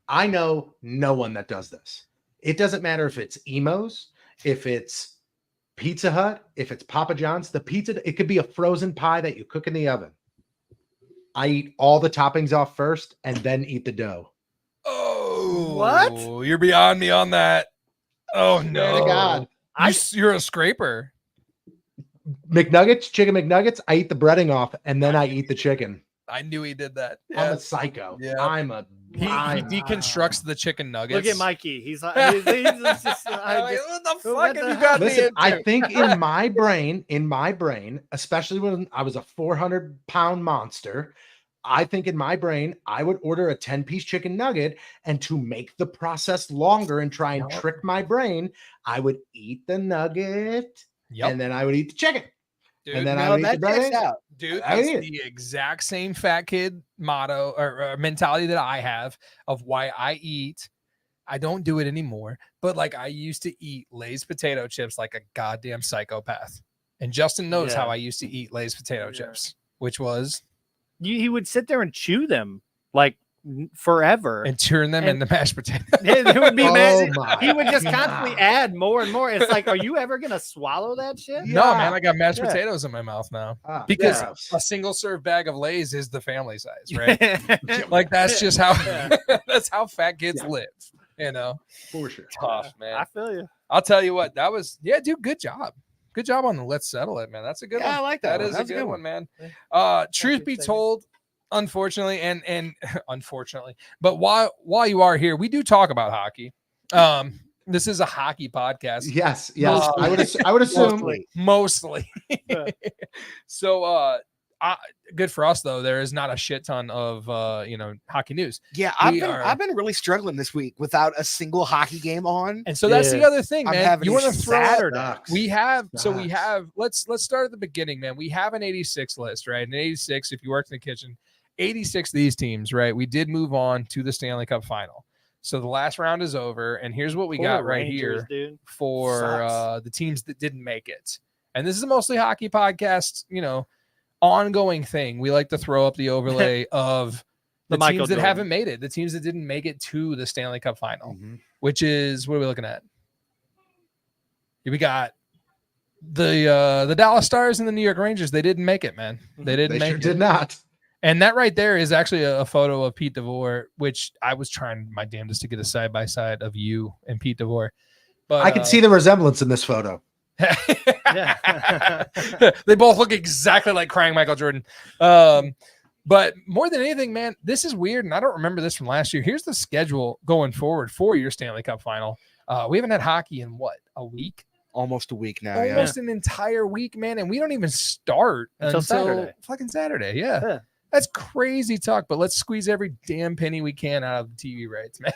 I know no one that does this. It doesn't matter if it's Emo's, if it's Pizza Hut, if it's Papa John's, it could be a frozen pie that you cook in the oven. I eat all the toppings off first and then eat the dough. Oh, What? You're beyond me on that. Oh Swear no, to God. You're a scraper. McNuggets, chicken McNuggets, I eat the breading off and then I eat the chicken. I knew he did that. I'm Yeah. a psycho. Yeah. He I'm- deconstructs the chicken nuggets. Look at Mikey. He's like, he's just, I'm like, what the what fuck have the you got me Listen, into? I think in my brain, especially when I was a 400-pound monster, I think in my brain, I would order a 10-piece chicken nugget, and to make the process longer and try and Yup. trick my brain, I would eat the nugget Yep. and then I would eat the chicken. dude. and then No, I would eat the that bread. checks out. Dude, I it's eat it. the exact same fat kid motto or mentality that I have of why I eat. I don't do it anymore, but like I used to eat Lay's potato chips like a goddamn psychopath. And Justin knows how I used to eat Lay's potato chips, which was He would sit there and chew them like forever. and turn them into mashed potatoes. It would be Oh mad. my He would just constantly God. add more and more. It's like, are you ever gonna swallow that shit? No, man, I got mashed Yeah. potatoes in my mouth now Ah, because gross. a single serve bag of Lay's is the family size, right? Like that's just how that's how fat kids live, you know. For sure. Tough, man. I feel you. I'll tell you what, that was dude, good job. Good job on the let's settle it, man. That's a good one. Yeah, I like that. That one. is That's a good one, man. Yeah. Truth you, be thank you. told, unfortunately, and unfortunately, but while you are here, we do talk about hockey. This is a hockey podcast. Yes. Mostly. I would assume. Mostly. Yeah. So good for us though. There is not a shit ton of hockey news. Yeah, We I've been really struggling this week without a single hockey game on. And so that's the Yeah. other thing, I'm man. having You want to issues. throw Saturday. Sucks. we have Sucks. let's start at the beginning, man. We have an 86 list, right? An 86, if you worked in the kitchen, 86 of these teams, right? We did move on to the Stanley Cup final. So the last round is over, and here's what we Poor got right Rangers, here dude. for Sucks. the teams that didn't make it. And this is a mostly hockey podcast, ongoing thing. We like to throw up the overlay of the The Michael teams that Jordan. haven't made it, the teams that didn't make it to the Stanley Cup final, Mhm. which is what are we looking at? Here we got the Dallas Stars and the New York Rangers. They didn't make it, man. They didn't They make sure it. did not. And that right there is actually a photo of Pete DeVore, which I was trying my damnedest to get a side by side of you and Pete DeVore. But I can see the resemblance in this photo. Yeah. they both look exactly like crying Michael Jordan. But more than anything, man, this is weird, and I don't remember this from last year. Here's the schedule going forward for your Stanley Cup final. We haven't had hockey in what, a week? Almost a week now. Yeah. Almost an entire week, man, and we don't even start Until until Saturday. fucking Saturday. Yeah. Yeah. That's crazy talk, but let's squeeze every damn penny we can out of the TV rights, man.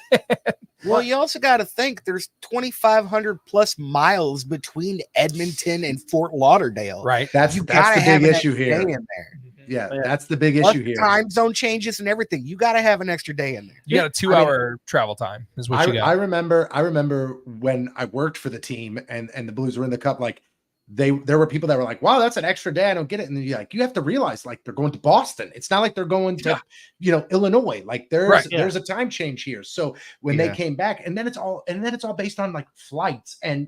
Well, you also got to think there's 2,500 plus miles between Edmonton and Fort Lauderdale. Right. That's You that's got to the have big an issue extra here. day in there. Yeah, Yeah. that's the big Plus issue here. time zone changes and everything. You got to have an extra day in there. You got a 2-hour travel time, is what you got. I remember when I worked for the team and the Blues were in the cup, like there were people that were like, wow, that's an extra day. I don't get it. And then you have to realize like they're going to Boston. It's not like they're going to, Illinois. Like there's a time change here. So when they came back, and then it's all based on like flights and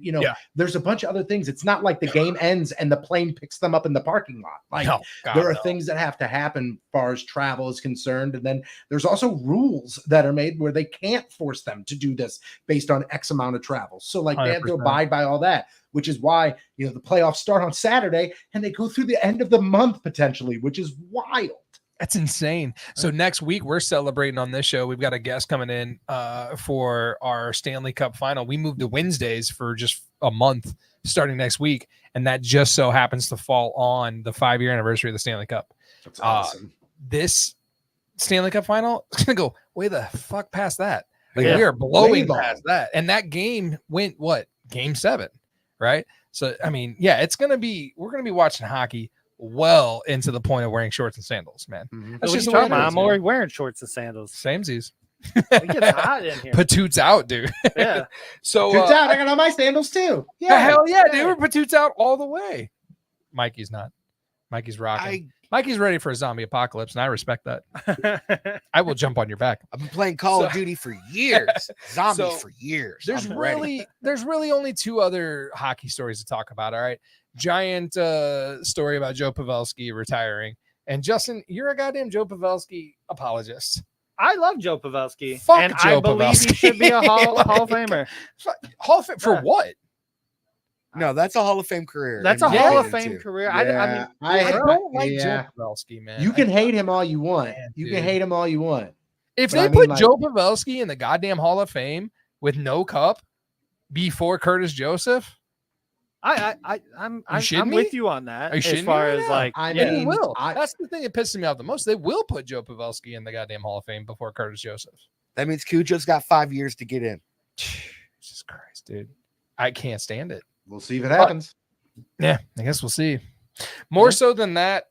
there's a bunch of other things. It's not like the game ends and the plane picks them up in the parking lot. Like No, God, there are no. things that have to happen as far as travel is concerned. And then there's also rules that are made where they can't force them to do this based on X amount of travel. So like they have to 100%. abide by all that, which is why, the playoffs start on Saturday and they go through the end of the month potentially, which is wild. That's insane. So next week we're celebrating on this show. We've got a guest coming in for our Stanley Cup final. We moved to Wednesdays for just a month starting next week, and that just so happens to fall on the 5-year anniversary of the Stanley Cup. That's awesome. This Stanley Cup final is gonna go way the fuck past that. Like Yeah. we are blowing Way past that, and that game went what? Game 7, right? So I mean, yeah, we're gonna be watching hockey well into the point of wearing shorts and sandals, man. Mhm. That's What just you the way talking it about? is, I'm man. already wearing shorts and sandals. Samesies. It gets hot in here. Patoots out, dude. Yeah. So Good out. I got on my sandals too. hell yeah, dude. We're Patoots out all the way. Mikey's not. Mikey's rocking. Mikey's ready for a zombie apocalypse, and I respect that. I will jump on your back. I've been playing Call of Duty for years. Zombies So, for years. There's I'm ready. really only 2 other hockey stories to talk about. All right. Giant story about Joe Pavelski retiring. And Justin, you're a goddamn Joe Pavelski apologist. I love Joe Pavelski. Fuck and Joe I believe Pavelski. he should be a Hall of Like, Famer. Hall of Fame for Yeah. what? No, that's a Hall of Fame career. That's in a my Hall of opinion, Fame too. career. Yeah, I don't like yeah. Joe Pavelski, man. You can hate him all you want. Man, You dude. can hate him all you want. If But they I mean, put like- Joe Pavelski in the goddamn Hall of Fame with no cup before Curtis Joseph, I'm shitting me? with you on that. Are you As shitting me far right as now? like, I yeah. they mean, will. I- That's the thing that pisses me off the most. They will put Joe Pavelski in the goddamn Hall of Fame before Curtis Joseph. That means Cujo's got 5 years to get in. Jesus Christ, dude. I can't stand it. We'll see if it happens. Yeah, I guess we'll see. More so than that,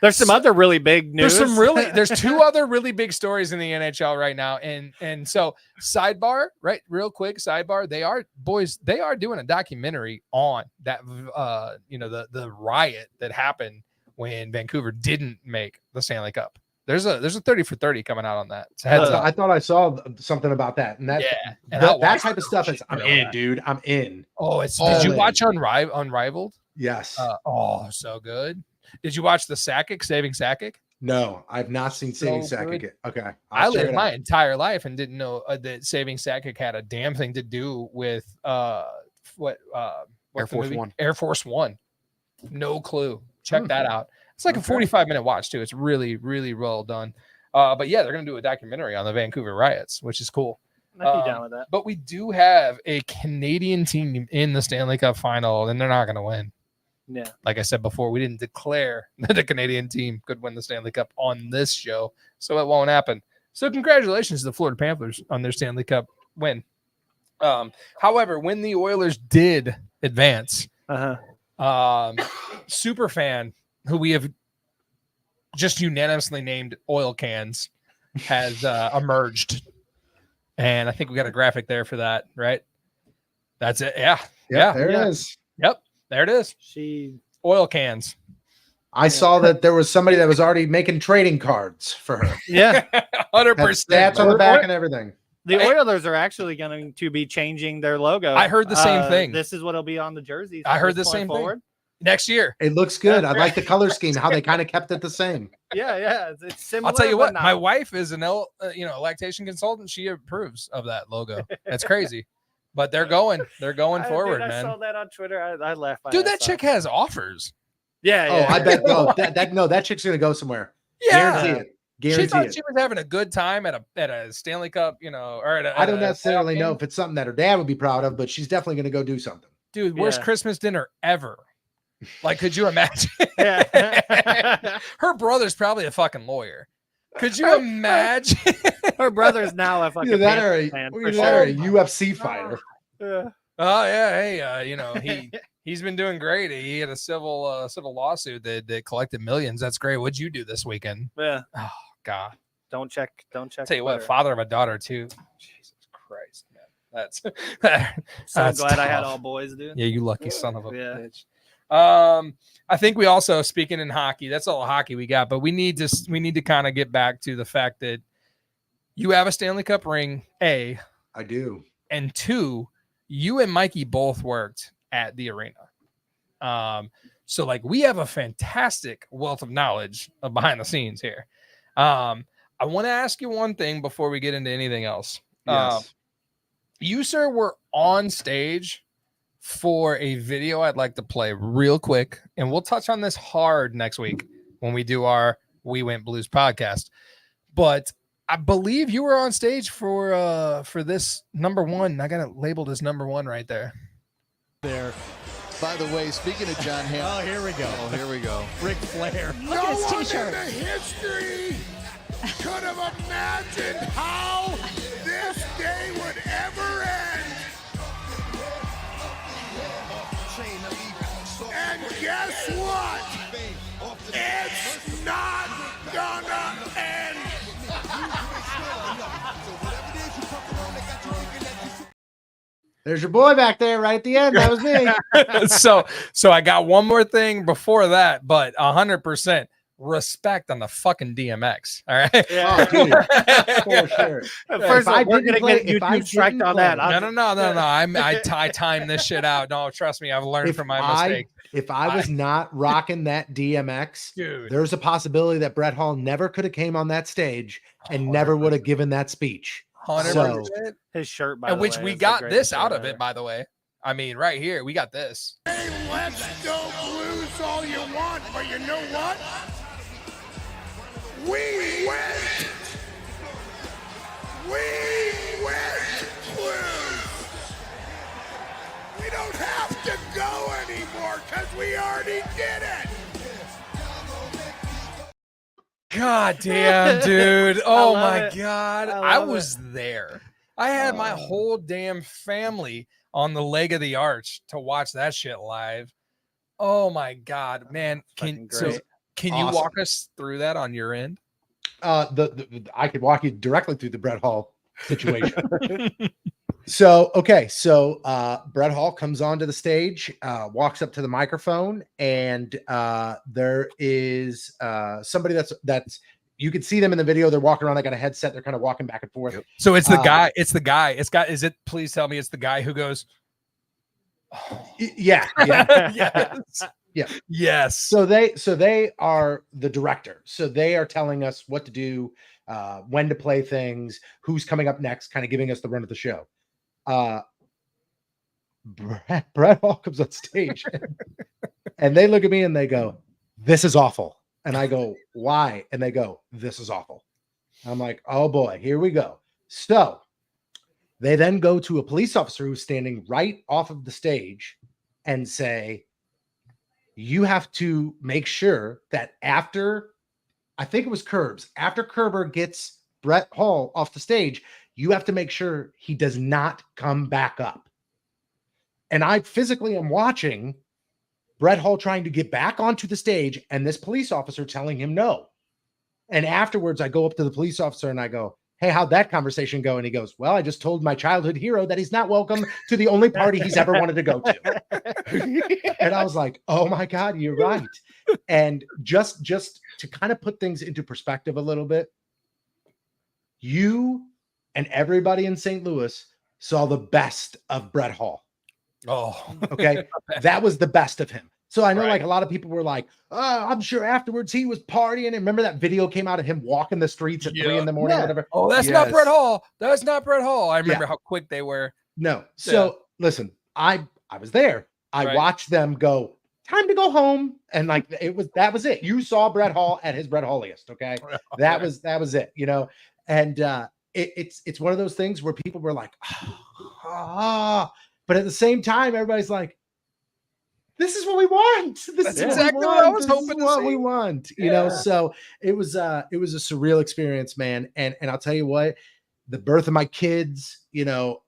There's some other really big news. There's two other really big stories in the NHL right now. And so sidebar, right? Real quick sidebar. They are doing a documentary on that, the riot that happened when Vancouver didn't make the Stanley Cup. There's a 30 for 30 coming out on that. So heads up. I thought I saw something about that, and that that type of stuff is I'm in, dude. I'm in. Oh, did you watch Unrivaled? Yes. So good. Did you watch the Sakic, Saving Sakic? No, I've not seen Saving Sakic. Okay. I lived my entire life and didn't know that Saving Sakic had a damn thing to do with Air Force One. Air Force One. No clue. Check that out. It's like a 45-minute watch too. It's really, really well done. But yeah, they're gonna do a documentary on the Vancouver riots, which is cool. I'd be down with that. But we do have a Canadian team in the Stanley Cup final, and they're not gonna win. Yeah. Like I said before, we didn't declare that the Canadian team could win the Stanley Cup on this show, so it won't happen. So congratulations to the Florida Panthers on their Stanley Cup win. However, when the Oilers did advance, super fan who we have just unanimously named Oil Cans has emerged, and I think we got a graphic there for that, right? That's it. Yeah. There it is. Yep. There it is. Oil Cans. I saw that there was somebody that was already making trading cards for her. Yeah. 100%. Stats on the back and everything. The Oilers are actually going to be changing their logo. I heard the same thing. This is what'll be on the jerseys. I heard the same thing. Next year. It looks good. I like the color scheme, how they kind of kept it the same. Yeah. It's similar. I'll tell you what, my wife is a lactation consultant. She approves of that logo. That's crazy. But they're going forward, man. I saw that on Twitter. I laughed. Dude, that chick has offers. Yeah. Oh, I bet. That chick's gonna go somewhere. Yeah. Guarantee she thought she was having a good time at a Stanley Cup, or I don't necessarily know if it's something that her dad would be proud of, but she's definitely gonna go do something. Dude, worst Christmas dinner ever. Like, could you imagine? Her brother's probably a fucking lawyer. Could you imagine? Her brother's now a fucking a UFC fighter. Yeah. Oh yeah, hey, he's been doing great. He had a civil lawsuit that collected millions. That's great. What'd you do this weekend? Yeah. Oh God. Don't check. I'll tell you what, father of a daughter too. Jesus Christ, man. That's glad tough. I had all boys, dude. Yeah, you lucky son of a bitch. I think we also, speaking in hockey, that's all the hockey we got, but we need to kind of get back to the fact that you have a Stanley Cup ring, A. I do. And 2, you and Mikey both worked at the arena. So like we have a fantastic wealth of knowledge of behind the scenes here. I want to ask you one thing before we get into anything else. Yes. You, sir, were on stage for a video I'd like to play real quick, and we'll touch on this hard next week when we do our We Went Blues podcast. But I believe you were on stage for this number 1. I got it labeled as number 1 right there. There. By the way, speaking of John Hamm. Oh, here we go. Ric Flair. Look at his t-shirt. No one in the history could have imagined how this day would ever end. And guess what? It's not gonna end. There's your boy back there right at the end. That was me. So I got one more thing before that, but 100% respect on the fucking DMX. All right. Yeah. For sure. First, we're gonna get YouTube striked on that. No. I time this shit out. No, trust me, I've learned from my mistake. If I was not rocking that DMX, dude, there's a possibility that Brett Hall never could have came on that stage and never would have given that speech. 100%. So, his shirt, by and the which way, we is got the this greatest out shirt of it, ever. by the way. I mean, right here, we got this. Hey, let's go Blues all you want, but you know what? We went Blues. We don't have to go anymore because we already did it. God damn, dude. Oh my it. God. I I love was there. I had my whole damn family on the leg of the arch to watch that shit live. Oh my God, man! Fucking Can great. you Awesome. walk us through that on your end? I could walk you directly through the Brett Hall situation. So Brett Hall comes onto the stage, walks up to the microphone, and there is somebody that's you can see them in the video. They're walking around, they got a headset, they're kind of walking back and forth. So it's the guy. It's the guy. Is it? Please tell me it's the guy who goes. Yeah. Yes. Yeah. Yes. So they are the director. So they are telling us what to do, when to play things, who's coming up next, kind of giving us the run of the show. Brett Hall comes on stage and they look at me and they go, "This is awful." And I go, "Why?" And they go, "This is awful." I'm like, "Oh boy, here we go." So they then go to a police officer who's standing right off of the stage and say, "You have to make sure that after," I think it was Curbs, after Kerber gets Brett Hall off the stage, you have to make sure he does not come back up. And I physically am watching Brett Hall trying to get back onto the stage and this police officer telling him no. And afterwards, I go up to the police officer and I go, "Hey, how'd that conversation go?" And he goes, "Well, I just told my childhood hero that he's not welcome to the only party he's ever wanted to go to." And I was like, "Oh my God, you're right." And just to kind of put things into perspective a little bit, you and everybody in St. Louis saw the best of Brett Hall. Oh, Okay. That was the best of him. So I know Right. like a lot of people were like, "Oh, I'm sure afterwards he was partying." And remember that video came out of him walking the streets at 3 in the morning, whatever. Oh, that's not Brett Hall. That's not Brett Hall. I remember how quick they were. No. So listen, I was there. I watched them go, "Time to go home." And like that was it. You saw Brett Hall at his Brett Halliest. Okay. That was it, you know. And it's one of those things where people were like, but at the same time, everybody's like, "This is what we want. This is exactly what I was This hoping is to what see." we want." You know, so it was a surreal experience, man. And I'll tell you what, the birth of my kids, you know,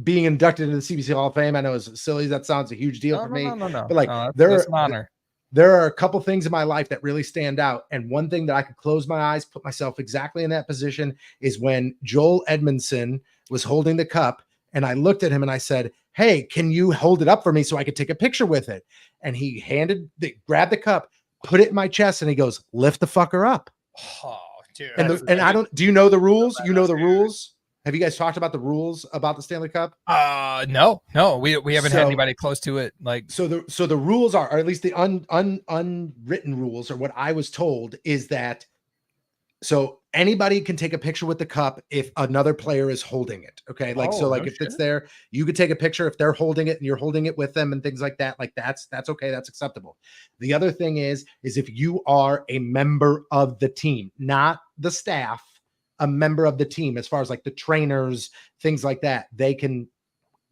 being inducted into the CBC Hall of Fame, I know as silly as that sounds, a huge deal for me. No. But like that's an honor. there are a couple things in my life that really stand out. And one thing that I could close my eyes, put myself exactly in that position, is when Joel Edmondson was holding the cup. And I looked at him and I said, "Hey, can you hold it up for me so I could take a picture with it?" And he grabbed the cup, put it in my chest, and he goes, "Lift the fucker up." Oh, dude. And I don't, do you know the rules? You know the rules? Have you guys talked about the rules about the Stanley Cup? No, we haven't had anybody close to it. Like, so the rules are, or at least the unwritten rules, or what I was told, is that so anybody can take a picture with the cup if another player is holding it. Okay. Like, if it's there, you could take a picture if they're holding it and you're holding it with them and things like that. Like that's okay. That's acceptable. The other thing is if you are a member of the team, not the staff, a member of the team, as far as like the trainers, things like that, they can,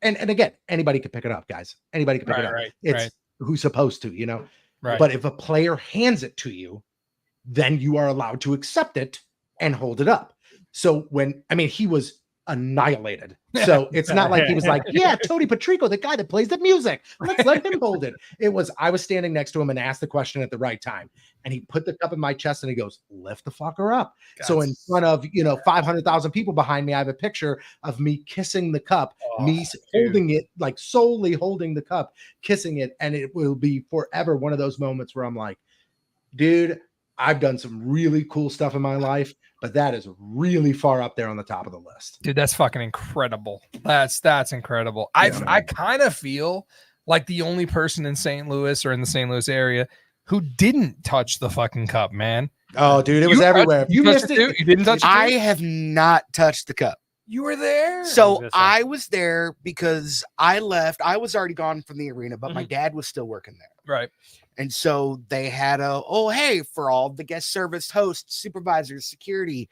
and again, anybody can pick it up, guys. Anybody can pick it up. It's who's supposed to, you know, but if a player hands it to you, then you are allowed to accept it and hold it up. So he was annihilated. So it's not like he was like, "Yeah, Tony PATRICO, the guy that plays the music, let's let him hold it." It was, I was standing next to him and asked the question at the right time. And he put the cup in my chest and he goes, "Lift the fucker up." So in front of, 500,000 people behind me, I have a picture of me kissing the cup, holding it, like solely holding the cup, kissing it. And it will be forever one of those moments where I'm like, dude, I've done some really cool stuff in my life, but that is really far up there on the top of the list. Dude, that's fucking incredible. That's incredible. I kind of feel like the only person in St. Louis or in the St. Louis area who didn't touch the fucking cup, man. Oh, dude, it was everywhere. You missed it. You didn't touch it. I have not touched the cup. You were there. So I was there because I left. I was already gone from the arena, but my dad was still working there. Right. And so they had hey, for all the guest service hosts, supervisors, security,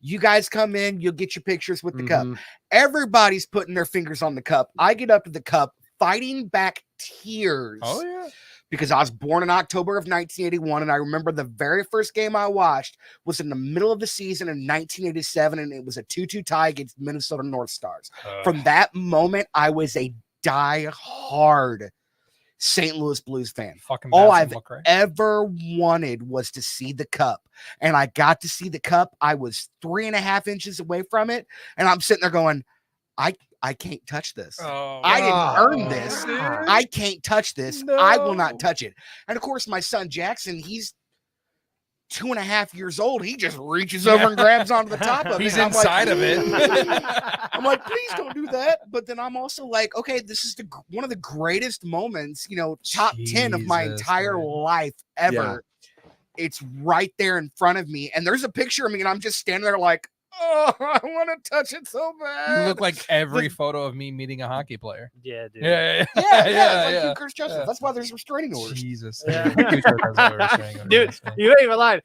you guys come in, you'll get your pictures with the cup. Everybody's putting their fingers on the cup. I get up to the cup, fighting back tears. Oh, yeah. Because I was born in October of 1981. And I remember the very first game I watched was in the middle of the season in 1987. And it was a 2-2 tie against Minnesota North Stars. From that moment, I was a die-hard St. Louis Blues fan. Fucking All Bass I've and McRae. ever wanted was to see the cup. And I got to see the cup. I was 3.5 inches away from it. And I'm sitting there going, I can't touch this. Oh, I didn't earn this. dude. I can't touch this. No. I will not touch it. And of course, my son Jackson, he's 2.5 years old. He just reaches over and grabs onto the top of it. He's And I'm inside like, of it. I'm like, please don't do that. But then I'm also like, okay, this is one of the greatest moments, top 10 of my Jesus, entire man. life ever. It's right there in front of me. And there's a picture of me, and I'm just standing there like, oh, I want to touch it so bad. You look like every photo of me meeting a hockey player. Yeah, dude. Yeah. It's like Chris Justice. That's why there's restraining orders. Jesus. Yeah. Dude, you ain't even lying.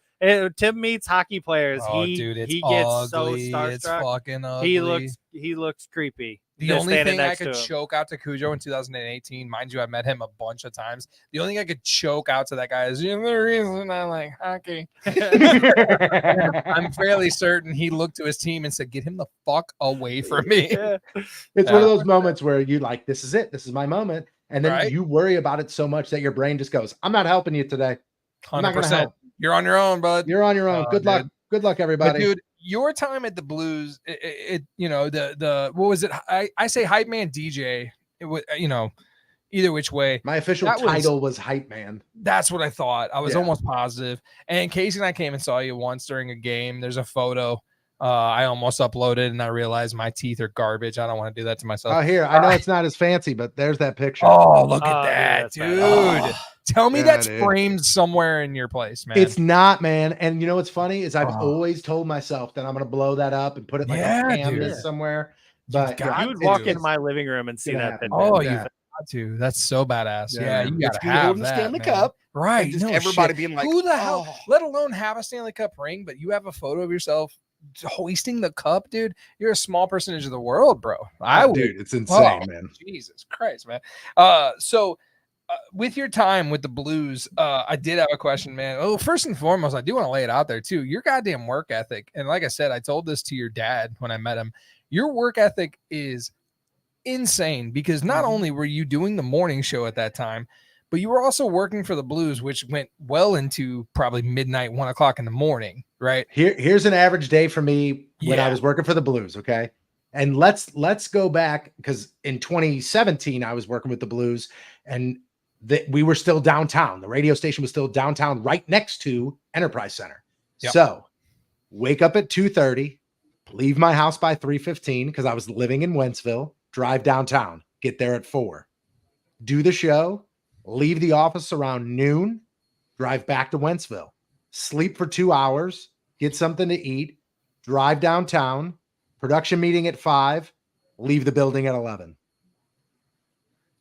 Tim meets hockey players. Oh, he dude, it's he gets ugly. so It's starstruck. fucking ugly. He looks creepy. The just only standing thing I next to could him. choke out to Cujo in 2018, mind you, I met him a bunch of times. The only thing I could choke out to that guy is, you're the reason I like hockey. I'm fairly certain he looked to his team and said, get him the fuck away from me. Yeah. It's one of those moments where you like, this is it. This is my moment. And then Right. you worry about it so much that your brain just goes, I'm not helping you today. I'm not gonna 100%. help. You're on your own, bud. You're on your own. Oh, Good luck. dude. Good luck, But everybody. dude, your time at the Blues, the what was it? I say hype man DJ. It was, either which way. My official that was- title was hype man. That's what I thought. I was Yeah. almost positive. And Casey and I came and saw you once during a game. There's a photo. I almost uploaded and I realized my teeth are garbage. I don't want to do that to myself. Oh, here. I know it's not as fancy, but there's that picture. Oh, look at Oh, that, dude, dude. that's bad. Tell me Yeah, that's dude. framed somewhere in your place, man. It's not, man. And you know what's funny is I've Oh. always told myself that I'm going to blow that up and put it like Yeah, a canvas dude. somewhere. But got You to. would walk it's- into my living room and see gonna that happen. picture. Oh, Yeah. you got to. That's so badass. Yeah, Yeah, man. you It's got to me have holding that, the Stanley man. Cup. Right. And just no everybody shit. being like, who the hell, oh. let alone have a Stanley Cup ring, but you have a photo of yourself hoisting the cup, dude. You're a small percentage of the world, bro. I would. dude, it's insane, man. Jesus Christ, man. So with your time with the Blues, I did have a question, man. Oh, first and foremost, I do want to lay it out there too. Your goddamn work ethic, and like I said, I told this to your dad when I met him. Your work ethic is insane because not only were you doing the morning show at that time, but you were also working for the Blues, which went well into probably midnight, 1 o'clock in the morning, right? Here's an average day for me when I Yeah. was working for the Blues. Okay. And let's go back because in 2017, I was working with the Blues and we were still downtown. The radio station was still downtown right next to Enterprise Center. Yep. So wake up at 2:30, leave my house by 3:15 because I was living in Wentzville, drive downtown, get there at 4, do the show, leave the office around noon, drive back to Wentzville, sleep for 2 hours, get something to eat, drive downtown, production meeting at 5, leave the building at 11.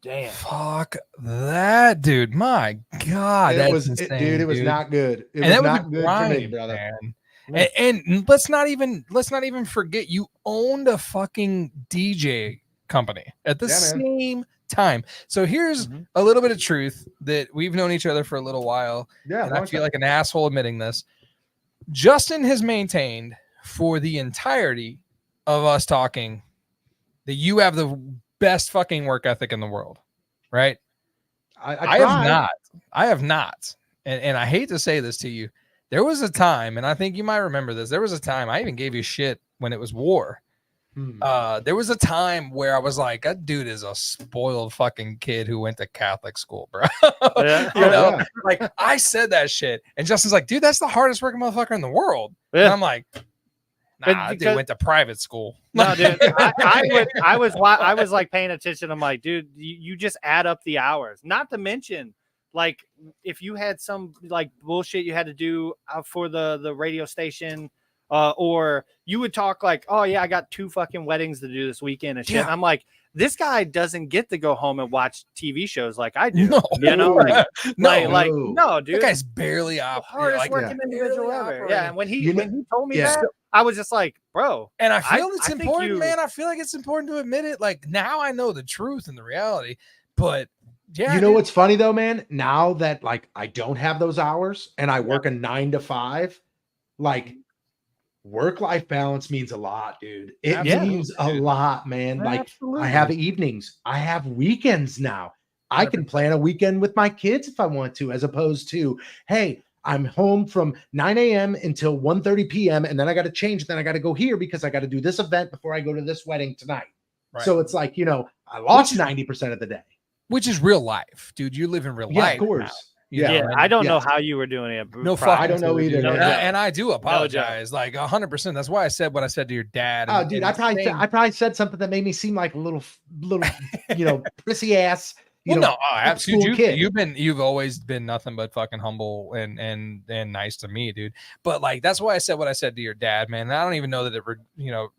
Damn. Fuck that, dude. My God, It that's was, insane, it was dude. not good. It And was that was not a good grind, for me, brother. man. And let's not even forget you owned a fucking DJ company at the Yeah, man. same time. So here's a little bit of truth that we've known each other for a little while. Yeah, And I long feel time. like an asshole admitting this. Justin has maintained for the entirety of us talking that you have the best fucking work ethic in the world, right? I have tried. not. I have not. And I hate to say this to you. There was a time, and I think you might remember this. There was a time I even gave you shit when it was war. There was a time where I was like, that dude is a spoiled fucking kid who went to Catholic school, bro. Yeah. You know, Yeah. like I said that shit. And Justin's like, dude, that's the hardest working motherfucker in the world. And Yeah. I'm like, But nah, that dude because- went to private school. No, dude. I was like paying attention. I'm like, dude, you just add up the hours. Not to mention, like, if you had some like bullshit you had to do for the radio station, or you would talk like, oh yeah, I got 2 fucking weddings to do this weekend and shit. Yeah. And I'm like, this guy doesn't get to go home and watch TV shows like I do. No, You know, like, no, no, dude. that guy's barely The hardest like, working individual barely ever. operating. Yeah, and when he You know- told me yeah. that, I was just like, bro. And I feel it's I think important, you- man. I feel like it's important to admit it. Like now I know the truth and the reality. But yeah, You know dude, what's funny though, man? Now that like I don't have those hours and I work a 9 to 5, like work-life balance means a lot, dude. It Absolutely, means a dude. lot, man. Like Absolutely. I have evenings, I have weekends now. I can plan a weekend with my kids if I want to, as opposed to, hey, I'm home from 9 a.m. until 1:30 p.m. and then I got to change. Then I got to go here because I got to do this event before I go to this wedding tonight. Right. So it's like, I lost 90% of the day. Which is real life, dude. You live in real life. Of course. Yeah, I don't know how you were doing it. No fucking I don't know either. And I do apologize, like 100%. That's why I said what I said to your dad. Oh, dude, I probably said something that made me seem like a little, prissy ass. Absolutely. You've always been nothing but fucking humble and nice to me, dude. But like, that's why I said what I said to your dad, man. And I don't even know that it,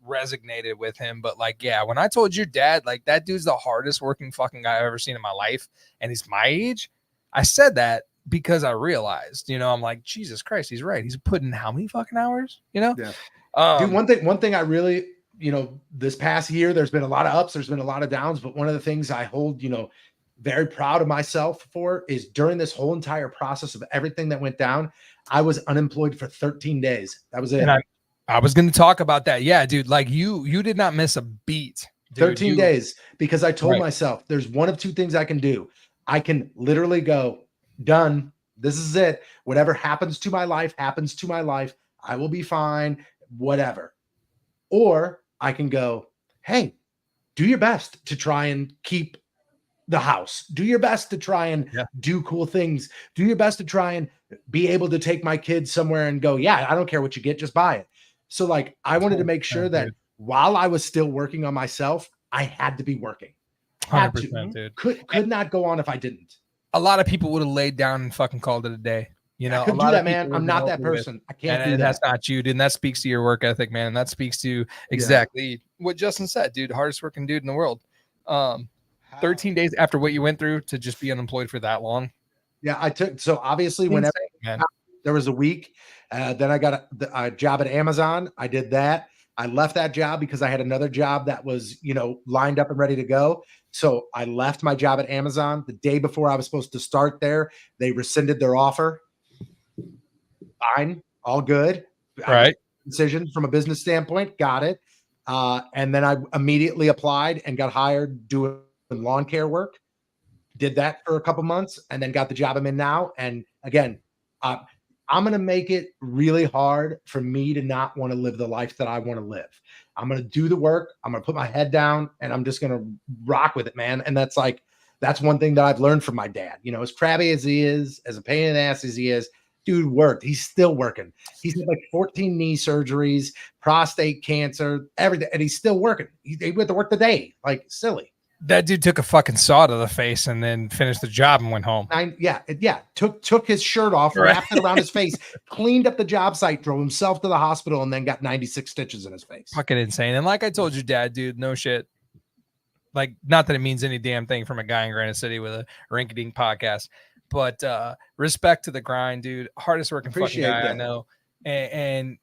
resonated with him. But like, yeah, when I told your dad, like, that dude's the hardest working fucking guy I've ever seen in my life, and he's my age, I said that because I realized, I'm like, Jesus Christ, he's right. He's putting how many fucking hours, Yeah. Dude, one thing I really, this past year, there's been a lot of ups, there's been a lot of downs, but one of the things I hold, very proud of myself for is during this whole entire process of everything that went down, I was unemployed for 13 days. That was it. And I was going to talk about that. Yeah, dude, like you did not miss a beat. Dude. 13 days, because I told myself there's one of two things I can do. I can literally go, done. This is it. Whatever happens to my life, happens to my life. I will be fine, whatever. Or I can go, hey, do your best to try and keep the house. Do your best to try and do cool things. Do your best to try and be able to take my kids somewhere and go, yeah, I don't care what you get, just buy it. So like, I wanted to make sure that while I was still working on myself, I had to be working. 100%, dude. Could not go on if I didn't. A lot of people would have laid down and fucking called it a day. I couldn't do that, man. I'm not that person. I can't do that. That's not you, dude. And that speaks to your work ethic, man. And that speaks to exactly what Justin said, dude. Hardest working dude in the world. 13 days after what you went through to just be unemployed for that long. Yeah, so obviously whenever there was a week, then I got a job at Amazon. I did that. I left that job because I had another job that was, lined up and ready to go. So I left my job at Amazon the day before I was supposed to start there. They rescinded their offer. Fine. All good. Right. Decision from a business standpoint. Got it. And then I immediately applied and got hired doing lawn care work. Did that for a couple months and then got the job I'm in now. And again, I'm going to make it really hard for me to not want to live the life that I want to live. I'm going to do the work. I'm going to put my head down and I'm just going to rock with it, man. And that's one thing that I've learned from my dad, as crabby as he is, as a pain in the ass as he is, dude worked. He's still working. He's had like 14 knee surgeries, prostate cancer, everything. And he's still working. He went to work today, like silly. That dude took a fucking saw to the face and then finished the job and went home. Took his shirt off, wrapped it around his face, cleaned up the job site, drove himself to the hospital, and then got 96 stitches in his face. Fucking insane. And like I told your dad, dude, no shit. Like, not that it means any damn thing from a guy in Granite City with a rinky-dink podcast, but respect to the grind, dude. Hardest working fucking guy I know. And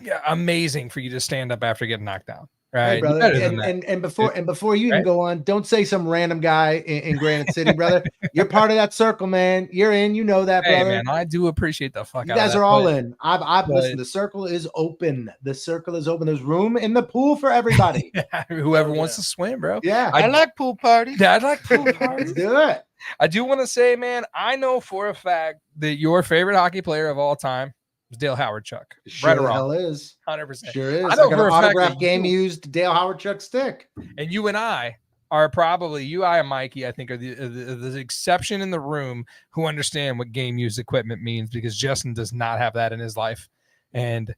yeah, amazing for you to stand up after getting knocked down. Right, hey, brother. And before you even go on, don't say some random guy in Granite City, brother. You're part of that circle, man. You're in. You know that, brother. Hey, man, I do appreciate the fuck. You guys are all in. I've listened. The circle is open. The circle is open. There's room in the pool for everybody. Whoever wants to swim, bro. Yeah, I like pool parties. Yeah, I like pool parties. Let's do it. I do want to say, man, I know for a fact that your favorite hockey player of all time was Dale Howard-Chuck. Sure right or wrong? Hell is 100%. Sure is. I know got for an a autograph fact game used Dale Howard-Chuck stick. And you and I are probably I and Mikey, I think, are the exception in the room who understand what game used equipment means, because Justin does not have that in his life. And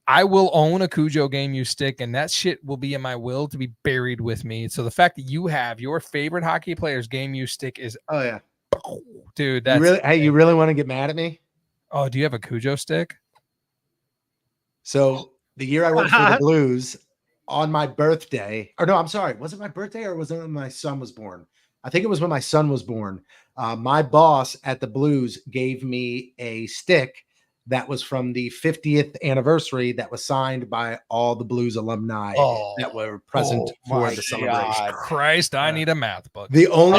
I will own a Cujo game used stick, and that shit will be in my will to be buried with me. So the fact that you have your favorite hockey player's game used stick is dude. That's you really want to get mad at me? Oh, do you have a Cujo stick? So the year I worked for the Blues, on my birthday, or no, I'm sorry, was it my birthday or was it when my son was born? I think it was when my son was born. My boss at the Blues gave me a stick that was from the 50th anniversary that was signed by all the Blues alumni that were present for the celebration. Christ, I need a math book. The only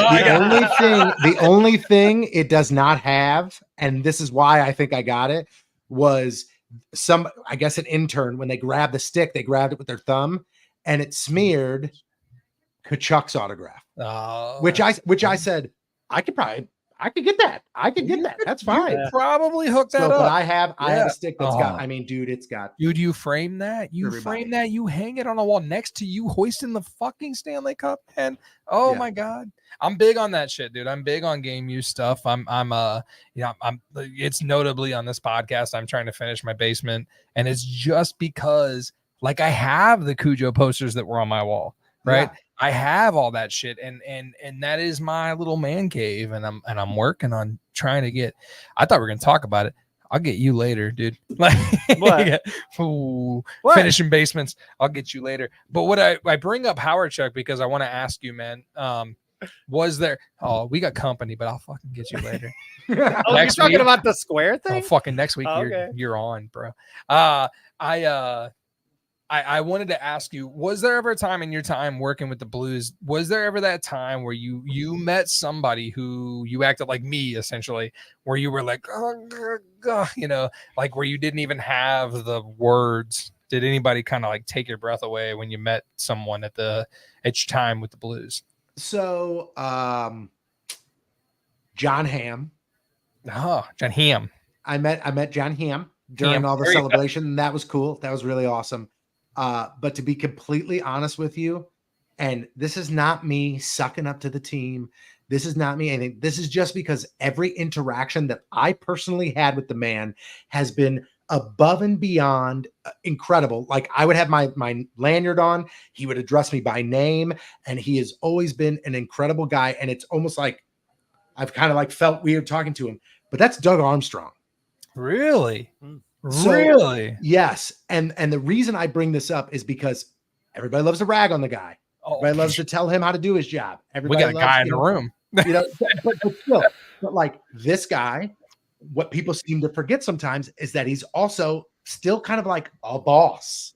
thing it does not have, and this is why I think I got it, was I guess an intern, when they grabbed the stick, they grabbed it with their thumb and it smeared Tkachuk's autograph. which I said I could get that. I could get that. That's fine. Probably hook that So, up. but I have a stick that's got. Oh. I mean, dude, it's got. Dude, you frame that. You Everybody. frame that. You hang it on a wall next to you, hoisting the fucking Stanley Cup. And oh my god, I'm big on that shit, dude. I'm big on game use stuff. It's notably on this podcast. I'm trying to finish my basement, and it's just because, like, I have the Cujo posters that were on my wall, right? Yeah. I have all that shit, and that is my little man cave, and I'm working on trying to get. I thought we were gonna talk about it. I'll get you later, dude. Like what? What? Finishing basements. I'll get you later. But what I bring up Howard Chuck because I want to ask you, man. Was there? Oh, we got company, but I'll fucking get you later. Oh, you're talking about the square thing? Oh, fucking next week. Okay. You're on, bro. I wanted to ask you, was there ever a time in your time working with the Blues, was there ever that time where you met somebody who you acted like me, essentially, where you were like, like where you didn't even have the words? Did anybody kind of like take your breath away when you met someone at your time with the Blues? So, John Hamm. Oh, John Hamm. I met John Hamm during all the celebration. And that was cool. That was really awesome. But to be completely honest with you, and this is not me sucking up to the team. This is not me anything. This is just because every interaction that I personally had with the man has been above and beyond incredible. Like, I would have my lanyard on. He would address me by name, and he has always been an incredible guy. And it's almost like I've kind of like felt weird talking to him, but that's Doug Armstrong. Really? So, really? Yes. And the reason I bring this up is because everybody loves to rag on the guy. Everybody loves to tell him how to do his job. Everybody we got a guy in the room. But still, like this guy, what people seem to forget sometimes is that he's also still kind of like a boss.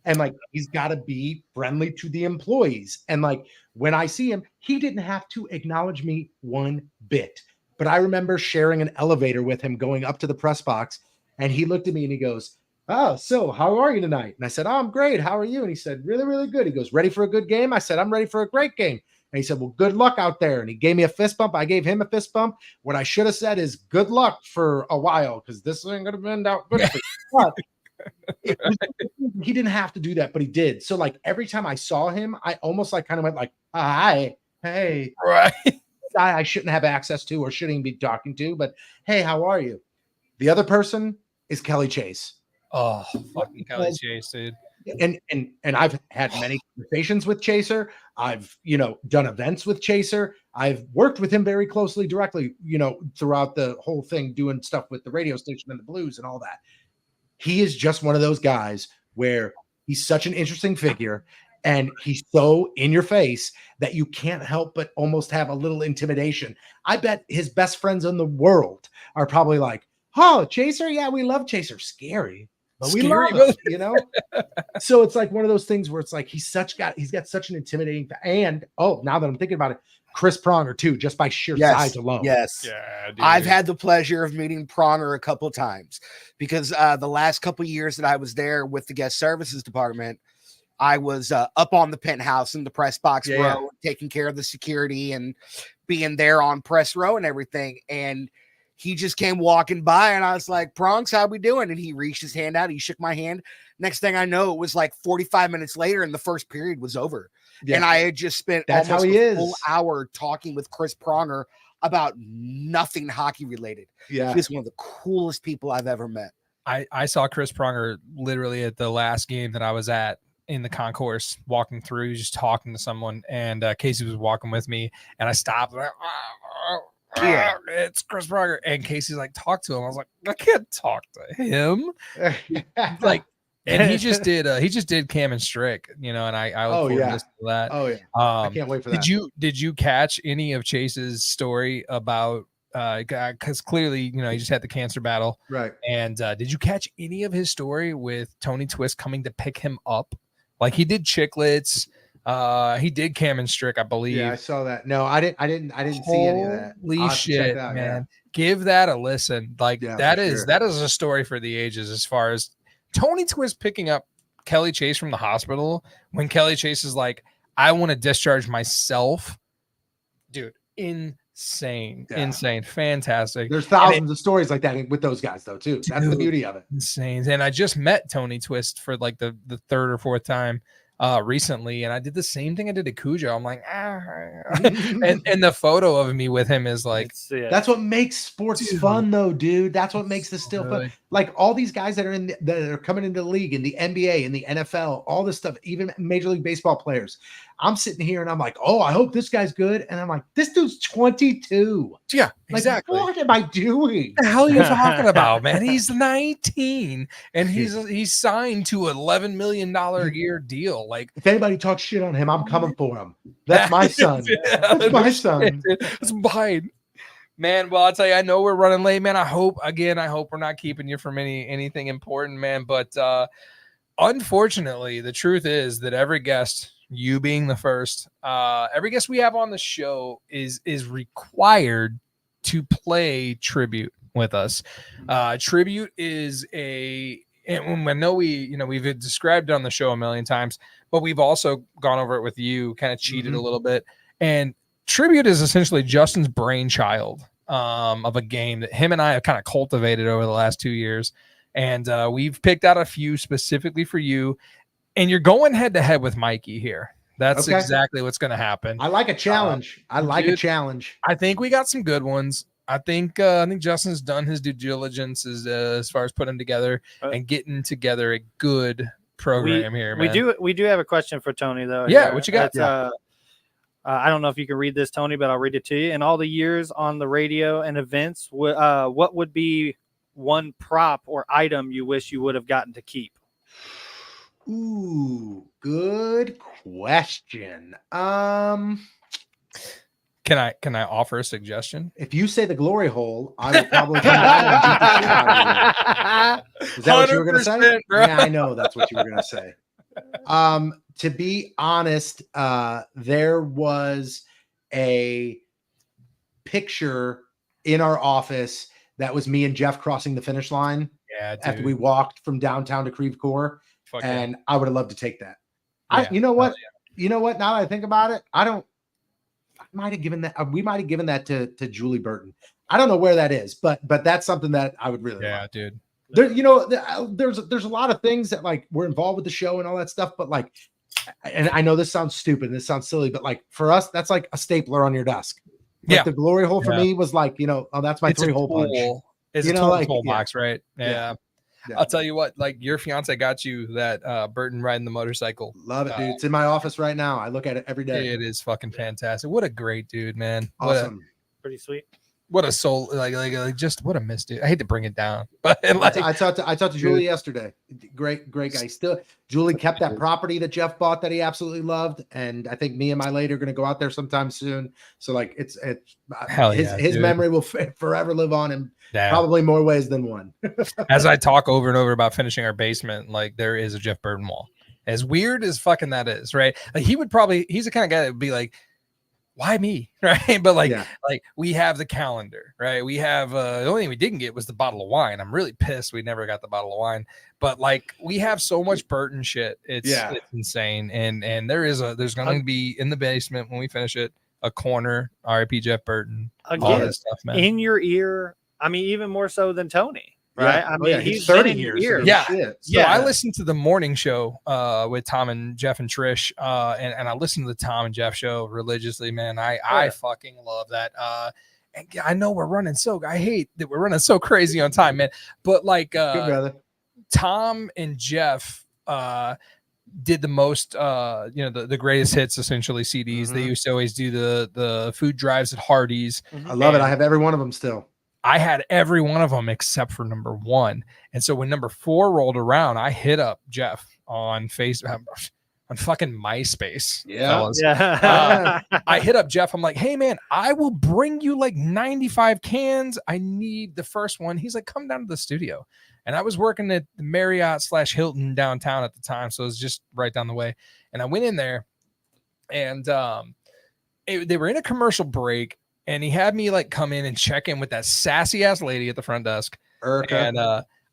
And like, he's got to be friendly to the employees. And like, when I see him, he didn't have to acknowledge me one bit. But I remember sharing an elevator with him going up to the press box. And he looked at me and he goes, "Oh, so how are you tonight?" And I said, "Oh, I'm great. How are you?" And he said, "Really, really good." He goes, "Ready for a good game?" I said, "I'm ready for a great game." And he said, "Well, good luck out there." And he gave me a fist bump. I gave him a fist bump. What I should have said is good luck for a while, because this ain't going to end out good for you. But he didn't have to do that, but he did. So like every time I saw him, I almost like kind of went like, "Hi, hey." Right. Guy I shouldn't have access to or shouldn't be talking to, but hey, how are you? The other person is Kelly Chase. Oh, fucking Kelly Chase, dude. And I've had many conversations with Chaser. I've, done events with Chaser. I've worked with him very closely, directly, throughout the whole thing, doing stuff with the radio station and the Blues and all that. He is just one of those guys where he's such an interesting figure and he's so in your face that you can't help but almost have a little intimidation. I bet his best friends in the world are probably like, "Oh, Chaser? Yeah, we love Chaser." Scary, but we love him, So it's like one of those things where it's like he's got such an intimidating, and now that I'm thinking about it, Chris Pronger too, just by sheer size alone. Yes. Yeah, dude. I've had the pleasure of meeting Pronger a couple of times because the last couple of years that I was there with the guest services department, I was up on the penthouse in the press box row, taking care of the security and being there on press row and everything. And he just came walking by and I was like, "Prongs, how we doing?" And he reached his hand out. He shook my hand. Next thing I know, it was like 45 minutes later and the first period was over. Yeah. And I had just spent almost a full hour talking with Chris Pronger about nothing hockey related. Yeah. He's one of the coolest people I've ever met. I saw Chris Pronger literally at the last game that I was at in the concourse, walking through, just talking to someone. And Casey was walking with me and I stopped. Yeah, it's Chris Pronger. And Casey's like, "Talk to him." I was like, "I can't talk to him." Like, and he just did Cam and Strick, and I look forward to listening to that. Oh yeah. I can't wait for that. Did you catch any of Chase's story about because clearly, he just had the cancer battle. Right. And did you catch any of his story with Tony Twist coming to pick him up? Like, he did Chicklets. He did Cam and Strick, I believe. Yeah, I saw that. No, I didn't see any of that. Holy shit, man. Yeah. Give that a listen. Like, that is a story for the ages, as far as Tony Twist picking up Kelly Chase from the hospital when Kelly Chase is like, "I want to discharge myself dude, insane, fantastic. There's thousands of stories like that with those guys, though, too. That's the beauty of it. Insane. And I just met Tony Twist for like the third or fourth time recently, and I did the same thing I did to Cujo. I'm like, and the photo of me with him is like, that's what makes sports fun, though, dude. That's what makes this still fun. Like all these guys that are coming into the league, in the NBA, in the NFL, all this stuff, even Major League Baseball players. I'm sitting here and I'm like, oh, I hope this guy's good. And I'm like, this dude's 22. Yeah, like, exactly. What am I doing? What the hell are you talking about, man? He's 19 and he's signed to an $11 million a year deal. Like, if anybody talks shit on him, I'm coming for him. That's my son. That's my son. It's mine. Man, well, I'll tell you, I know we're running late, man. I hope we're not keeping you from anything important, man. But unfortunately, the truth is that every guest, you being the first, every guest we have on the show is required to play tribute with us. Tribute is and I know we've described it on the show a million times, but we've also gone over it with you, kind of cheated a little bit. And tribute is essentially Justin's brainchild of a game that him and I have kind of cultivated over the last 2 years. And we've picked out a few specifically for you. And you're going head to head with Mikey here. That's exactly what's going to happen. I like a challenge. A challenge. I think we got some good ones. I think Justin's done his due diligence as far as putting together and getting together a good program here. Man. We do have a question for Tony though. Yeah, here. What you got? I don't know if you can read this, Tony, but I'll read it to you. In all the years on the radio and events, what would be one prop or item you wish you would have gotten to keep? Ooh, good question. Can I offer a suggestion? If you say the glory hole, I would probably come down and beat the shit out of you. Is that what you were going to say? Bro. Yeah, I know that's what you were going to say. To be honest, there was a picture in our office that was me and Jeff crossing the finish line. Yeah, dude. After we walked from downtown to Creve Coeur, and I would have loved to take that. Yeah. You know what? You know what? Now that I think about it, we might have given that to Julie Burton. I don't know where that is, but that's something that I would really love. Dude. There, there's a lot of things that like were involved with the show and all that stuff, but like, and I know this sounds stupid, this sounds silly, but like for us, that's like a stapler on your desk. Like the glory hole for me was like, that's my 3-hole punch. It's a toolbox, right? Yeah. I'll tell you what, like your fiance got you that Burton riding the motorcycle. Love it, dude. It's in my office right now. I look at it every day. It is fucking fantastic. What a great dude, man. Awesome. Pretty sweet. What a soul, like just what a miss, dude. I hate to bring it down, but like, I talked to Julie yesterday. Great guy. Julie kept that property that Jeff bought that he absolutely loved, and I think me and my lady are going to go out there sometime soon. So like, it's his memory will forever live on in probably more ways than one. As I talk over and over about finishing our basement, like there is a Jeff Burton wall. As weird as fucking that is, right? Like he's the kind of guy that would be like, why me? Right. But like we have the calendar, right? We have the only thing we didn't get was the bottle of wine. I'm really pissed we never got the bottle of wine, but like we have so much Burton shit. It's insane. And there's going to be in the basement when we finish it, a corner, RIP Jeff Burton, all this stuff, man. In your ear. I mean, even more so than Tony. Right. Yeah. I mean, he's 30 been in years. your ear. So I listened to the morning show with Tom and Jeff and Trish, and I listened to the Tom and Jeff show religiously, man. I fucking love that. And I know I hate that we're running so crazy on time, man. But like good brother. Tom and Jeff did the most the greatest hits, essentially CDs. They used to always do the food drives at Hardee's. I love it. I have every one of them still. I had every one of them except for number 1. And so when number 4 rolled around, I hit up Jeff on Facebook, on fucking MySpace. I hit up Jeff. I'm like, hey man, I will bring you like 95 cans. I need the first one. He's like, come down to the studio. And I was working at the Marriott / Hilton downtown at the time. So it was just right down the way. And I went in there and they were in a commercial break. And he had me like come in and check in with that sassy ass lady at the front desk. Erica. And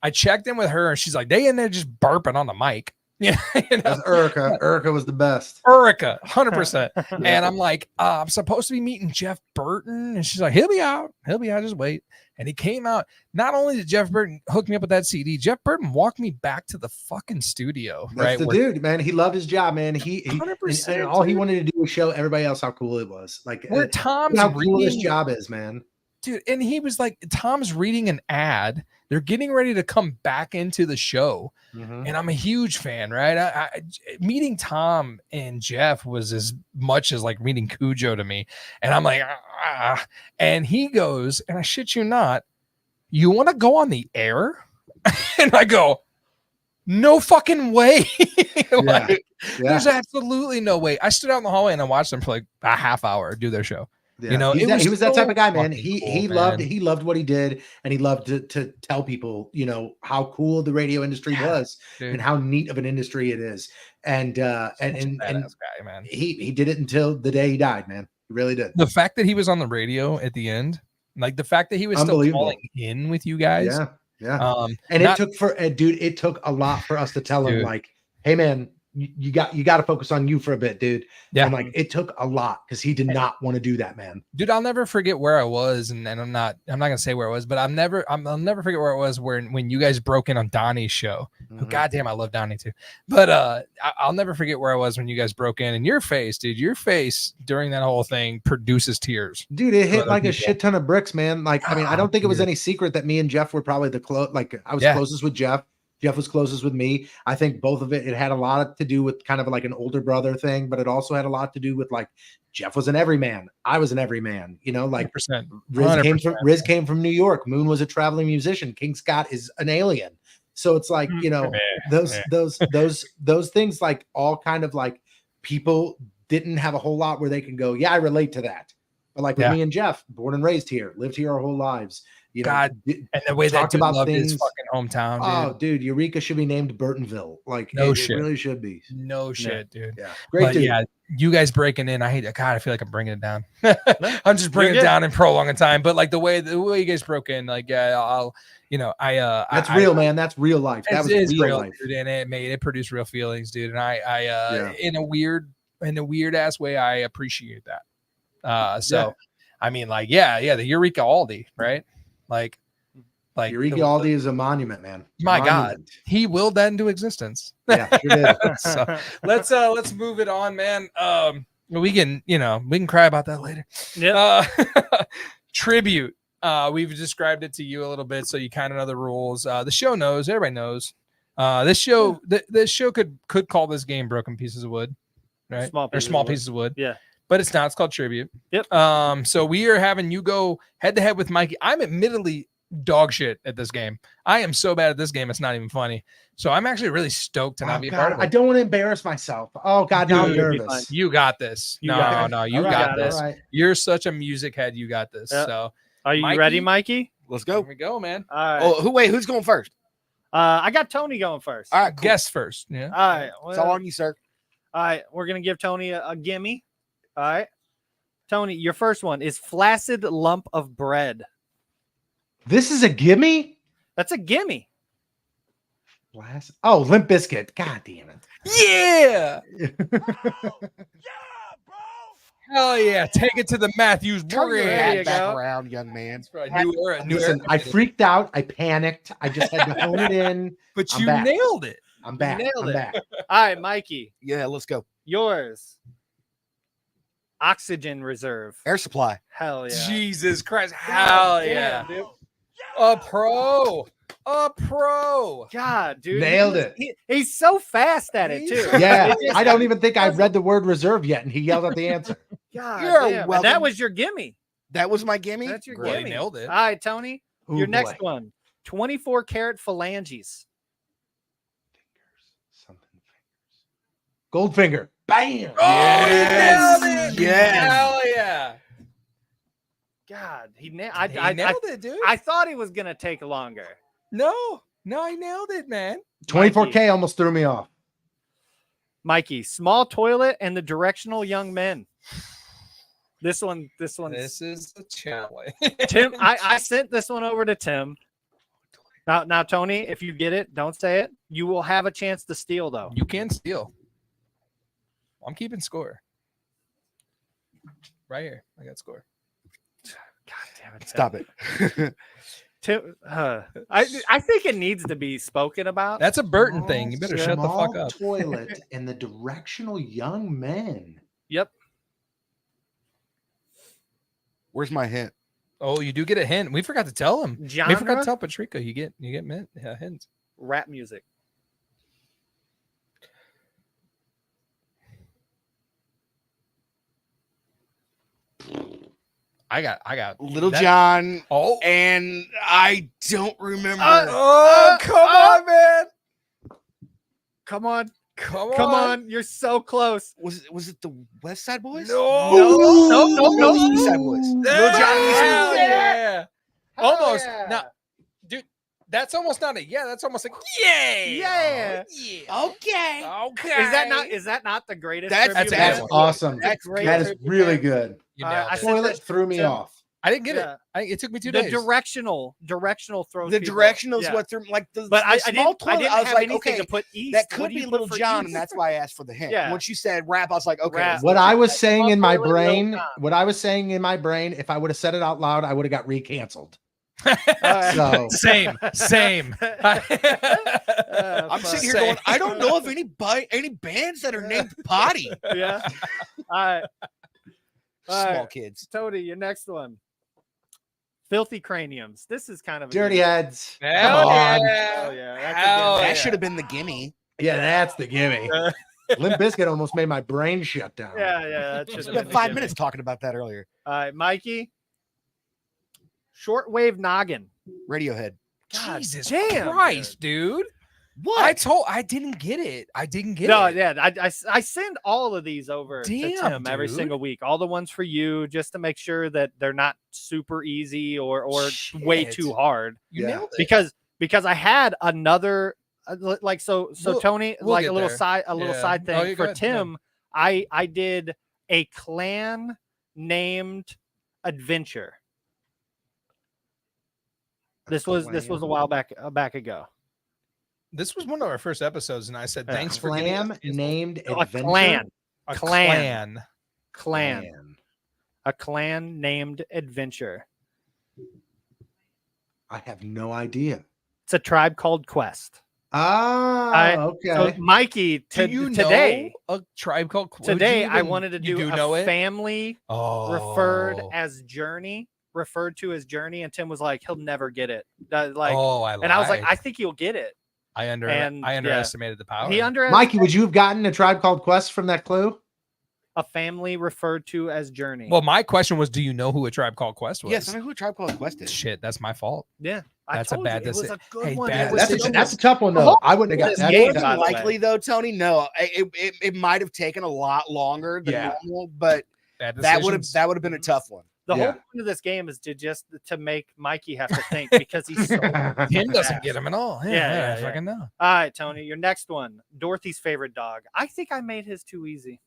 I checked in with her and she's like, they in there just burping on the mic. Yeah, That's Erica. Erica was the best. Erica, 100%. And I'm like, I'm supposed to be meeting Jeff Burton, and she's like, he'll be out, just wait. And he came out. Not only did Jeff Burton hook me up with that CD, Jeff Burton walked me back to the fucking studio. That's the dude, man. He loved his job, man. He 100%, and all he wanted to do was show everybody else how cool it was. Like where Tom's how cool his reading, job is, man. dude. And he was like, Tom's reading an ad. They're getting ready to come back into the show. And I'm a huge fan, right? I meeting Tom and Jeff was as much as like meeting Cujo to me. And I'm like, and he goes, and I shit you not, you want to go on the air? And I go, no fucking way. There's absolutely no way. I stood out in the hallway and I watched them for like a half hour do their show. Yeah. You know, he was that type of guy, man. He cool, loved what he did, and he loved to tell people, you know, how cool the radio industry was, dude. and how neat of an industry it is. And Guy, man. He did it until the day he died, man. He really did. The fact that he was on the radio at the end, like the fact that he was still calling in with you guys. Yeah. And it took a lot for us to tell him, like, hey man, you got to focus on you for a bit, dude. Yeah. And like, it took a lot because he did not want to do that, man. Dude, I'll never forget where I was, and I'm not gonna say where I was, but I'll never forget where it was when you guys broke in on Donnie's show. Goddamn, I love Donnie too. But I'll never forget where I was when you guys broke in, and your face during that whole thing produces tears. Dude, it hit like a shit ton of bricks, man. Like, I mean, I don't think it was any secret that me and Jeff were probably I was closest with Jeff. Jeff was closest with me. I think both of it had a lot to do with kind of like an older brother thing, but it also had a lot to do with like Jeff was an everyman. I was an everyman, you know, like 100%. Riz came from New York. Moon was a traveling musician. King Scott is an alien. So it's like, you know, those things like all kind of like people didn't have a whole lot where they can go, yeah, I relate to that. But like with me and Jeff, born and raised here, lived here our whole lives. You know, and the way that dude loved his fucking hometown, dude. Oh, dude, Eureka should be named Burtonville. Like, it really should be. No shit, dude. Yeah, great dude. Yeah, you guys breaking in, I feel like I'm bringing it down. I'm just bringing it down and prolonging time. But like the way you guys broke in, like, I'll, you know, that's real, man. That's real life. That was real life, dude, and it produced real feelings, dude. And I in a weird ass way, I appreciate that. I mean, like, the Eureka Aldi, right? Like Eureka Aldi is a monument, man. God, he willed that into existence. Yeah, sure did. So let's move it on, man. We can cry about that later. Yeah. Tribute. We've described it to you a little bit, so you kind of know the rules. The show knows, everybody knows. This show could call this game Broken Pieces of Wood, right? Small pieces of wood. Yeah. But it's not. It's called Tribute. Yep. So we are having you go head to head with Mikey. I'm admittedly dog shit at this game. I am so bad at this game, it's not even funny. So I'm actually really stoked to not be a part of it. I don't want to embarrass myself. Oh God, now I'm nervous. You got this. You got this. Right. You're such a music head. You got this. Yep. So are you ready, Mikey? Let's go. Here we go, man. All right. Oh, who's going first? I got Tony going first. All right, cool. Guess first. Yeah. All right. Well, It's all on you, sir. All right. We're gonna give Tony a gimme. All right. Tony, your first one is flaccid lump of bread. This is a gimme? That's a gimme. Oh, Limp Bizkit. God damn it. Yeah. Hell yeah. Take it to the Matthews. Turn your There hat you back go. around, young man. Listen, I freaked out. I panicked. I just had to hone it in. But I'm you back. nailed it. I'm back. Nailed I'm it. back. All right, Mikey, Yeah, let's go. yours. Oxygen reserve. Air supply. Hell yeah. Jesus Christ. Hell yeah. Dude. A pro. God, dude. Nailed it. He's so fast at it, too. Yeah, I don't even think I've read the word reserve yet, and he yelled out the answer. God, You're damn. welcome. And that was your gimme. That was my gimme. That's your Well, he gimme. nailed it. All right, Tony. Ooh, your boy. next one. 24 karat phalanges. Goldfinger. Bam. Yes. Yes. Hell yeah. God, he He nailed it, dude. I thought he was going to take longer. No, I nailed it, man. 24K almost threw me off. Mikey, small toilet and the directional young men. This one's This is a challenge. Tim. I sent this one over to Tim. Now, Tony, if you get it, don't say it. You will have a chance to steal, though. You can steal. I'm keeping score. Right here. I got score. God damn it. Stop it. I think it needs to be spoken about. That's a Burton thing. You better shut the fuck up. Toilet and the directional young men. Yep. Where's my hint? Oh, you do get a hint. We forgot to tell him. Genre? We forgot to tell Patrico. You get hints. Rap music. I got Little that- John. Oh, And I don't remember. come on, man. Come on. Come Come on. You're so close. Was it the West Side Boys? No. East Side Boys. Little John and East Side Hell Boys. yeah. Almost. yeah. Now, dude, that's almost not a yeah. That's almost like yay. Yeah. Okay. Okay. Is that not the greatest? That's tribute That's band? awesome. That's great. That is really good. You nailed I it. said Toilet that- threw me Tim, off. I didn't get Yeah. it. It took me 2 The days. directional throws The people- directional is yeah. what they're like. The, But the I small didn't toilet. I was have like, anything okay, to put east. that What could do be you put Little for John, east? and that's why I asked for the hint. Yeah. Once you said rap, I was like, okay. Rap. that's What I was saying in my Toilet, Lil brain, John. if I would have said it out loud, I would have got recanceled. Uh, So Same. I'm sitting here Same. going, I don't know of any bands that are named Potty. Yeah. All right. All Small right. kids. Tony, your next one. Filthy Craniums. This is kind of a dirty good- heads. Hell Come on. yeah. Oh, yeah. That's Hell a good That yeah. should have been the gimme. Yeah, that's the gimme. Limp Bizkit almost made my brain shut down. Yeah, that should We have spent been 5 a minutes talking about that earlier. All right, Mikey. Shortwave Noggin. Radiohead. God Jesus damn, Christ, dude. What? I didn't get it. I didn't get No, it. yeah, I send all of these over to Damn, Tim every dude. single week. All the ones for you, just to make sure that they're not super easy or way Shit. too hard. You Yeah. nailed it. Because I had another like so We'll Tony, like get a little there. side Yeah. side Oh, thing yeah, go for ahead. Tim. I did a clan named Adventure. This was a while back ago. This was one of our first episodes, and I said, Yeah. thanks for giving Clam us this named A Adventure. clan. a clan. clan. Man, A clan named Adventure. I have no idea. It's a tribe called Quest. Ah, okay. So Mikey, Do you today, know a tribe called today I wanted to you do know a it? family Oh. referred to as Journey, and Tim was like, he'll never get it. I and I was like, I think you'll get it. I yeah. underestimated the power. He Mikey, would you have gotten a Tribe Called Quest from that clue? a family referred to as Journey. Well, my question was, do you know who a tribe called Quest was? Yes, I know who Tribe Called Quest is. Shit, that's my fault. yeah, That's a bad It was deci- a good Hey, one. bad It was decision. That's a tough one though. I wouldn't have got This that. game, More by than the way. likely, though, Tony, no, it might have taken a lot longer than Yeah. normal, but Bad that would decisions. have been a tough one. The Yeah. whole point of this game is to make Mikey have to think because he's so. Tim doesn't fast. get him at all. Yeah, Yeah, I yeah. fucking know. All right, Tony, your next one. Dorothy's favorite dog. I think I made his too easy.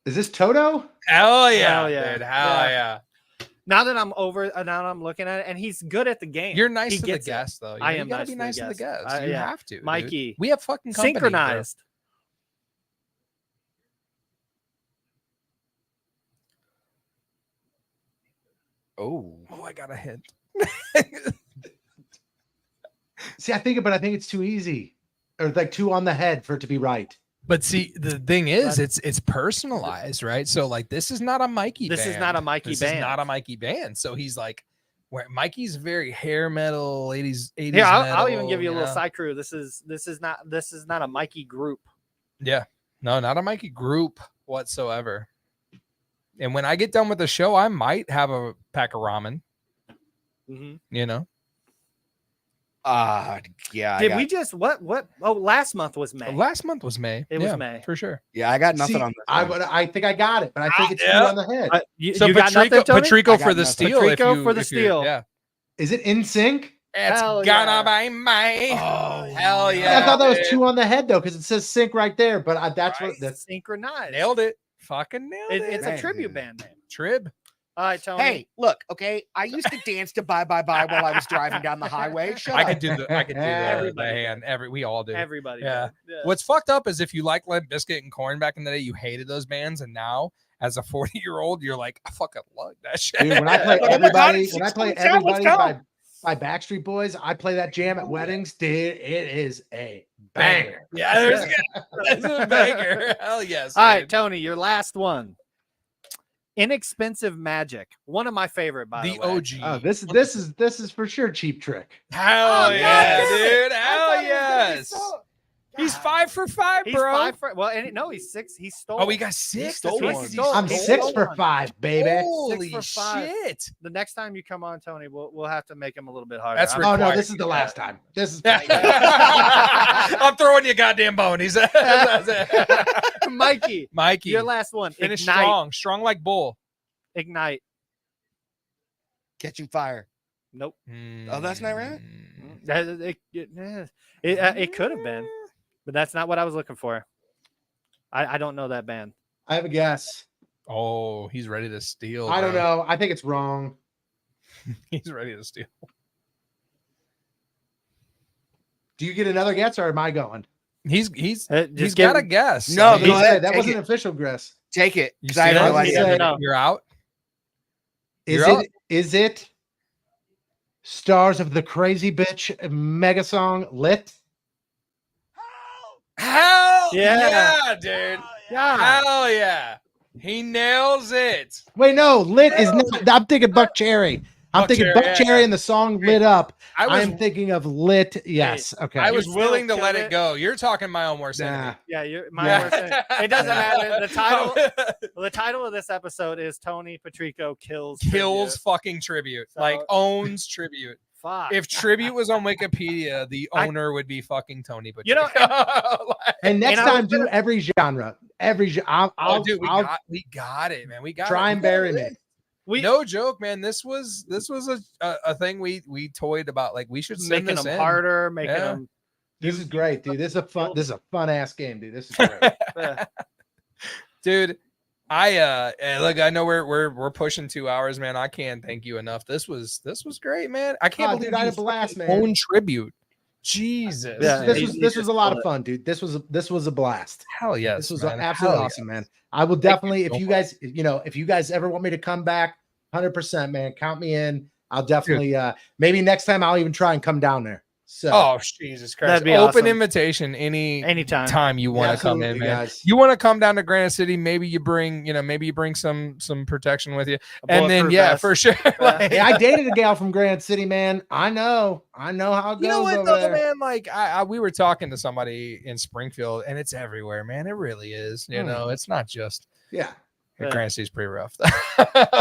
Is this Toto? Hell yeah, dude. Hell Yeah. Now that I'm looking at it, and he's good at the game. You're nice He to the gets it. guest, though. I You am gotta nice be to the nice to the guest. guest. You Yeah. have to, dude. Mikey, We have fucking company, bro. synchronized. Oh, Oh, I got a hint. See, I think it's too easy, or like too on the head for it to be right. But see, the thing is, it's personalized, right? So like, this is not a Mikey. This is not a Mikey This band. is not a Mikey band. So he's like, where Mikey's very hair metal, 80s. Here, I'll even metal, give you a little know? side crew. This is not a Mikey group. Yeah, no, not a Mikey group whatsoever. And when I get done with the show, I might have a pack of ramen. Mhm. You know, yeah. Did we just what? Oh, last month was May. last month was May. It was Yeah, May. for sure. Yeah, I got nothing See, on this. I think I got it, but I think it's yeah. too on the head. So you got Patrico, nothing, Tony? Patrico I got for the nothing. steal. Patrico for the if you're- steal. Yeah, Is it in sync? it's Hell gonna yeah. be May. Oh, Hell yeah! I thought that was dude. too on the head though, because it says sync right there. But that's Right. what that's. synchronized. Nailed it. Fucking nailed it. It's a Man. tribute band name. Trib. All right, Tony. Hey, look, okay. I used to dance to Bye Bye Bye while I was driving down the highway. Shut I up. could do the Everybody hand. We all do. Everybody. Yeah. did. What's fucked up is if you like Limp Bizkit and Korn back in the day, you hated those bands, and now as a 40-year-old, you're like, I fucking love that shit. Dude, when I play Oh my God, everybody, it's when I 6 play points down, let's everybody go. by Backstreet Boys, I play that jam at weddings. Dude, it is a banger. Yeah, there's a banger. Hell yes. All right, dude. Tony, your last one. Inexpensive Magic. One of my favorite, by the The way. OG. Oh, this is for sure Cheap Trick. Hell Oh, yeah, God, dude. I Hell thought he was gonna be yes. so- He's 5 for 5, He's bro. 5 for no, he's 6. He stole. Oh, we got 6. stole That's right, one. 'cause he I'm He stole 6 stole for one. 5, baby. Holy 6 for 5. shit. The next time you come on, Tony, we'll have to make him a little bit harder. That's I'm- Oh no, required. this is the last time. This is I'm throwing you a goddamn bone. He's Mikey. Mikey. Your last one. Finish Ignite. strong like bull. Ignite. Catching fire. Nope. Oh, that's not right? It could have been, but that's not what I was looking for. I don't know that band. I have a guess. Oh, he's ready to steal. I don't bro. know. I think it's wrong. He's ready to steal. Do you get another guess or am I going? He's Just got give- a guess. No, I mean, go ahead. That take wasn't it. an official guess. Take it. You 'Cause see I have that? no idea. say- No. You're out. Is You're up. it Stars of the Crazy Bitch mega song Lit? Hell Yeah. dude. Yeah. Hell yeah. He nails it. Wait, no, Lit is not. I'm thinking Buck Cherry. I'm Buck thinking Cherry, Buck yeah, Cherry yeah. and the song Lit Up. I was I'm thinking of Lit. Yes. Okay. I was You willing to still let kill it it? go. You're talking my own worst Nah. enemy. Yeah, my Yeah. worst enemy. It doesn't matter. The title of this episode is Tony Patrico kills Kills tribute. fucking tribute. So- Like owns tribute. Fuck. If tribute was on Wikipedia, the owner would be fucking Tony Patrico. You know, And next And I was time, do every genre. I'll dude, I'll we got it, man. We got try it. and bury me. No joke, man. This was a thing we toyed about. Like we should send making this them in. harder, making Yeah. them. This is great, dude. This is a fun ass game, dude. This is great. Dude. Look, I know we're pushing 2 hours, man. I can't thank you enough. This was great, man. I can't believe dude, I had you a blast, fucking man. own tribute. Jesus. Yeah, This was a lot of fun, dude. This was a blast. Hell yes. This was man. absolutely Hell awesome, yes. man. I will Thank you definitely, so if you guys ever want me to come back, 100%, man, count me in. I'll definitely, maybe next time I'll even try and come down there. So, Oh, Jesus Christ. That'd be Open awesome. invitation anytime Anytime. you want to come in, absolutely, man. guys. You want to come down to Granite City, maybe you bring some protection with you. And then bulletproof yeah, vest. for sure. Like, Hey, I dated a gal from Granite City, man. I know how it goes you know what over though, there. man? Like we were talking to somebody in Springfield, and it's everywhere, man. It really is. You know, it's not just Yeah. Granite City's pretty rough.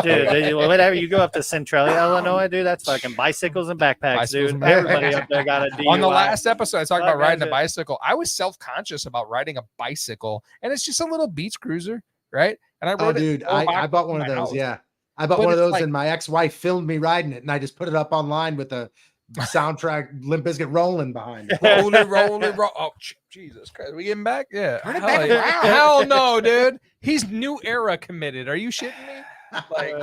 Dude, whatever. You go up to Centralia, Illinois, dude. That's fucking bicycles and backpacks, Bicycles dude. and backpacks. Everybody up there got a DUI. On the last episode, I talked Fuck about riding that a shit. bicycle. I was self-conscious about riding a bicycle, and it's just a little beach cruiser, right? And I Oh, rode dude, it all I back bought to one of my those. house. Yeah. I bought But one of it's those, like- and my ex-wife filmed me riding it, and I just put it up online with the soundtrack Limp Bizkit rolling behind it. rolling. Oh, Jesus Christ. We getting back? Yeah. Turn it Hell back yeah. around. Hell no, dude. He's new era committed. Are you shitting me? Like,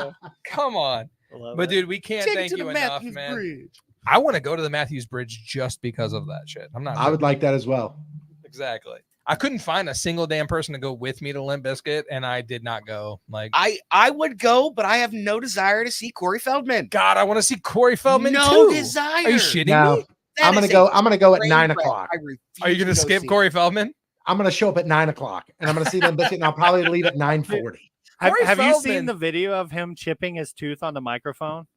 come on. But dude, we can't Take it thank to you the enough, Matthews man. Bridge. I want to go to the Matthews Bridge just because of that shit. I'm not. I would like that as well. Exactly. I couldn't find a single damn person to go with me to Limp Bizkit, and I did not go. Like, I would go, but I have no desire to see Corey Feldman. God, I want to see Corey Feldman no too. desire. Are you shitting No, me? That I'm gonna is go. a I'm gonna go at train 9 wreck. o'clock. I refuse Are you to gonna go skip see Corey Feldman? I'm gonna show up at 9 o'clock, and I'm gonna see them Bizkit, and I'll probably leave at 9:40. Corey Have you Feldman. seen the video of him chipping his tooth on the microphone?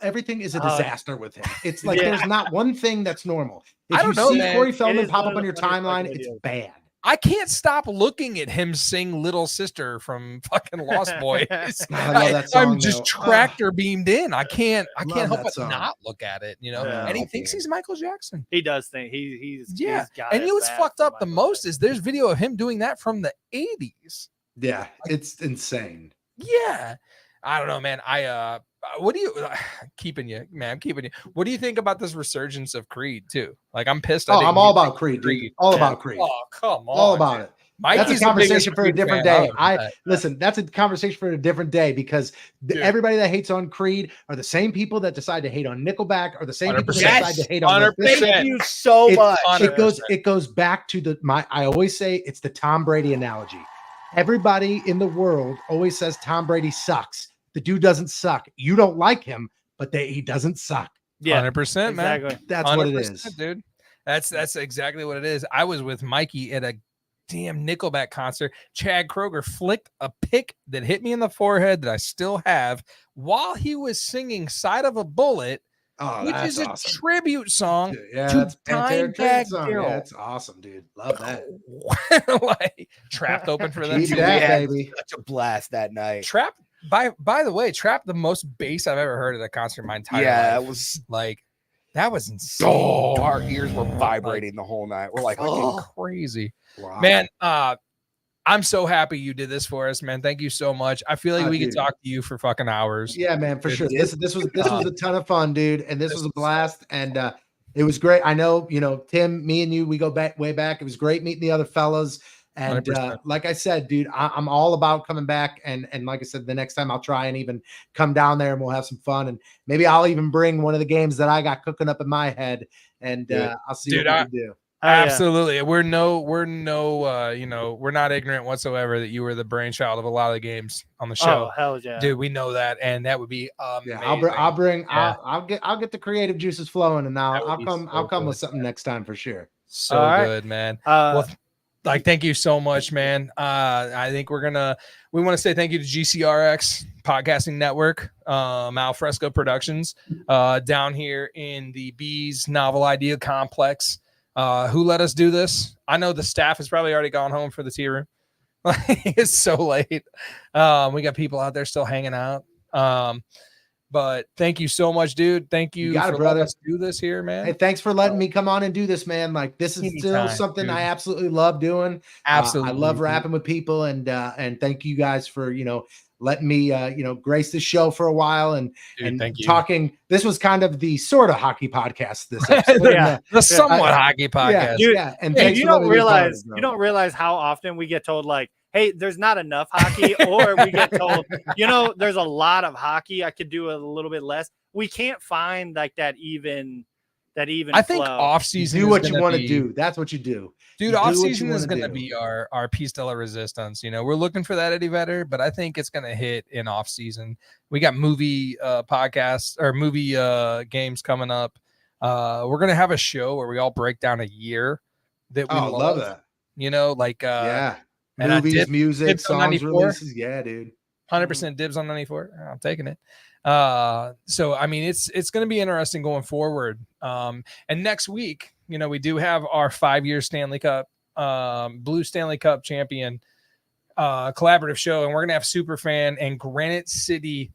Everything is a Oh. disaster with him. It's like Yeah. there's not one thing that's normal. If I don't you know, see man. Corey It Feldman is pop one up of on your the funniest timeline, fucking it's videos. bad. I can't stop looking at him sing "Little Sister" from fucking Lost Boys. I love that I'm song, just though. tractor beamed in. I can't love help that but song. not look at it. You know, Yeah. and he Oh, thinks man. he's Michael Jackson. He does think he's Yeah, he's got and it you know what's bad fucked for up the Michael most Jackson. is there's video of him doing that from the 80s. Yeah, it's insane. Yeah, I don't know, man. What do you keeping you, man? I'm keeping you. What do you think about this resurgence of Creed too? Like, I'm pissed. Oh, didn't I'm all get about Creed, dude. All about Creed. Oh, come on. All about man. it. That's a conversation for a different day. That. Listen, that's a conversation for a different day because everybody that hates on Creed are the same people that decide to hate on Nickelback, or the same people that decide to hate on. Thank you so much. It goes back to I always say it's the Tom Brady analogy. Everybody in the world always says Tom Brady sucks. The dude doesn't suck. You don't like him, but he doesn't suck. Yeah, 100%, man. Exactly. That's what it is, dude. That's exactly what it is. I was with Mikey at a damn Nickelback concert. Chad Kroger flicked a pick that hit me in the forehead that I still have while he was singing Side of a Bullet, which is a tribute song to Dimebag Darrell. Yeah, that's awesome, dude. Love that. Like Trapped open for them. Keep that, baby. Such a blast that night. Trapped, by the way, Trapped the most bass I've ever heard at a concert in my entire life. Yeah, it was like that was insane. Our ears were vibrating the whole night. We're like, crazy. Wow. Man, I'm so happy you did this for us, man. Thank you so much. I feel like we could talk to you for fucking hours. Yeah, man, for sure. This was a ton of fun, dude, and this was a blast, and it was great. I know, Tim, me and you, we go way back. It was great meeting the other fellas, and like I said, dude, I'm all about coming back, and like I said, the next time I'll try and even come down there, and we'll have some fun, and maybe I'll even bring one of the games that I got cooking up in my head, and I'll see what we can do. Absolutely. We're not ignorant whatsoever that you were the brainchild of a lot of the games on the show. Oh, hell yeah. Dude, we know that, and that would be amazing. I'll get the creative juices flowing, and I'll come with something next time for sure. So good, man. Thank you so much, man. I think we want to say thank you to GCRX Podcasting Network, Alfresco Productions, down here in the Bees Novel Idea Complex. Who let us do this? I know the staff has probably already gone home for the tea room. It's so late. We got people out there still hanging out. But thank you so much, dude. Thank you, for letting us do this here, man. Hey, thanks for letting me come on and do this, man. Like, this is still something dude. I absolutely love doing. Absolutely. I love rapping with people, and thank you guys for, letting me, grace the show for a while and talking. This was kind of the sort of hockey podcast. This episode. The somewhat hockey podcast. And you don't realize how often we get told like, hey, there's not enough hockey, or we get told, there's a lot of hockey. I could do a little bit less. We can't find like that even. I think off season. Do what you want to do. That's what you do, dude. Off season is going to be our piece de la resistance. We're looking for that Eddie Vedder, but I think it's going to hit in off season. We got movie podcasts or movie games coming up. We're going to have a show where we all break down a year that we love that. And music, songs, releases. Yeah, dude. 100% dibs on 94. I'm taking it. So I mean, it's going to be interesting going forward. And next week, we do have our 5-year Stanley Cup, Blue Stanley Cup champion, collaborative show, and we're going to have Superfan and Granite City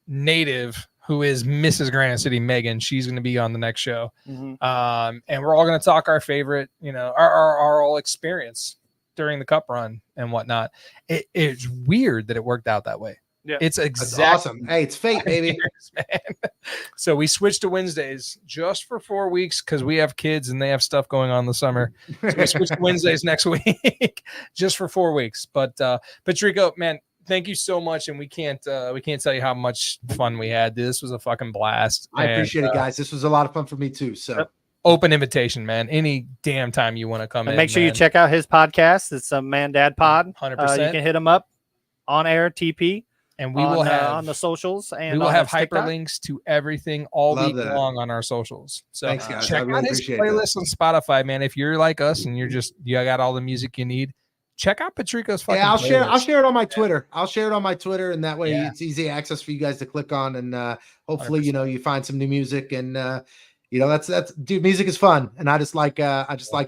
native, who is Mrs. Granite City Megan. She's going to be on the next show. And we're all going to talk our favorite, our all experience during the cup run and whatnot. It's weird that it worked out that way. Yeah, it's awesome. Hey, it's fate, baby. So we switched to Wednesdays just for 4 weeks because we have kids and they have stuff going on in the summer. So we switched to Wednesdays next week just for 4 weeks. But Patrico, man, thank you so much, and we can't tell you how much fun we had. This was a fucking blast. I appreciate it, guys. This was a lot of fun for me too. So open invitation, man. Any damn time you want to come in. Make sure you check out his podcast. It's a Man Dad Pod. 100%. You can hit him up on air TP. And we will have on the socials, and we will have hyperlinks to everything all week long on our socials. So thanks, guys. Check out his playlist on Spotify, man. If you're like us and you got all the music you need, check out Patrico's fucking playlist. I'll share it on my Twitter. I'll share it on my Twitter, and that way it's easy access for you guys to click on, and hopefully 100%. You find some new music, and that's dude, music is fun, and I just like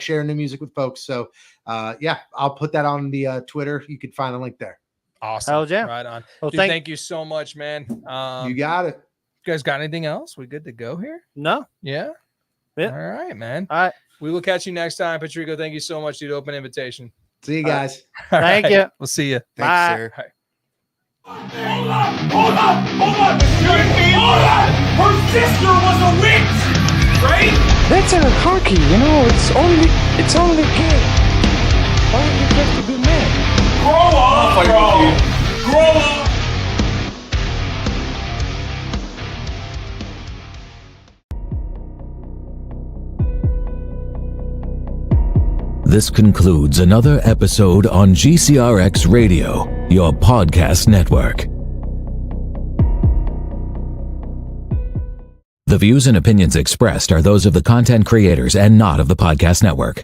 sharing new music with folks. So I'll put that on the Twitter. You can find a link there. Awesome. Hell yeah. Right on. Well, dude, thank you so much, man. You got it. You guys got anything else? We good to go here? No. Yeah? All right, man. All right. We will catch you next time. Patrico, thank you so much, dude. Open invitation. See you guys. Thank you. We'll see you. Thanks, sir. Hold on. Her sister was a witch, right? That's hockey, it's only a game. Why do you have to be man. Grow up, bro. Grow up. This concludes another episode on GCRX Radio, your podcast network. The views and opinions expressed are those of the content creators and not of the podcast network.